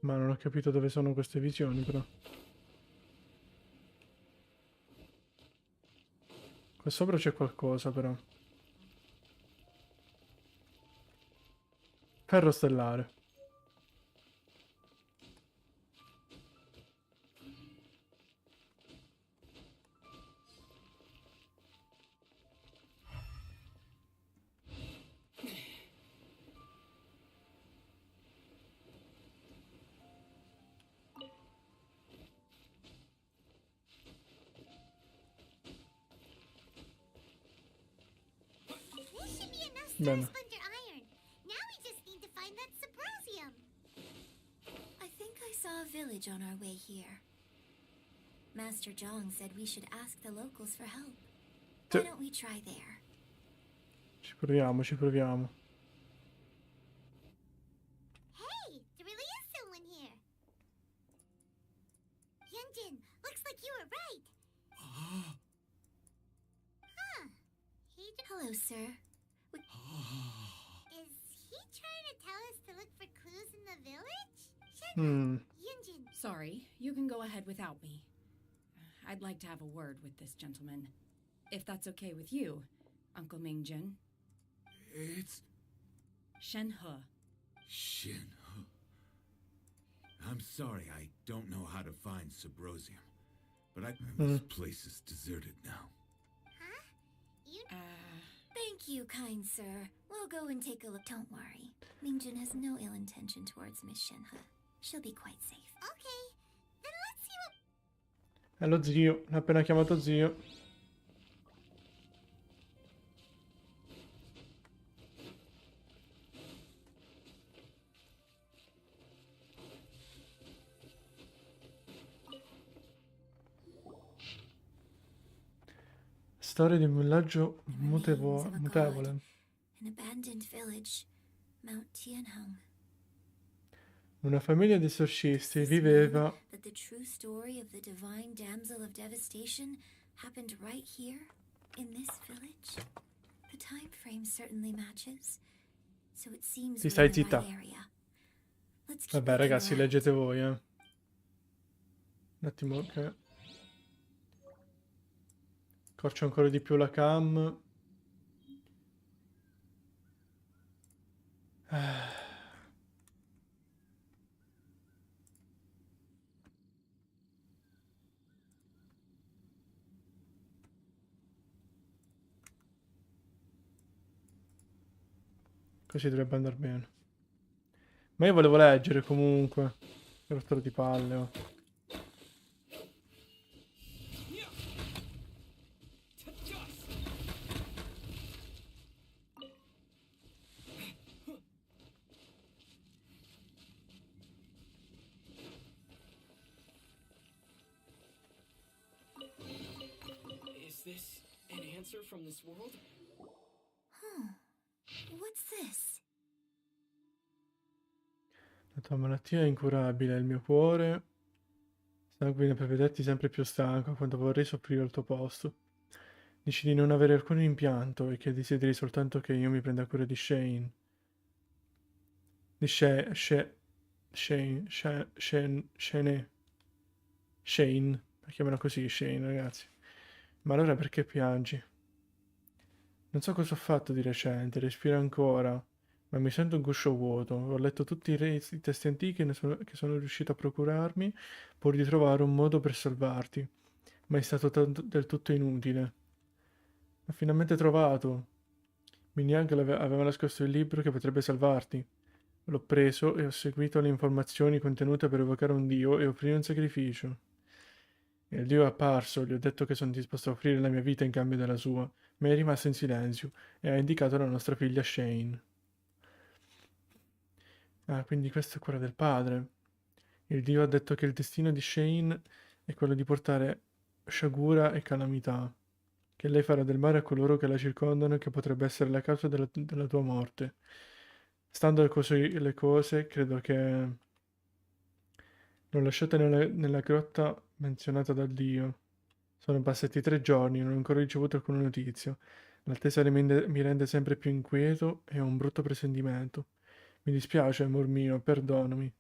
Ma non ho capito dove sono queste visioni, però. Qua sopra c'è qualcosa, però. Ferro stellare. This should be enough Bene. splinter iron. Now we just need to find that subrosium. I think I saw a village on our way here. Master Zhang said we should ask the locals for help. Sì. Why don't we try there? Ci proviamo, ci proviamo. Hey, there really is someone here. Yunjin, looks like you were right. Huh. Hello, sir. Is he trying to tell us to look for clues in the village? Yunjin. Sorry, you can go ahead without me. I'd like to have a word with this gentleman. If that's okay with you, Uncle Mingjin. It's... Shenhe. Shenhe. I'm sorry, I don't know how to find Subrosium. But this place is deserted now. Thank you, kind sir. We'll go and take a look. Don't worry. Mingjin has no ill intention towards Miss Shenhe. She'll be quite safe. Okay, then let's see what... È lo zio, l'ha appena chiamato zio. Storia di un villaggio mutevole. An abandoned village, Mount Tianheng. Una famiglia di esorcisti viveva That the true story of the divine damsel of devastation happened right here in this village. The time frame certainly matches. So it seems Sì, we're stai in the zitta. right area. Let's keep Vabbè, looking ragazzi, around. leggete voi, Un attimo che accorcio ancora di più la cam. Così dovrebbe andare bene. Ma io volevo leggere comunque. Che rottura di palle, oh. Is this an answer from this world? What's this? La tua malattia è incurabile, il mio cuore sanguina per vederti sempre più stanco quando vorrei soffrire al tuo posto. Dici di non avere alcun rimpianto e che desideri soltanto che io mi prenda cura di Shane. Di Shane, chiamano così Shane, ragazzi. Ma allora perché piangi? Non so cosa ho fatto di recente, respiro ancora, ma mi sento un guscio vuoto. Ho letto tutti i testi antichi che sono riuscito a procurarmi pur di trovare un modo per salvarti, ma è stato del tutto inutile. Ho finalmente trovato. Miniang aveva nascosto il libro che potrebbe salvarti. L'ho preso e ho seguito le informazioni contenute per evocare un dio e offrire un sacrificio. E il dio è apparso, gli ho detto che sono disposto a offrire la mia vita in cambio della sua, ma è rimasto in silenzio e ha indicato la nostra figlia Shane. Ah, quindi questo è quella del padre. Il dio ha detto che il destino di Shane è quello di portare sciagura e calamità, che lei farà del male a coloro che la circondano e che potrebbe essere la causa della tua morte. Stando così le cose, credo che l'ho lasciata nella grotta menzionata dal dio. Sono passati 3 giorni e non ho ancora ricevuto alcuna notizia. L'attesa mi rende sempre più inquieto e ho un brutto presentimento. Mi dispiace, amor mio, perdonami.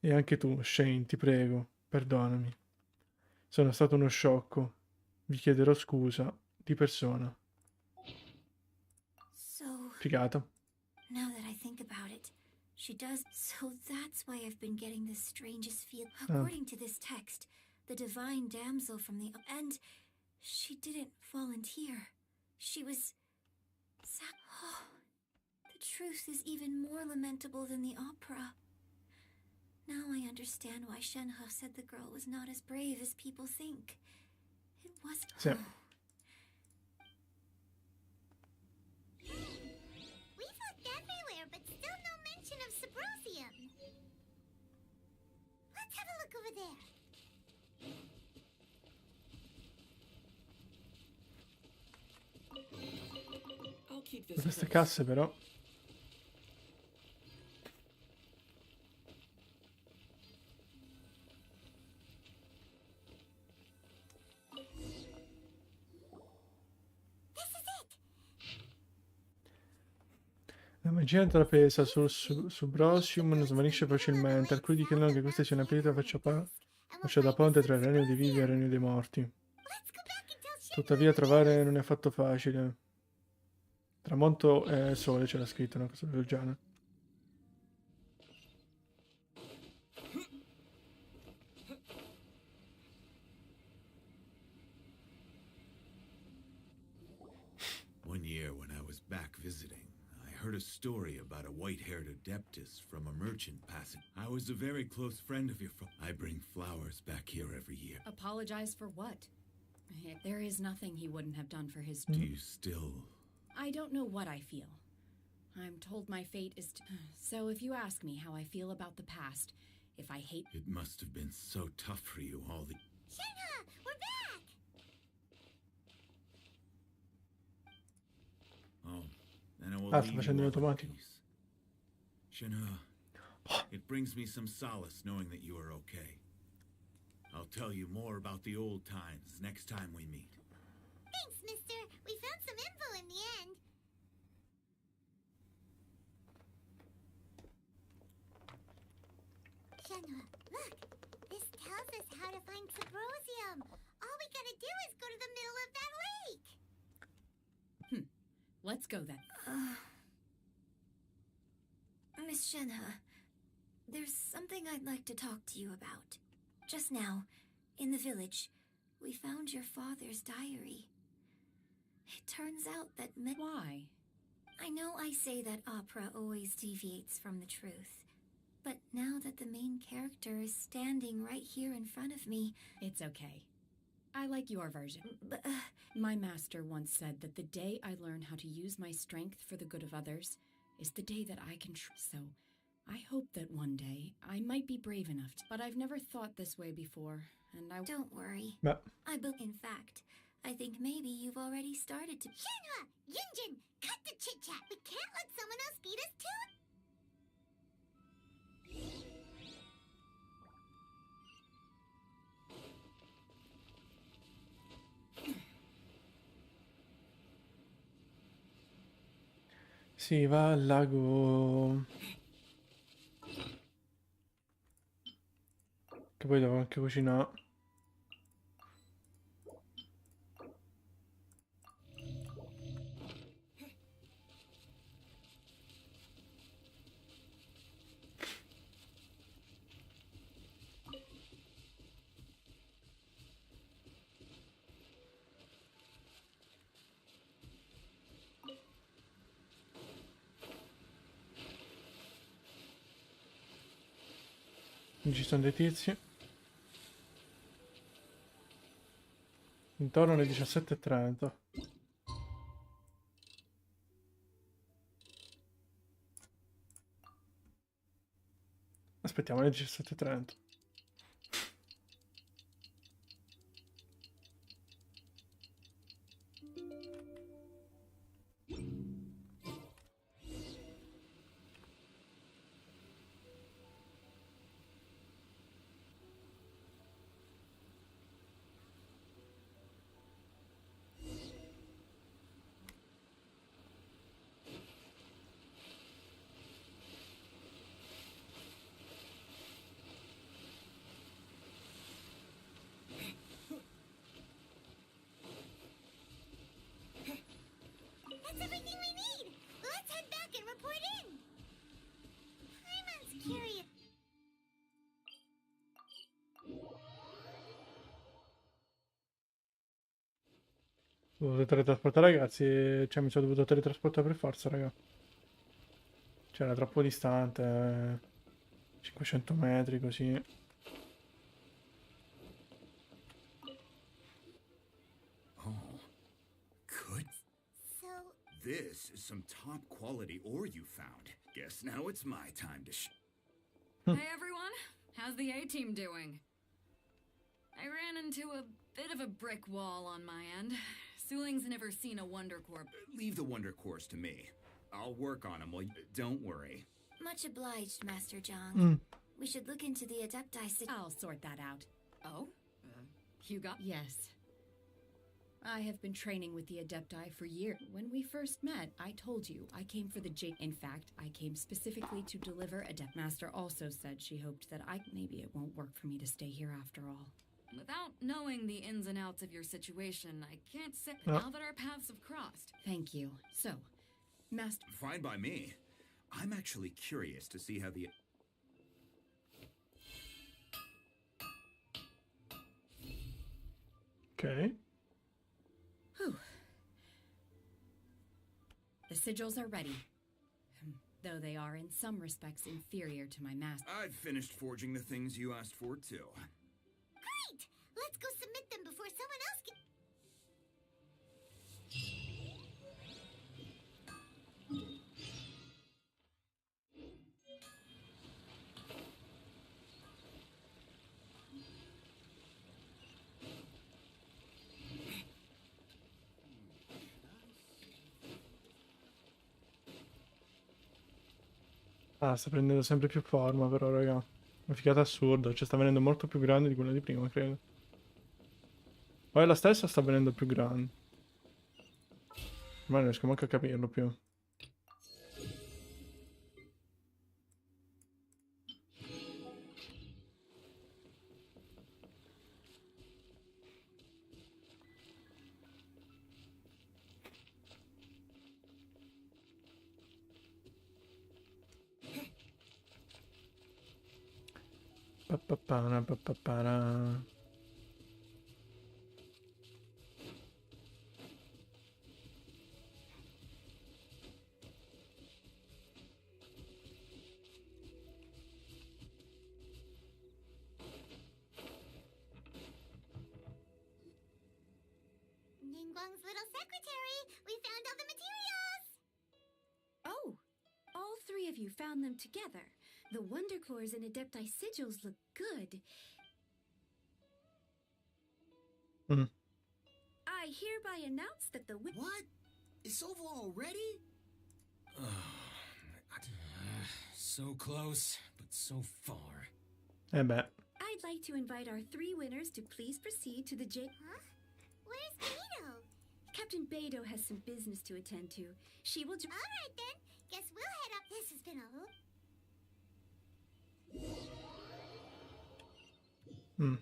E anche tu, Shane, ti prego, perdonami. Sono stato uno sciocco. Vi chiederò scusa, di persona. So, Figata. now that I think about it, she does. So that's why I've been getting the strangest feel. Oh. According to this text, the divine damsel from the... And she didn't volunteer. She was... Oh, the truth is even more lamentable than the opera. Now I understand why Shenhe said the girl was not as brave as people think. It was... Sì. We've looked everywhere, but still no mention of Subrosium. Let's have a look over there. Queste casse però. La magia intrapresa sul Subrosium non svanisce facilmente. Alcuni dicono che questa sia una pietra faccia da ponte tra il regno dei vivi e il regno dei morti. Tuttavia trovare non è affatto facile. Tramonto e sole c'era scritto, una cosa del genere. One year when I was back visiting, I heard a story about a white-haired adeptus from a merchant passing. I was a very close friend of your I bring flowers back here every year. Apologize for what? There is nothing he wouldn't have done for his... Do you still... I don't know what I feel. I'm told my fate is to... So if you ask me how I feel about the past, if I hate... It must have been so tough for you all the... Shenhe, we're back! Oh, then I will sto leave facendo in you all in automatico. peace. Shenhe, it brings me some solace knowing that you are okay. I'll tell you more about the old times next time we meet. Thanks, mister. We found some info in the end. Shenhe, look. This tells us how to find Subrosium. All we gotta do is go to the middle of that lake. Let's go then. Miss Shenhe, there's something I'd like to talk to you about. Just now, in the village, we found your father's diary. It turns out that Why? I know I say that opera always deviates from the truth, but now that the main character is standing right here in front of me... It's okay. I like your version. But, my master once said that the day I learn how to use my strength for the good of others is the day that I can so I hope that one day I might be brave enough to, but I've never thought this way before, and I... Don't worry. Beh. In fact, I think maybe you've already started to... Shenhe! Yunjin! Cut the chit-chat! We can't let someone else beat us to it! Si va al lago. Che poi devo anche cucinare. Ci sono dei tizi. Intorno alle 17:30. Aspettiamo le 17:30. That's everything we need! Let's head back and report in! Hyman's curious. Ho dovuto teletrasportare, ragazzi. Cioè, mi sono dovuto teletrasportare per forza, raga. Cioè, era troppo distante. 500 metri, così. This is some top quality ore you found. Guess now it's my time to Hey everyone, how's the A-team doing? I ran into a bit of a brick wall on my end. Suling's never seen a Wonder Core. Leave the Wonder Cores to me. I'll work on them. Well, don't worry. Much obliged, Master Zhang. Mm. We should look into the Adepti. I'll sort that out. Oh? You got... Yes. I have been training with the Adepti for years. When we first met, I told you I came for the Jade. In fact, I came specifically to deliver Adept. Master also said she hoped that maybe it won't work for me to stay here after all. Without knowing the ins and outs of your situation, I can't say No. now that our paths have crossed. Thank you. So, Master... Fine by me. I'm actually curious to see how the... Ok. Whew. The sigils are ready. Though they are in some respects inferior to my master. I've finished forging the things you asked for, too. Great! Let's go submit them before someone else gets... Ah, sta prendendo sempre più forma però, raga. Una figata assurda, cioè sta venendo molto più grande di quella di prima, credo. O è la stessa o sta venendo più grande? Ma non riesco manco a capirlo più. Papapara, papapara. Ningguang's little secretary! We found all the materials! Oh! All three of you found them together. The Wonder Cores and Adepti sigils look good. Mm. I hereby announce that the What? It's over already? So close, but so far. Eh beh. I'd like to invite our three winners to please proceed to the J... Huh? Where's Beto? Captain Beto has some business to attend to. She will... Alright then. Guess we'll head up. This has been a... Mm.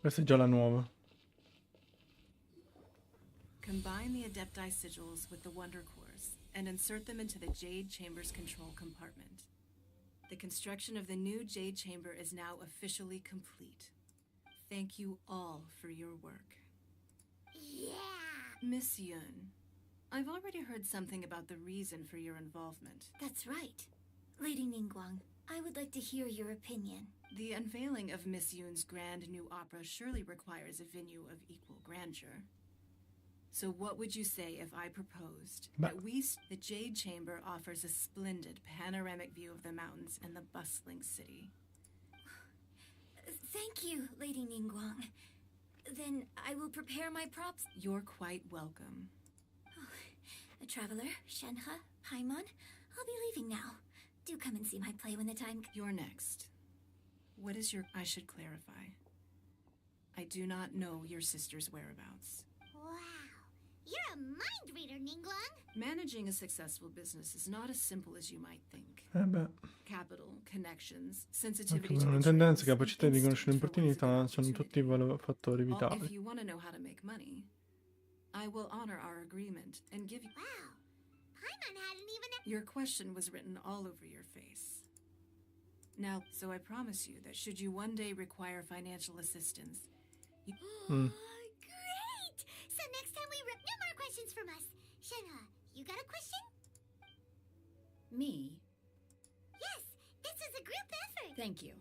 Questa è già la nuova. Combine the Adepti sigils with the Wonder Cores and insert them into the Jade Chamber's control compartment. The construction of the new Jade Chamber is now officially complete. Thank you all for your work. Yeah! Miss Yun, I've already heard something about the reason for your involvement. That's right. Lady Ningguang, I would like to hear your opinion. The unveiling of Miss Yun's grand new opera surely requires a venue of equal grandeur. So what would you say if I proposed that the Jade Chamber offers a splendid panoramic view of the mountains and the bustling city? Thank you, Lady Ningguang. Then I will prepare my props. You're quite welcome. A traveler, Shenhe, Paimon, I'll be leaving now. Do come and see my play when the time... You're next. What is your... I should clarify. I do not know your sister's whereabouts. Wow. You're a mind reader, Ningguang. Managing a successful business is not as simple as you might think. Eh beh. Capital, connections, Anche sensitivity per to una the tendenza, trends, capacità di riconoscere le opportunità sono tutti fattori If vitali. you want to know how to make money, I will honor our agreement and give you... Wow. Paimon hadn't even... Your question was written all over your face. Now, so I promise you that should you one day require financial assistance, you... Great! So next time we... No more questions from us. Shenhe, you got a question? Me? Yes, this is a group effort. Thank you.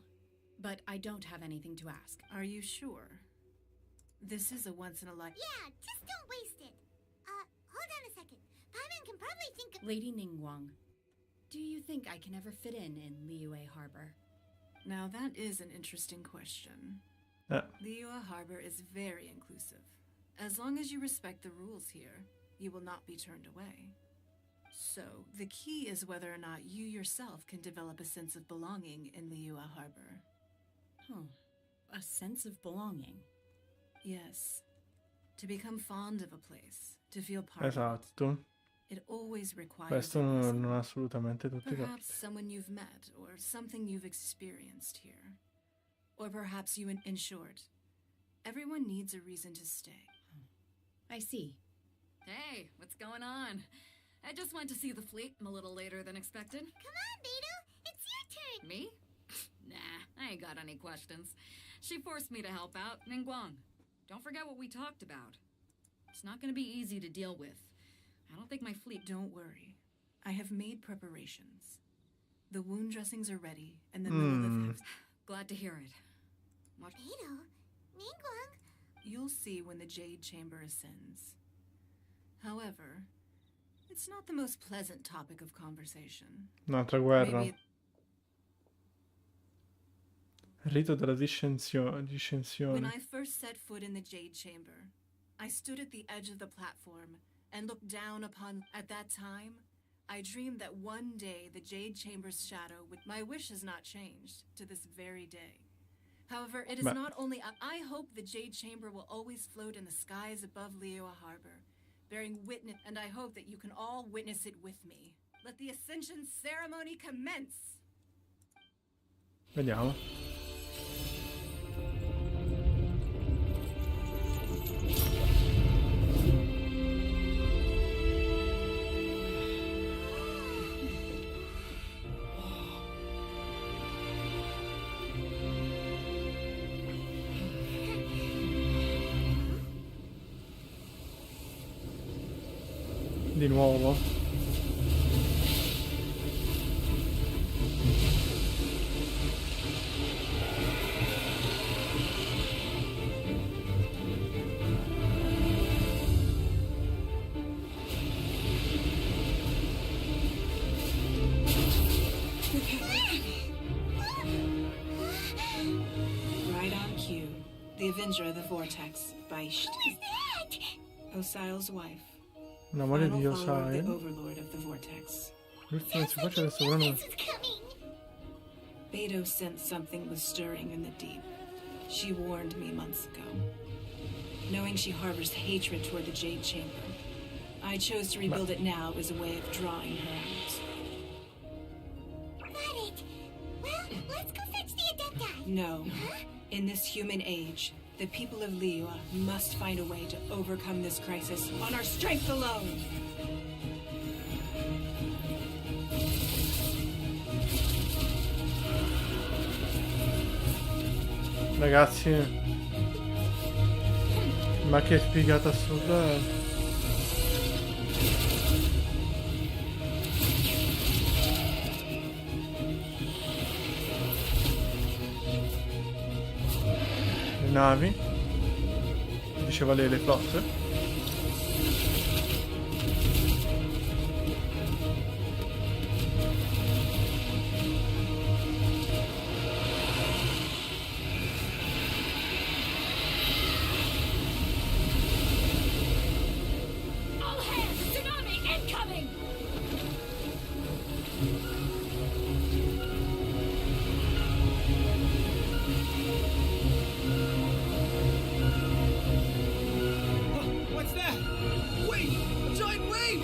But I don't have anything to ask. Are you sure? This is a once-in-a-life... Yeah, just don't waste it. Hold on a second. Paimon can probably think of... Lady Ningguang, do you think I can ever fit in Liyue Harbor? Now that is an interesting question. Liyue Harbor is very inclusive. As long as you respect the rules here, you will not be turned away. So, the key is whether or not you yourself can develop a sense of belonging in Liyue Harbor. A sense of belonging? Yes. To become fond of a place, to feel part of Esatto. it always requires Questo non assolutamente tutti perhaps someone you've met or something you've experienced here. Or perhaps you in short. Everyone needs a reason to stay. I see. Hey, what's going on? I just went to see the fleet. I'm a little later than expected. Come on, Beidou. It's your turn. Me? Nah, I ain't got any questions. She forced me to help out, Ningguang. Don't forget what we talked about. It's not gonna be easy to deal with. I don't think my fleet... Don't worry. I have made preparations. The wound dressings are ready, and the middle of... Glad to hear it. Beidou, Ningguang. You'll see when the Jade Chamber ascends. However, it's not the most pleasant topic of conversation. Un'altra guerra. Rito della discensione. When I first set foot in the Jade Chamber, I stood at the edge of the platform and looked down upon... At that time, I dreamed that one day the Jade Chamber's shadow would... My wish has not changed to this very day. However, it is not only... I hope the Jade Chamber will always float in the skies above Liyue Harbor, bearing witness, and I hope that you can all witness it with me. Let the ascension ceremony commence! Vediamo. Di nuovo. Right on cue. The Avenger of the Vortex, Beisht. Who's that? Osial's wife. Una moglie di Final follower of Osai. the Overlord of the Vortex. L'ultima si faccia adesso volendo. Beidou sensed something was stirring in the deep. She warned me months ago. Knowing she harbors hatred toward the Jade Chamber, I chose to rebuild it now as a way of drawing her out. Got it. Well, let's go fetch the Adepti. No. In this human age, the people of Liyue must find a way to overcome this crisis on our strength alone. Ragazzi, ma che figata assurda. Le navi, diceva lei, le flotte. All hands, tsunami incoming! What's that? Wait! A giant wave!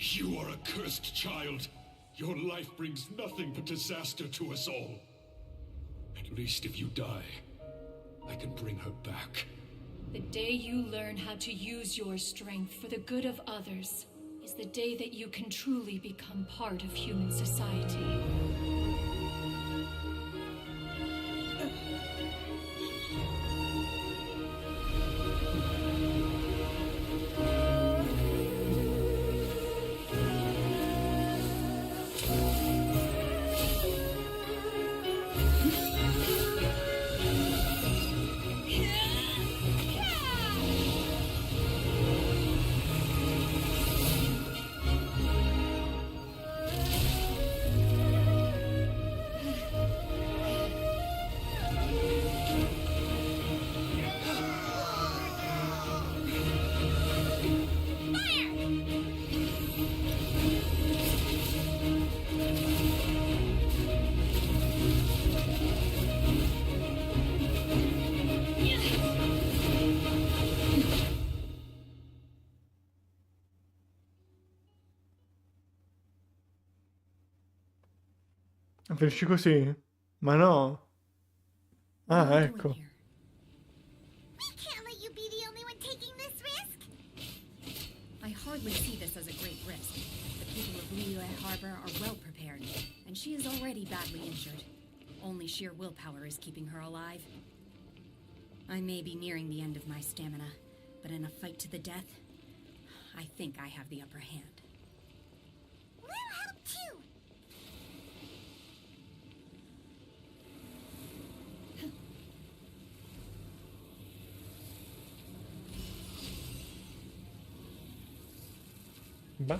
You are a cursed child. Your life brings nothing but disaster to us all. At least if you die, I can bring her back. The day you learn how to use your strength for the good of others, is the day that you can truly become part of human society. Finisci così? Ma no. Ah, ecco. We can't let you be the only one taking this risk. I hardly see this as a great risk. The people of Liyue Harbor are well prepared, and she is already badly injured. Only sheer willpower is keeping her alive. I may be nearing the end of my stamina, but in a fight to the death, I think I have the upper hand. We'll help too. Beh.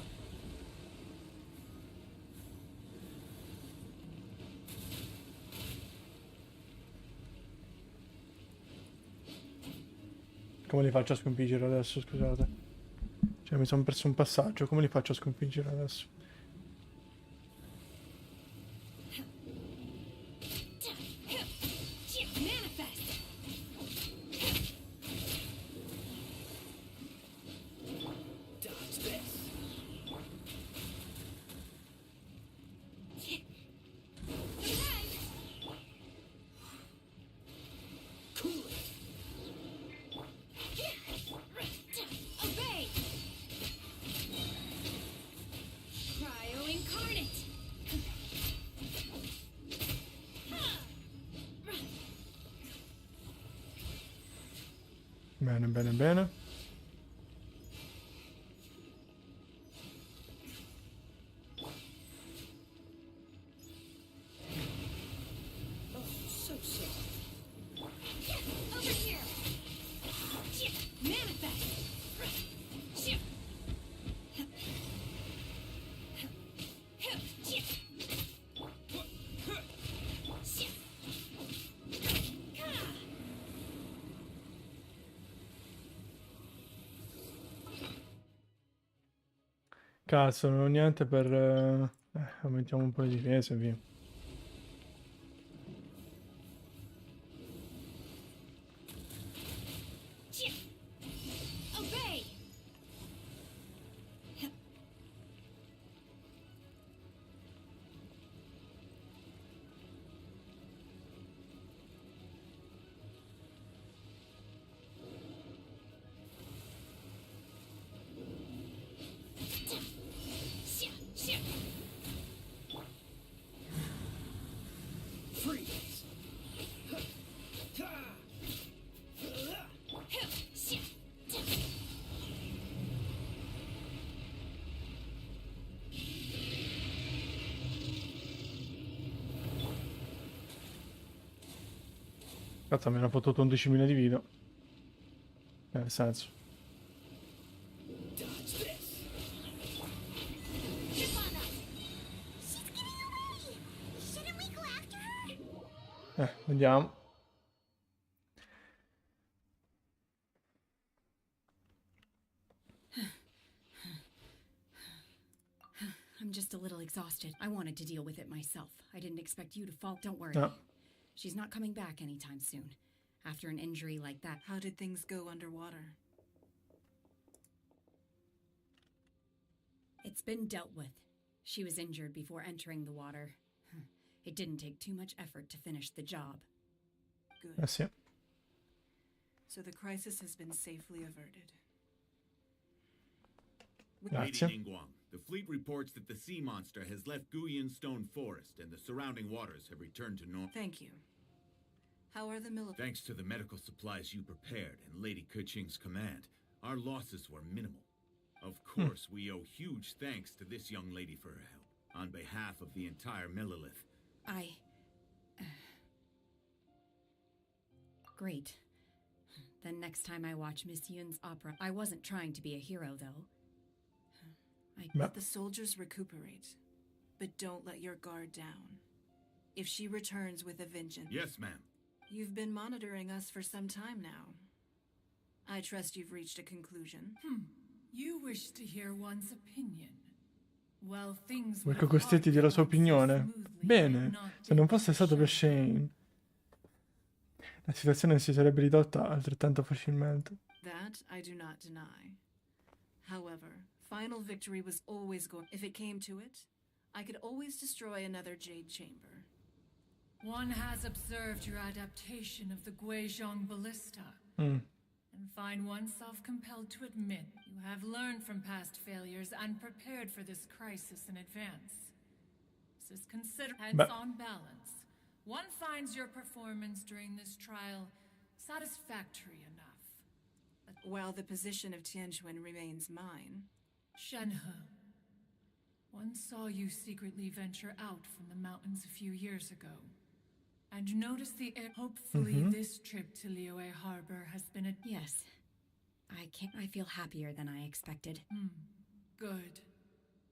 Come li faccio a sconfiggere adesso, scusate? Cioè, mi sono perso un passaggio, come li faccio a sconfiggere adesso? Bene, bene, bene. Cazzo, non ho niente per... aumentiamo un po' di difesa e via. Cazzo, mi hanno fottuto 11.000 di vita. Nel senso. Vediamo. I'm just a little exhausted. I wanted to deal with it myself. I didn't expect you to fall. Don't worry. No. She's not coming back anytime soon. After an injury like that. How did things go underwater? It's been dealt with. She was injured before entering the water. It didn't take too much effort to finish the job. Good. Yes, yeah. So the crisis has been safely averted. Lady Ningguang, the fleet reports that the sea monster has left Guyan Stone Forest and the surrounding waters have returned to normal. Thank you. How are the military? Thanks to the medical supplies you prepared and Lady Keqing's command, our losses were minimal. Of course, we owe huge thanks to this young lady for her help. On behalf of the entire Millelith. Great. Then next time I watch Miss Yun's opera, I wasn't trying to be a hero, though. Let the soldiers recuperate, but don't let your guard down. If she returns with a vengeance... Yes, ma'am. You've been monitoring us for some time now. I trust you've reached a conclusion. You wish to hear one's opinion. Well, things Ecco, questi ti dia la sua opinione. Bene, se non fosse stato per Shane, la situazione si sarebbe ridotta altrettanto facilmente. That I do not deny. However, final victory was always going... If it came to it, I could always destroy another Jade Chamber. One has observed your adaptation of the Guizhong ballista, and find oneself compelled to admit you have learned from past failures and prepared for this crisis in advance. This is considered heads on balance. One finds your performance during this trial satisfactory enough. While the position of Tianquan remains mine. Shenhe, one saw you secretly venture out from the mountains a few years ago. And notice the air. Hopefully this trip to Liyue Harbor has been a... Yes. I feel happier than I expected. Good.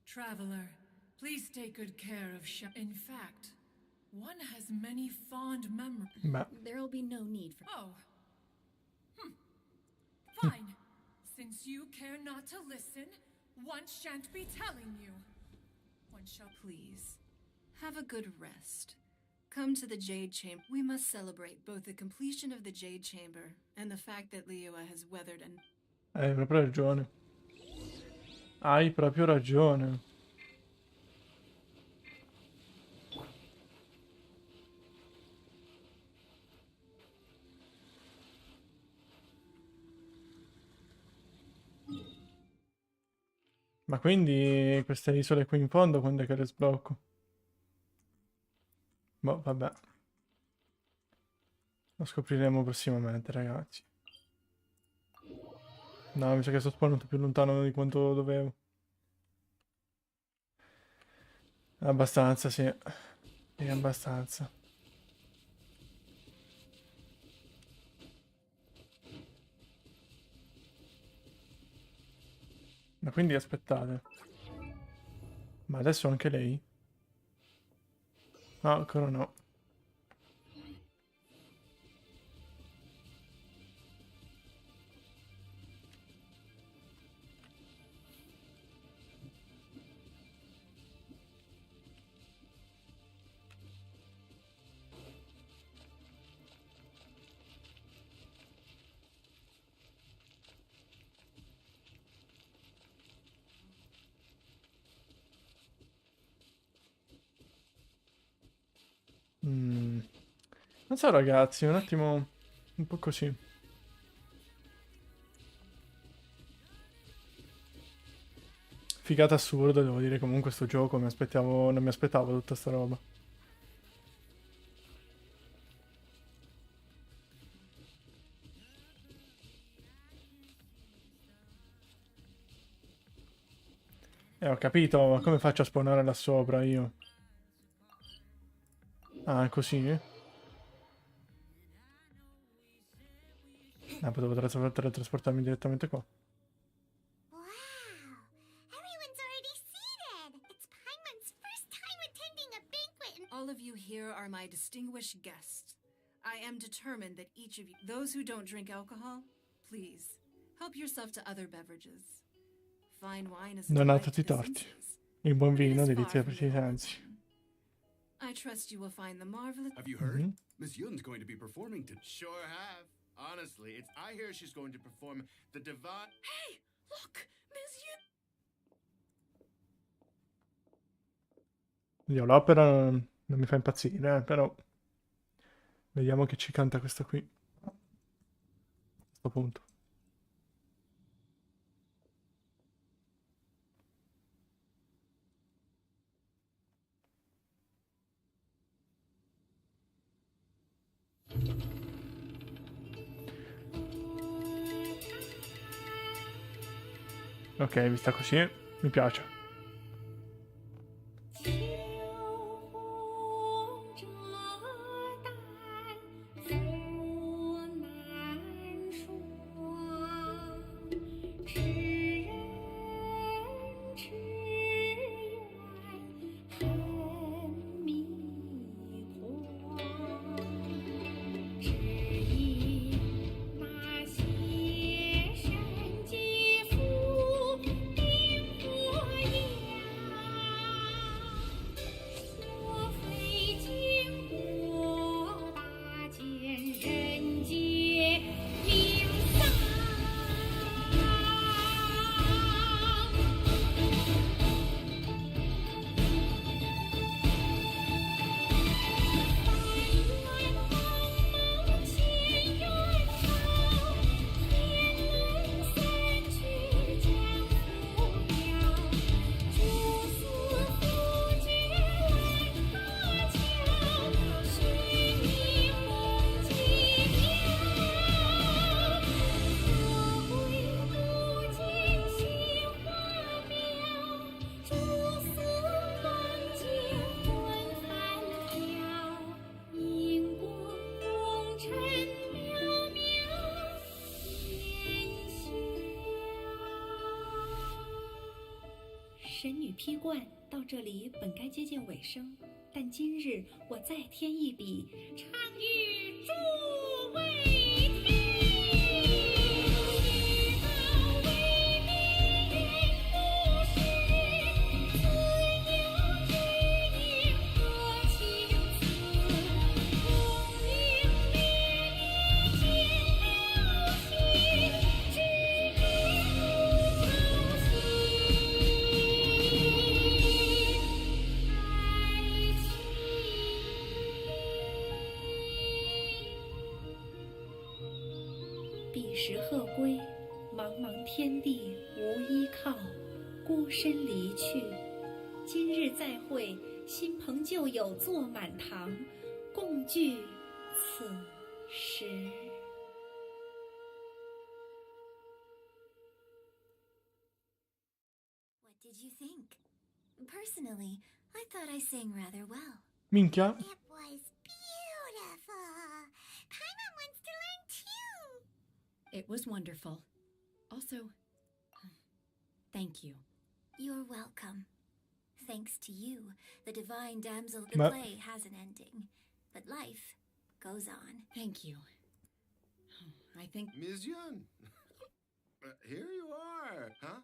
Traveler, please take good care of In fact, one has many fond memories. There'll be no need for... Fine. Since you care not to listen, one shan't be telling you. One shall... Please, have a good rest. Come to the Jade Chamber. We must celebrate both the completion of the Jade Chamber and the fact that Liyue has weathered an... Hai proprio ragione. Hai proprio ragione. Ma quindi queste isole qui in fondo quando è che le sblocco? Boh, vabbè. Lo scopriremo prossimamente, ragazzi. No, mi sa che sono spawnato più lontano di quanto dovevo. Abbastanza, sì. Sì, abbastanza. Ma quindi aspettate. Ma adesso anche lei? No, ancora no. Non so ragazzi, un attimo un po' così. Figata assurda, devo dire, comunque sto gioco non mi aspettavo tutta sta roba. Ho capito, ma come faccio a spawnare là sopra io? Ah, è così? Ah, potevo teletrasportarmi direttamente qua. Wow! Everyone's already seated! It's Paimon's first time attending a banquet and... All of you here are my distinguished guests. I am determined that each of you... Those who don't drink alcohol, please, help yourself to other beverages. Fine wine is... Non ha tutti i torti. Il buon vino delizia per i sensi. I trust you will find the marvelous... Have you heard? Miss Yun's going to be performing to... Sure have. Honestly, I hear she's going to perform the divine... Hey! Look! Miss Yun... Dio, l'opera non mi fa impazzire, però... Vediamo che ci canta questa qui. A questo punto. Ok, vista così, mi piace.神女劈冠到这里本该接近尾声，但今日我再添一笔，唱与诸位听。彼时鹤归，茫茫天地无依靠，孤身离去。今日再会，新朋旧友坐满堂，共聚此时。What did you think? Personally, I thought I sang rather well. Minchia. It was beautiful. Paimon wants to learn too. It was wonderful. Also, thank you. You're welcome. Thanks to you, the divine damsel, the But- play has an ending. But life goes on. Thank you. I think... Ms. Yun. Here you are, huh?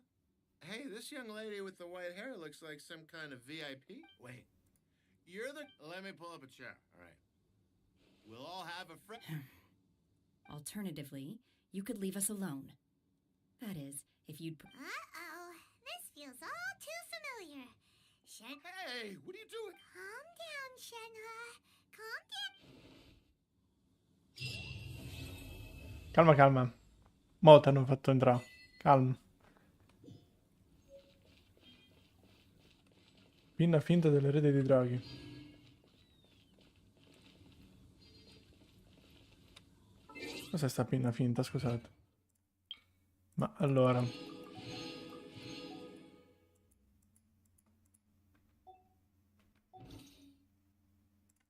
Hey, this young lady with the white hair looks like some kind of VIP. Wait, you're the... Let me pull up a chair, all right. We'll all have a friend... Alternatively, you could leave us alone. That is, if you'd... Uh-oh. This feels all too familiar. Hey, what are you doing? Calm down, Shenhe. Calm down. Calma, calma. Mo' t'hanno fatto entrare. Calma. Pinna finta delle reti di draghi. Cos'è sta pinna finta? Scusate. Ma allora...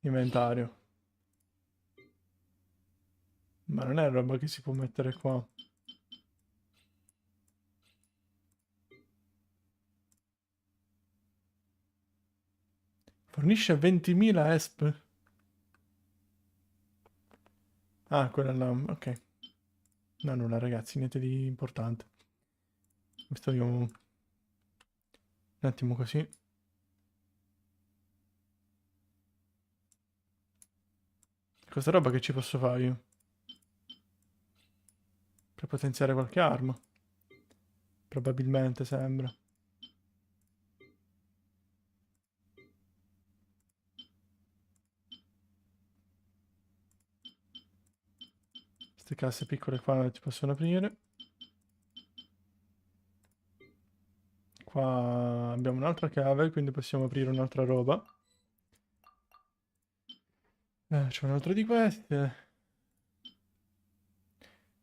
Inventario. Ma non è roba che si può mettere qua. Fornisce 20.000 ESP. Ah, quella là, ok. No, nulla ragazzi, niente di importante. Questo io... Un attimo così. Questa roba che ci posso fare io? Per potenziare qualche arma. Probabilmente sembra. Queste casse piccole qua non si possono aprire. Qua abbiamo un'altra chiave, quindi possiamo aprire un'altra roba. C'è un altro di queste.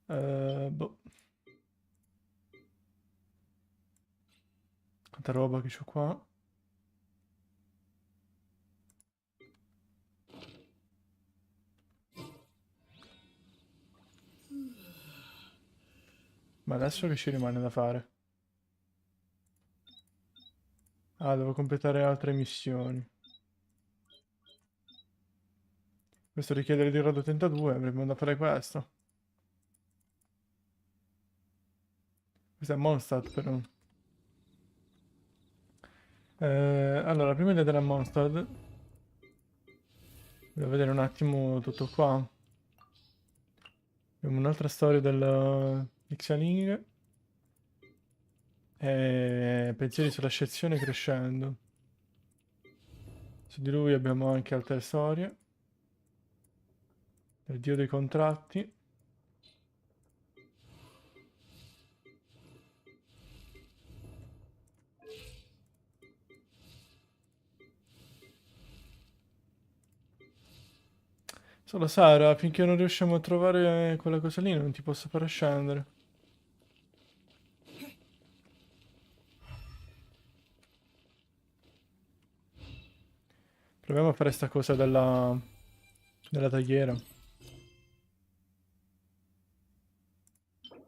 Boh. Tanta roba che c'ho qua. Ma adesso che ci rimane da fare? Ah, devo completare altre missioni. Questo richiede di grado 32, avremmo da fare questo. Questo è Mondstadt però. Allora, prima di andare a Mondstadt, devo vedere un attimo tutto qua. Abbiamo un'altra storia del Ixaling. E pensieri sulla scezione crescendo. Su di lui abbiamo anche altre storie. Il dio dei contratti. Solo Sara, finché non riusciamo a trovare quella cosa lì non ti posso fare scendere. Proviamo a fare sta cosa della tagliera.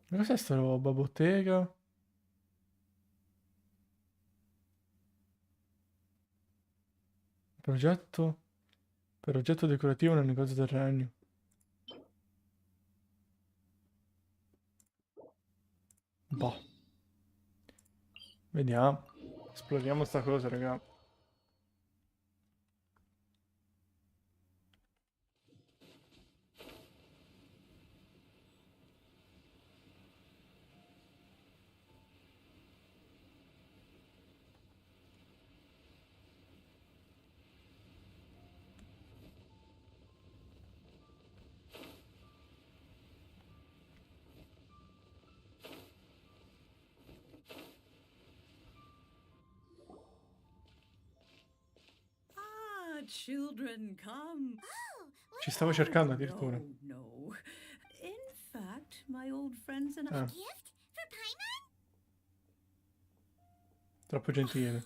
Ma cos'è sta roba? Bottega? Progetto? Per oggetto decorativo nel negozio del regno. Boh. Vediamo. Esploriamo sta cosa, raga. Children, come. Ci stavo cercando addirittura. No. In fact, my old friends and Ah. I. Gift for Paimon? Troppo gentile.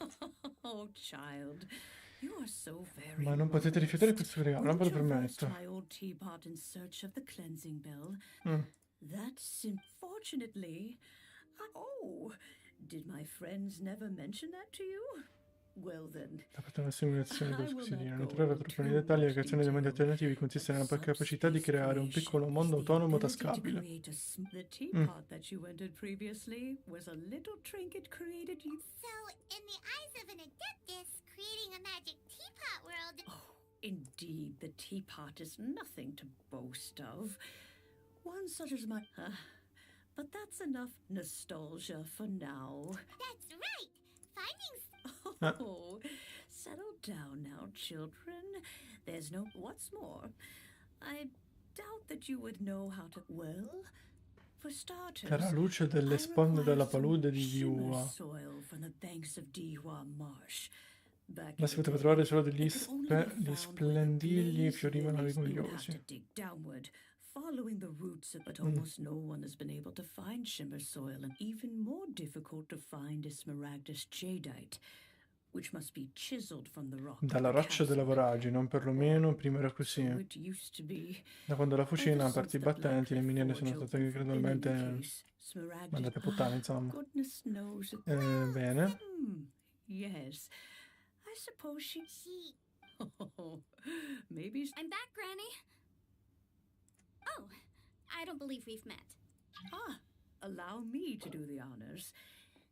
Oh, child. You are so very Ma non potete rifiutare questo regalo, non ve lo permetto. my old teapot in search of the cleansing bell. Mm. That's unfortunately. Oh, did my friends never mention that to you? Well then. Dopo una simulazione di qualcosina, non entrare troppo nei dettagli, la creazione dei mondi alternativi consiste nella capacità di creare un piccolo mondo autonomo tascabile. The teapot that you entered previously was a little trinket created you. So, in the eyes of an adeptus, creating a magic teapot world. Oh, indeed, the teapot is nothing to boast of. One such as my. But that's enough nostalgia for now. That's right. Findings. Oh, settle down now, children. There's no. What's more, I doubt that you would know how to. Well, for starters. Cara luce delle sponde della palude di Diwa. Soil from the banks of Diwa Marsh. Ma si poteva trovare solo degli splendigli fiorivano rigogliosi. Following the roots of, but almost no one has been able to find shimmer soil, and even more difficult to find is smaragdus jadeite, which must be chiseled from the rock. Dalla roccia della voragine, non perlomeno prima era così. Da quando la fucina ha aperto i battenti, le miniere sono state gradualmente mandate a puttane, insomma. Bene. Yes, I suppose she. Oh, maybe. I'm back, Granny. Oh, I don't believe we've met. Allow me to do the honors.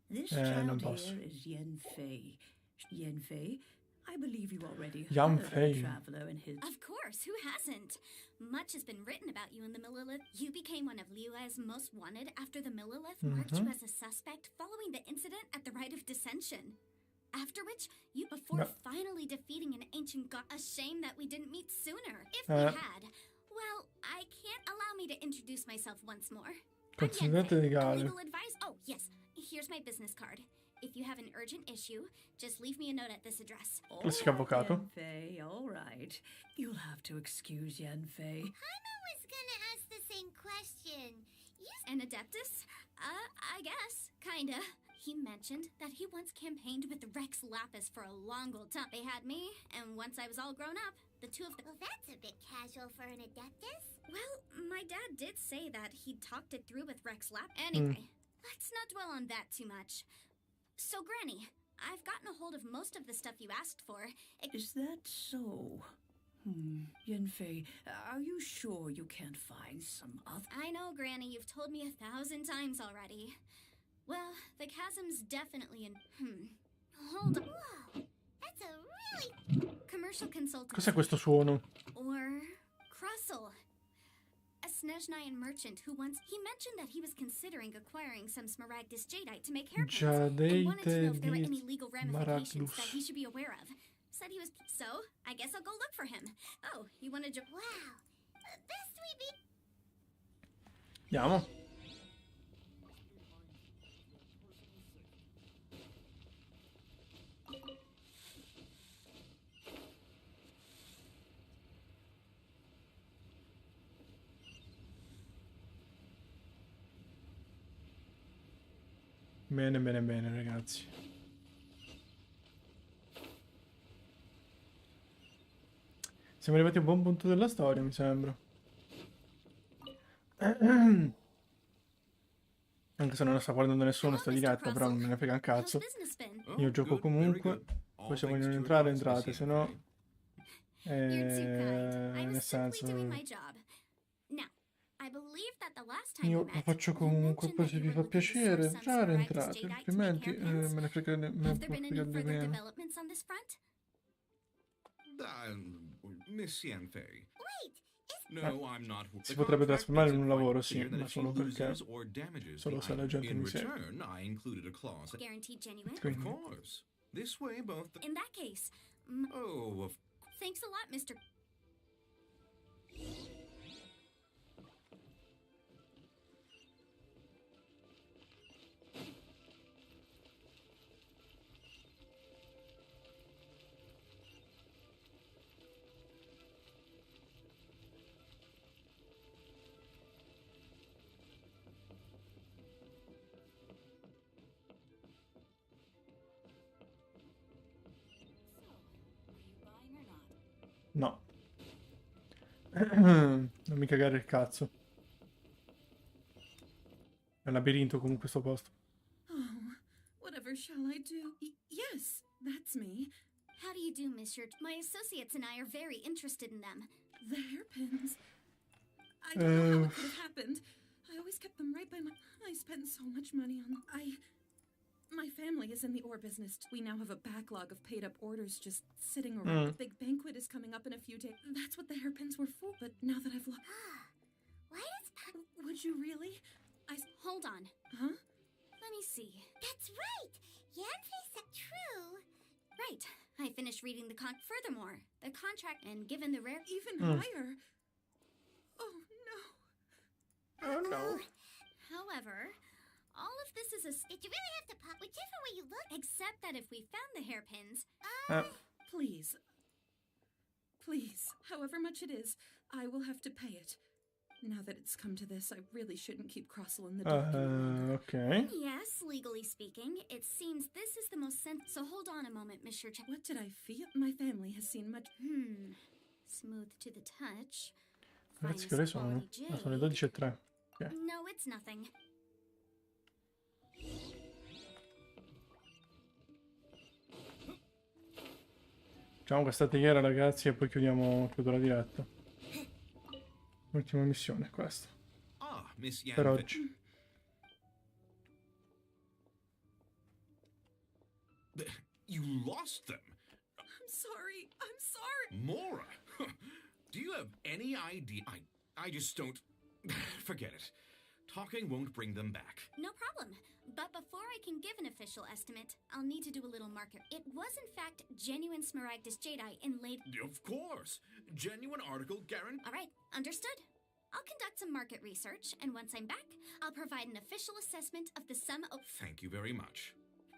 This non child posso. here is Yen Fei. Yen Fei, I believe you already Yan heard of Fei. the traveler and his. Of course, who hasn't? Much has been written about you in the Millilith. You became one of Liu's most wanted after the Millilith marked you as a suspect following the incident at the Rite of Dissension. After which, before finally defeating an ancient god. A shame that we didn't meet sooner. If we had, well, I can't allow me to introduce myself once more. Consigliere legale. Legal advice? Oh, yes. Here's my business card. If you have an urgent issue, just leave me a note at this address. Classico avvocato. Yan Fei, all right. You'll have to excuse Yan Fei. Paimon was gonna ask the same question. An adeptus? I guess. Kinda. He mentioned that he once campaigned with Rex Lapis for a long old time. They had me, and once I was all grown up, the two of them... Well, that's a bit casual for an Adeptus. Well, my dad did say that he'd talked it through with Rex Lapis. Anyway, let's not dwell on that too much. So, Granny, I've gotten a hold of most of the stuff you asked for. Is that so? Yanfei, are you sure you can't find some other... I know, Granny, you've told me 1,000 times already. Well, the chasm's definitely in... Hold on. Whoa, that's a really... Commercial consultant. Cos'è questo suono? Or... Krustle. A Snezhnayan merchant who once... He mentioned that he was considering acquiring some Smaragdus jadeite to make hairpins. And wanted to know if there were any legal ramifications that he should be aware of. Said he was... So, I guess I'll go look for him. Oh, you wanted to... Wow. Best we be... Andiamo. Bene, bene, bene, ragazzi. Siamo arrivati a un buon punto della storia, mi sembra. Anche se non la sta guardando nessuno sta diretta, però non me ne frega un cazzo. Io gioco comunque. Poi se vogliono entrare, entrate, se no... nel senso... Io lo faccio comunque, poi se vi fa piacere entrare, entrate, altrimenti me ne frega di meno. Miss Yanfei. No, I'm not. Si potrebbe trasformare in un lavoro, sì, ma solo perché... Solo se la gente mi segue. Guaranteed genuine? Of course. This way, both... In that case... Oh, Thanks a lot, Mr. No. Non mi cagare il cazzo. È un labirinto comunque sto posto. Oh, whatever shall I do? Yes, that's me. How do you do, Monsieur? My associates and I are very interested in them. The hairpins. I don't know how it could have happened. I always kept them right by my... I spent so much money on them. My family is in the ore business. We now have a backlog of paid-up orders just sitting around. The big banquet is coming up in a few days. That's what the hairpins were for, but now that I've lost... Why does... Would you really? Hold on. Huh? Let me see. That's right! Yanfei said true. Right. I finished reading the Furthermore, the contract, and given the rare... Even higher. Oh, no. Oh, no. However... All of this is a... Did you really have to pop whichever way you look? Except that if we found the hairpins... Please. Please, however much it is, I will have to pay it. Now that it's come to this, I really shouldn't keep Krustle in the dark any longer. Okay. Yes, legally speaking, it seems this is the most So hold on a moment, Monsieur What did I feel? My family has seen much... Smooth to the touch. Ragazzi, che ore sono? Sono le 12:03. Okay. No, it's nothing. Facciamo questa teiera, ragazzi, e poi chiudo la diretta. L'ultima missione è questa. Per oggi. You lost them. I'm sorry. I'm sorry. Mora, do you have any idea? I just don't... Forget it. Talking won't bring them back. No problem. But before I can give an official estimate, I'll need to do a little market. It was in fact genuine Smaragdus jadeite inlaid... Of course. Genuine article guaranteed. All right, understood. I'll conduct some market research, and once I'm back, I'll provide an official assessment of the sum of... Thank you very much.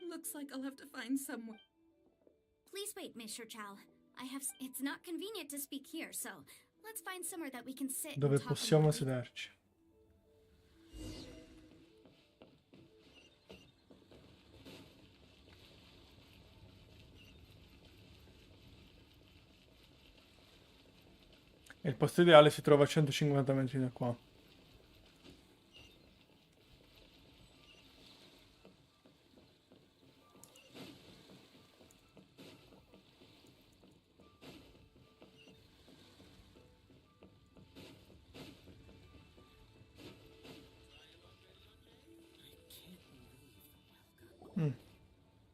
Looks like I'll have to find someone. Please wait, Mr. Chow. It's not convenient to speak here, so let's find somewhere that we can sit Dove and talk possiamo sederci. E il posto ideale si trova a 150 metri da qua.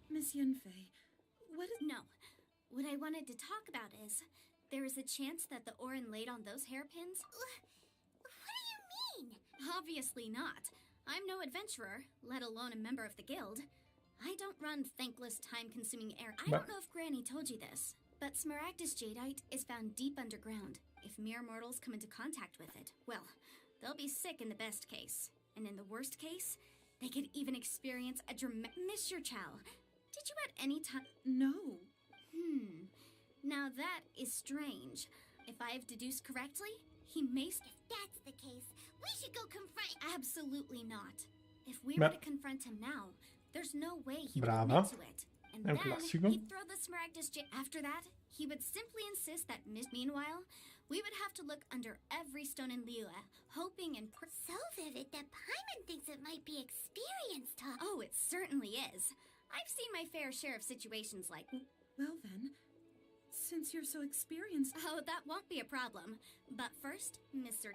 Miss Yunfei, what is... No. What I wanted to talk about is, there is a chance that the Orin laid on those hairpins? What do you mean? Obviously not. I'm no adventurer, let alone a member of the guild. I don't run thankless, time-consuming errands. I don't know if Granny told you this, but Smaragdus jadeite is found deep underground. If mere mortals come into contact with it, well, they'll be sick in the best case. And in the worst case, they could even experience a dramatic... Mr. Chow, did you at any time... No. Now that is strange. If I've deduced correctly, he may... If that's the case, we should go confront... Absolutely not. If we were to confront him now, there's no way he would Brava. admit to it. And È un then classico. he'd throw the Smaragdus After that, he would simply insist that Meanwhile, we would have to look under every stone in Liyue, hoping and... So vivid that Paimon thinks it might be experience talk. Oh, it certainly is. I've seen my fair share of situations like... Well then, since you're so experienced... Oh, that won't be a problem. But first, Mr.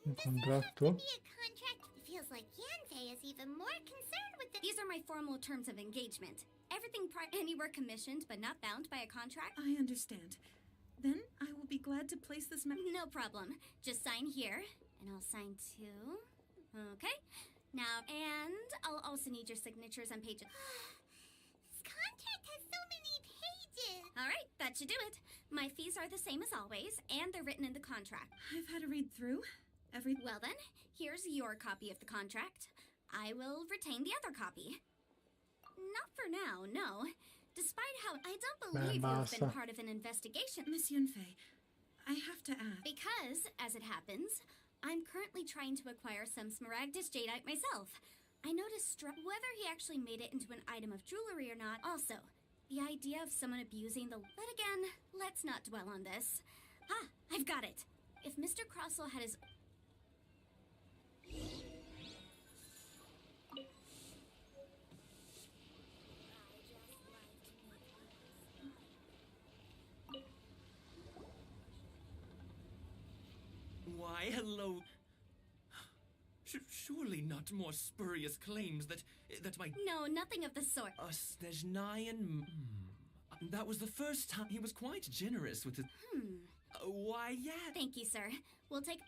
Un contratto. Be a contract. It feels like Yanfei is even more concerned with the... These are my formal terms of engagement. Everything anywhere commissioned but not bound by a contract. I understand. Then I will be glad to place this... No problem. Just sign here, and I'll sign too. Okay. Now, and I'll also need your signatures on pages. This contract has so many pages. All right, that should do it. My fees are the same as always, and they're written in the contract. I've had a read through. Well then, here's your copy of the contract. I will retain the other copy. Not for now, no. Despite how I don't believe you've been part of an investigation. Miss Yunfei, I have to ask. Because, as it happens, I'm currently trying to acquire some Smaragdus jadeite myself. I noticed whether he actually made it into an item of jewelry or not. Also, the idea of someone abusing the... But again, let's not dwell on this. Ah, I've got it. If Mr. Crossell had his... Why, hello. Surely not more spurious claims that my... No, nothing of the sort. Snezhnayan... That was the first time he was quite generous with his... Why, yeah. Thank you, sir. We'll take...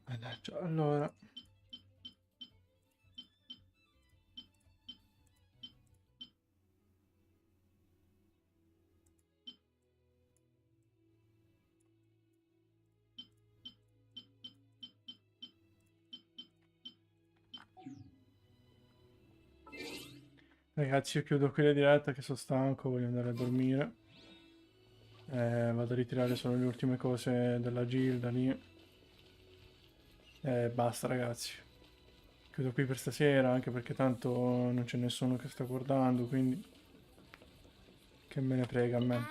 Mannaggia, allora... Ragazzi, io chiudo qui la diretta che sono stanco, voglio andare a dormire. Vado a ritirare solo le ultime cose della gilda lì. Basta ragazzi. Chiudo qui per stasera, anche perché tanto non c'è nessuno che sta guardando, quindi... Che me ne frega a me.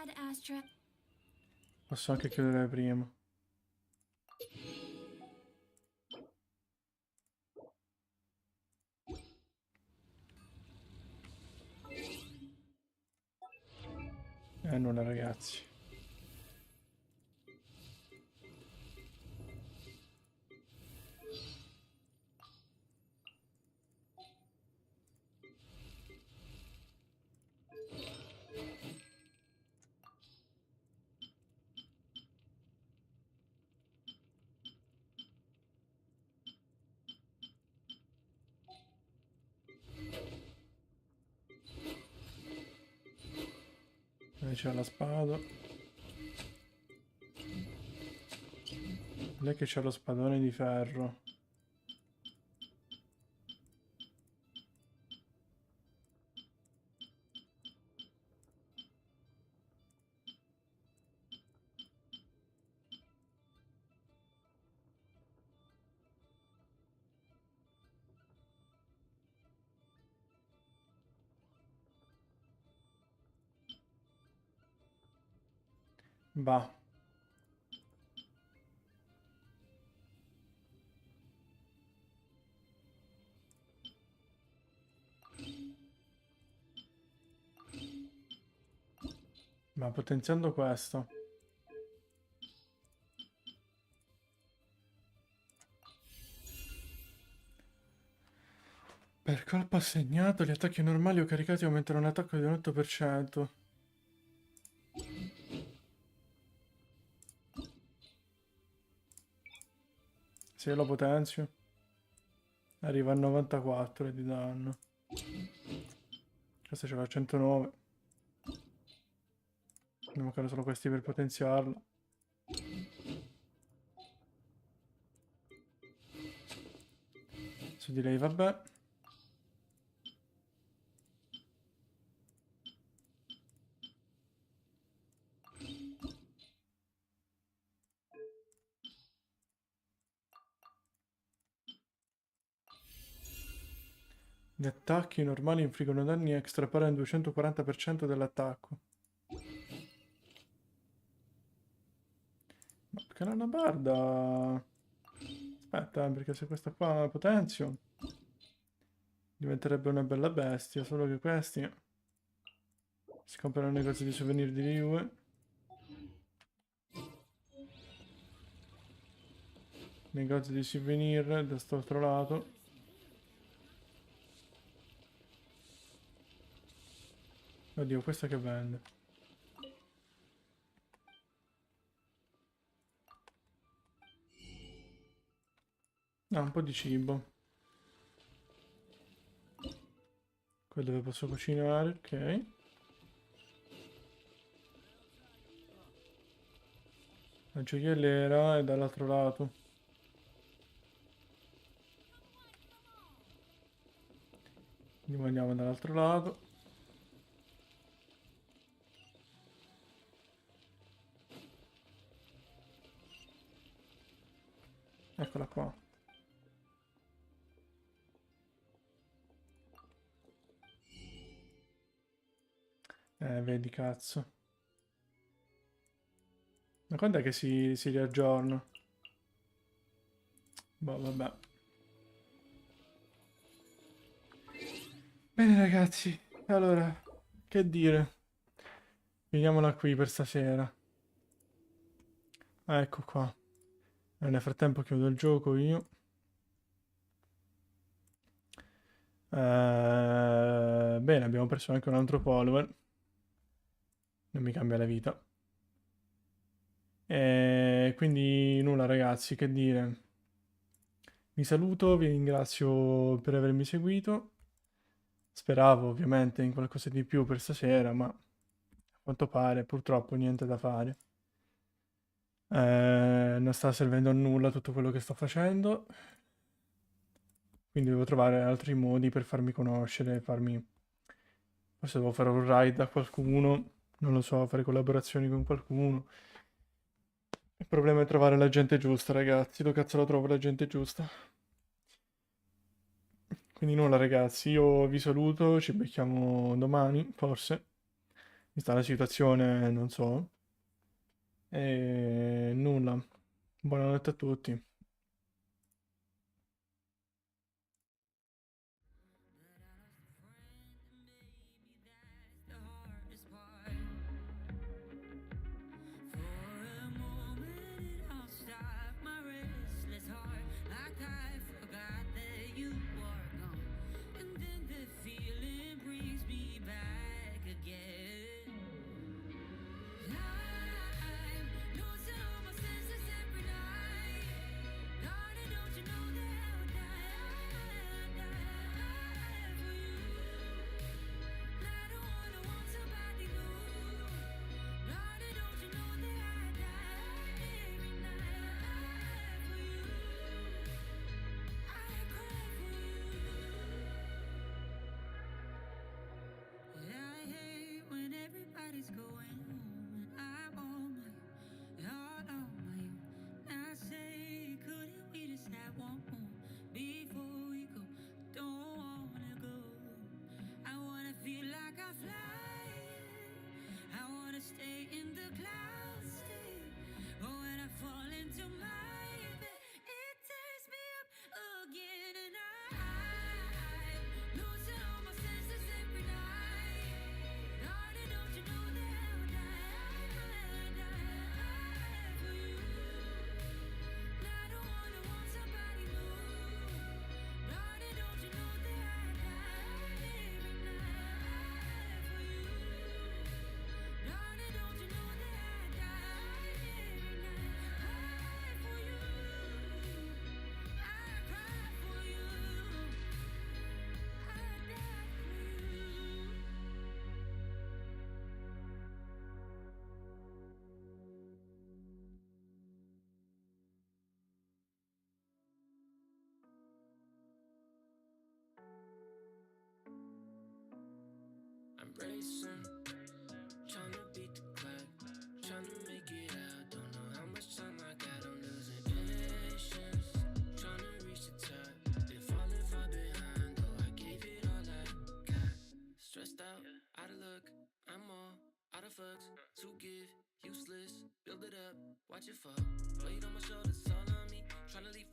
Posso anche chiudere prima. Nulla ragazzi. C'è la spada. Lei che c'ha lo spadone di ferro. Va. Ma potenziando questo. Per colpo assegnato, gli attacchi normali o caricati aumentano l'attacco di un 8%. Se io lo potenzio, arriva a 94 di danno. Questo ce l'ha a 109. Ne mancano solo questi per potenziarlo. Su di lei vabbè. Gli attacchi normali infliggono danni extra pari al 240% dell'attacco. Ma perché non la barda? Aspetta, perché se questa qua la potenzio diventerebbe una bella bestia, solo che questi si comprano nei negozi di souvenir di Ryue. Negozi di souvenir da quest'altro lato. Oddio, questa che vende? Ah, un po' di cibo. Qui dove posso cucinare, ok. La gioiellera è dall'altro lato. Quindi andiamo dall'altro lato. Eccola qua. Vedi cazzo. Ma quando è che si riaggiorna? Boh, vabbè. Bene ragazzi, allora, che dire? Finiamola qui per stasera. Ecco qua. Nel frattempo chiudo il gioco io. Bene, abbiamo preso anche un altro follower. Non mi cambia la vita. E quindi nulla ragazzi, che dire. Vi saluto, vi ringrazio per avermi seguito. Speravo ovviamente in qualcosa di più per stasera, ma a quanto pare purtroppo niente da fare. Non sta servendo a nulla tutto quello che sto facendo. Quindi devo trovare altri modi per farmi conoscere, farmi... Forse devo fare un raid a qualcuno, non lo so, fare collaborazioni con qualcuno. Il problema è trovare la gente giusta, ragazzi. Dove cazzo la trovo la gente giusta? Quindi nulla, ragazzi. Io vi saluto, ci becchiamo domani, forse. Vista la situazione, non so. E nulla. Buonanotte a tutti. fucks to give, useless, build it up, watch it fall. Weight on my shoulders, all on me, tryna leave.